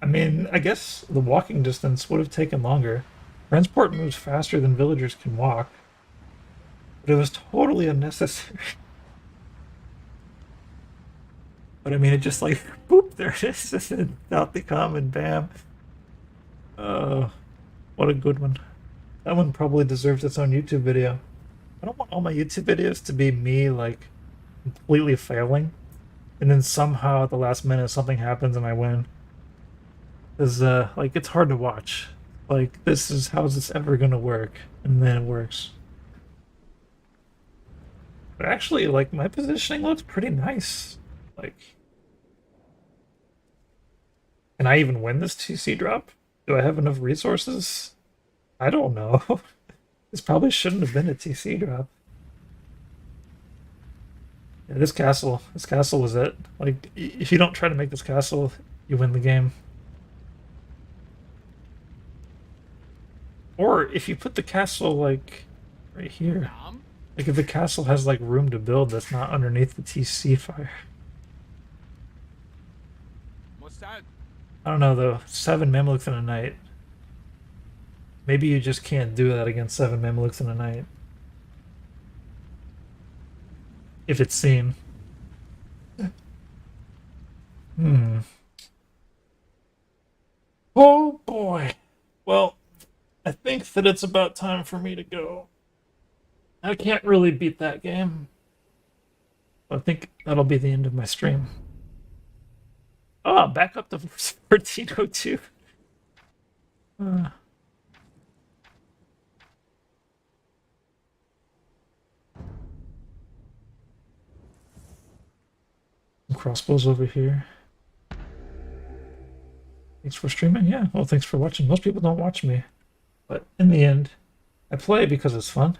I mean, I guess the walking distance would have taken longer. Transport moves faster than villagers can walk, but it was totally unnecessary. But I mean, it just like, boop, there it is, and out they come, and bam. What a good one. That one probably deserves its own YouTube video. I don't want all my YouTube videos to be me, like, completely failing, and then somehow at the last minute something happens and I win. Because, like, it's hard to watch. Like, how is this ever gonna work? And then it works. But actually, like, my positioning looks pretty nice. Like, can I even win this TC drop? Do I have enough resources? I don't know. This probably shouldn't have been a TC drop. Yeah, this castle was it. Like, if you don't try to make this castle, you win the game. Or if you put the castle, like, right here. Like, if the castle has, like, room to build that's not underneath the TC fire. I don't know, though. 7 Mamluks in a night. Maybe you just can't do that against 7 Mamluks in a night. If it's seen. Oh, boy. Well, I think that it's about time for me to go. I can't really beat that game. I think that'll be the end of my stream. Oh, back up to 1402. Crossbows over here. Thanks for streaming. Yeah, well, thanks for watching. Most people don't watch me. But in the end, I play because it's fun.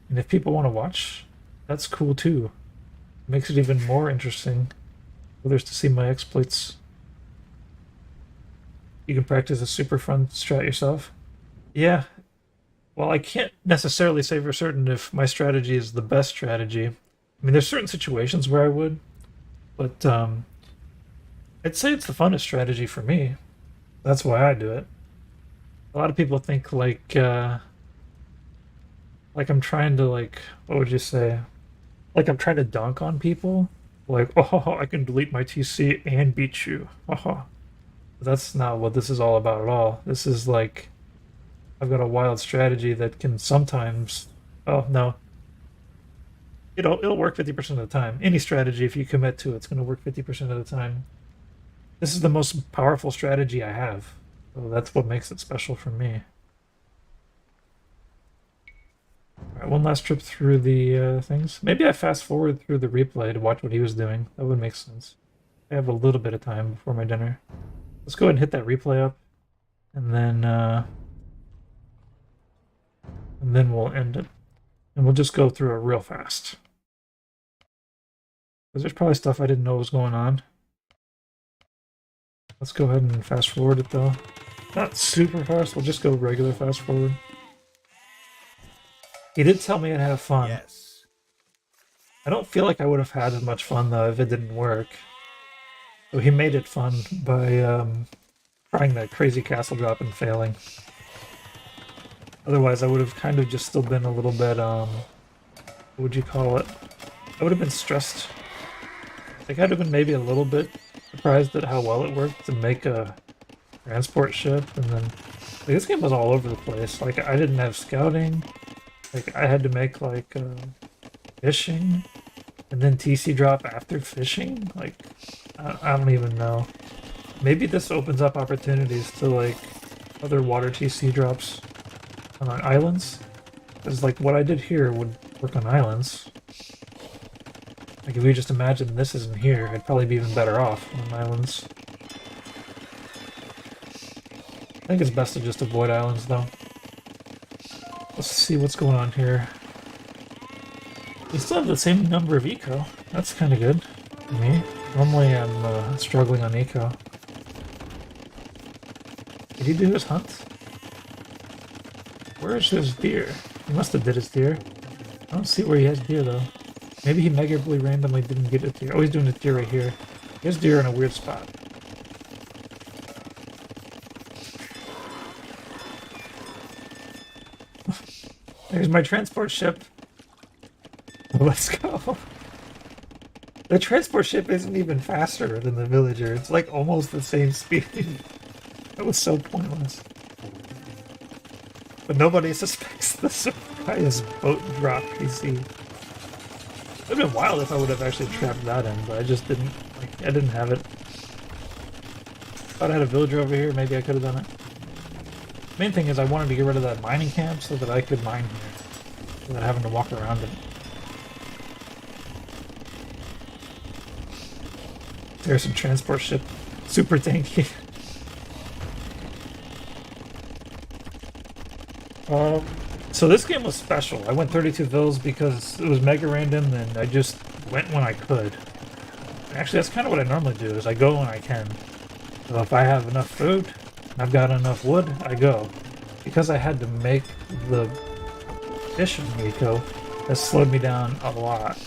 And if people want to watch, that's cool too. It makes it even more interesting for others to see my exploits. You can practice a super fun strat yourself. Yeah, Well, I can't necessarily say for certain if my strategy is the best strategy. I mean, there's certain situations where I would, but I'd say it's the funnest strategy for me. That's why I do it. A lot of people think like I'm trying to what would you say? Like I'm trying to dunk on people. Like, oh, I can delete my TC and beat you. Oh, that's not what this is all about at all. This is like I've got a wild strategy that can sometimes. Oh no, it'll work 50% of the time. Any strategy, if you commit to it, it's going to work 50% of the time. This is the most powerful strategy I have. So that's what makes it special for me. Alright, one last trip through the things. Maybe I fast forward through the replay to watch what he was doing. That would make sense. I have a little bit of time before my dinner. Let's go ahead and hit that replay up. And then we'll end it. And we'll just go through it real fast. Because there's probably stuff I didn't know was going on. Let's go ahead and fast forward it though. Not super fast, we'll just go regular fast forward. He did tell me I'd have fun. Yes. I don't feel like I would have had as much fun though if it didn't work. So he made it fun by trying that crazy castle drop and failing. Otherwise I would have kind of just still been a little bit, what would you call it? I would have been stressed. I think I'd have been maybe a little bit surprised at how well it worked to make a transport ship, and then like, this game was all over the place. Like I didn't have scouting. Like I had to make fishing, and then TC drop after fishing. Like I don't even know. Maybe this opens up opportunities to like other water TC drops on islands, because like what I did here would work on islands. Like if we just imagine this isn't here, I'd probably be even better off on islands. I think it's best to just avoid islands though. Let's see what's going on here. We still have the same number of eco. That's kind of good for me. Normally I'm struggling on eco. Did he do his hunt? Where's his deer? He must have did his deer. I don't see where he has deer though. Maybe he measurably randomly didn't get a deer. Oh, he's doing a deer right here. He has deer in a weird spot. There's my transport ship. Let's go. The transport ship isn't even faster than the villager. It's like almost the same speed. That was so pointless. But nobody suspects the surprise boat drop PC. It would have been wild if I would have actually trapped that in, but I just didn't. Like, I didn't have it. Thought I had a villager over here, maybe I could have done it. Main thing is I wanted to get rid of that mining camp so that I could mine here, without having to walk around it. There's some transport ship. Super tanky. So this game was special. I went 32 vills because it was mega random and I just went when I could. Actually, that's kind of what I normally do, is I go when I can. So if I have enough food, and I've got enough wood, I go. Because I had to make the fishing eco, that slowed me down a lot.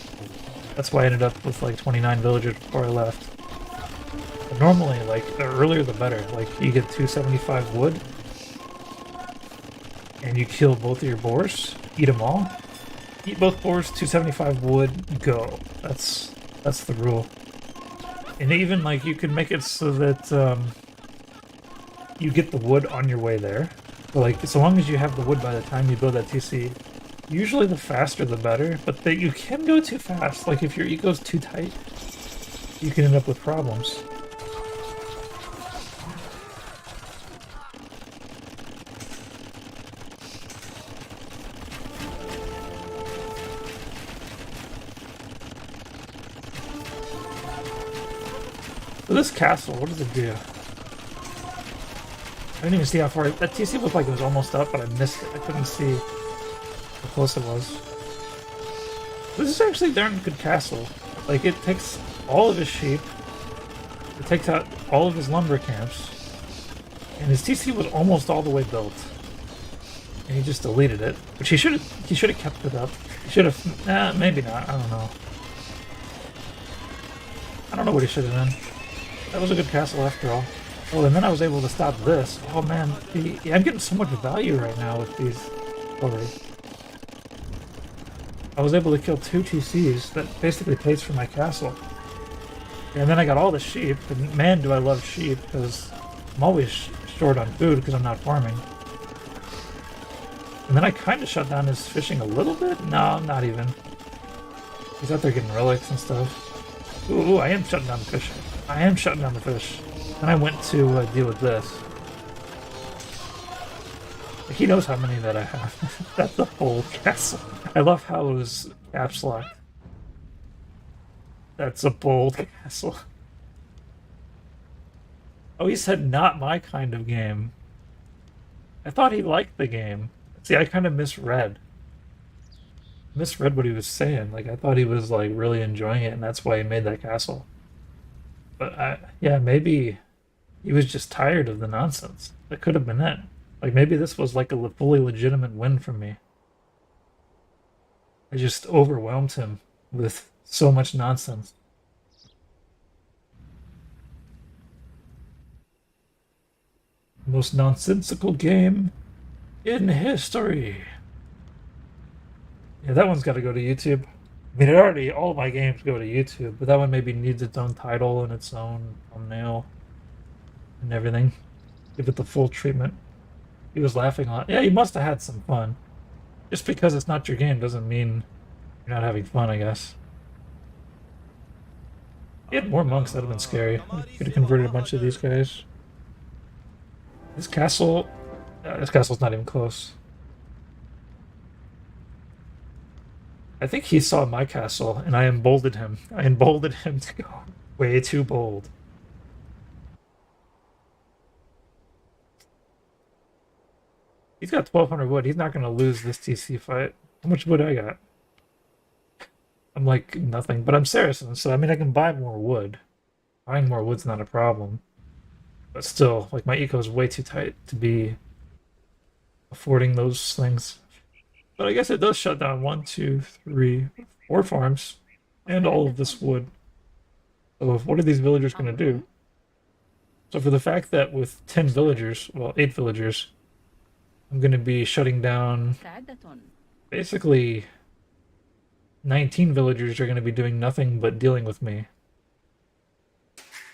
That's why I ended up with like 29 villagers before I left. But normally, like, the earlier the better. Like, you get 275 wood, and you kill both of your boars, eat them all. Eat both boars, 275 wood, go. That's the rule. And even, like, you can make it so that, you get the wood on your way there. So, like, so long as you have the wood by the time you build that TC, usually the faster the better, but that you can go too fast. Like, if your eco's too tight, you can end up with problems. So this castle, what does it do? I didn't even see how far... That TC looked like it was almost up, but I missed it. I couldn't see how close it was. This is actually a darn good castle. Like, it takes all of his sheep. It takes out all of his lumber camps. And his TC was almost all the way built. And he just deleted it. Which he should have kept it up. He should have maybe not, I don't know. I don't know what he should have done. That was a good castle after all. Oh, and then I was able to stop this. Oh man, I'm getting so much value right now with these already. I was able to kill 2 TCs. That basically pays for my castle. And then I got all the sheep, and man do I love sheep, because I'm always short on food because I'm not farming. And then I kind of shut down his fishing a little bit? No, not even. He's out there getting relics and stuff. Ooh, I am shutting down the fish. I am shutting down the fish. And I went to deal with this. He knows how many that I have. That's the whole castle. I love how it was caps locked. That's a bold castle. Oh, he said not my kind of game. I thought he liked the game. See, I kind of misread what he was saying. Like, I thought he was, like, really enjoying it, and that's why he made that castle. But, yeah, maybe he was just tired of the nonsense. That could have been it. Like, maybe this was, like, a fully legitimate win for me. I just overwhelmed him with so much nonsense. Most nonsensical game in history. Yeah, that one's got to go to YouTube. I mean, all my games go to YouTube, but that one maybe needs its own title and its own thumbnail and everything. Give it the full treatment. He was laughing a lot. Yeah, he must have had some fun. Just because it's not your game doesn't mean you're not having fun, I guess. He had more monks, that would have been scary. Could have converted a bunch of these guys. This castle's not even close. I think he saw my castle, and I emboldened him. I emboldened him to go way too bold. He's got 1,200 wood. He's not going to lose this TC fight. How much wood I got? I'm like nothing, but I'm Saracen, so I mean I can buy more wood. Buying more wood's not a problem. But still, like, my eco is way too tight to be affording those things. But I guess it does shut down 1, 2, 3, 4 farms and all of this wood. So what are these villagers going to do? So for the fact that with 10 villagers, well, 8 villagers, I'm going to be shutting down basically 19 villagers are going to be doing nothing but dealing with me.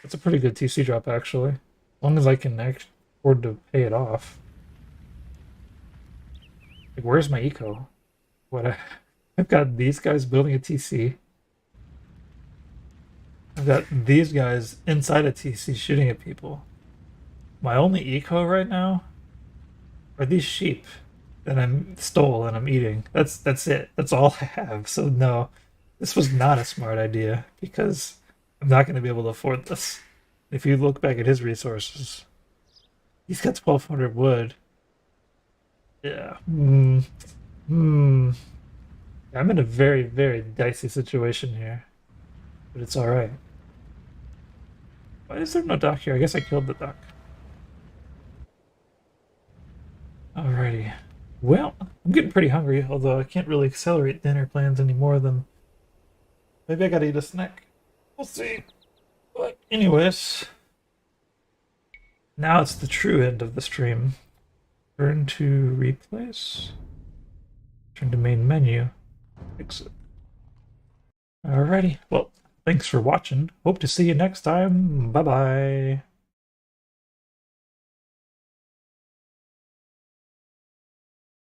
That's a pretty good TC drop, actually. As long as I can afford to pay it off. Like, where's my eco? I've got these guys building a TC. I've got these guys inside a TC shooting at people. My only eco right now are these sheep that I stole and I'm eating. That's it. That's all I have. So no, this was not a smart idea because I'm not going to be able to afford this. If you look back at his resources, he's got 1,200 wood. Yeah. I'm in a very, very dicey situation here. But it's alright. Why is there no duck here? I guess I killed the duck. Alrighty. Well, I'm getting pretty hungry, although I can't really accelerate dinner plans any more than... Maybe I gotta eat a snack. We'll see. But anyways, now it's the true end of the stream. Turn to replace. Turn to main menu. Exit. Alrighty. Well, thanks for watching. Hope to see you next time. Bye-bye.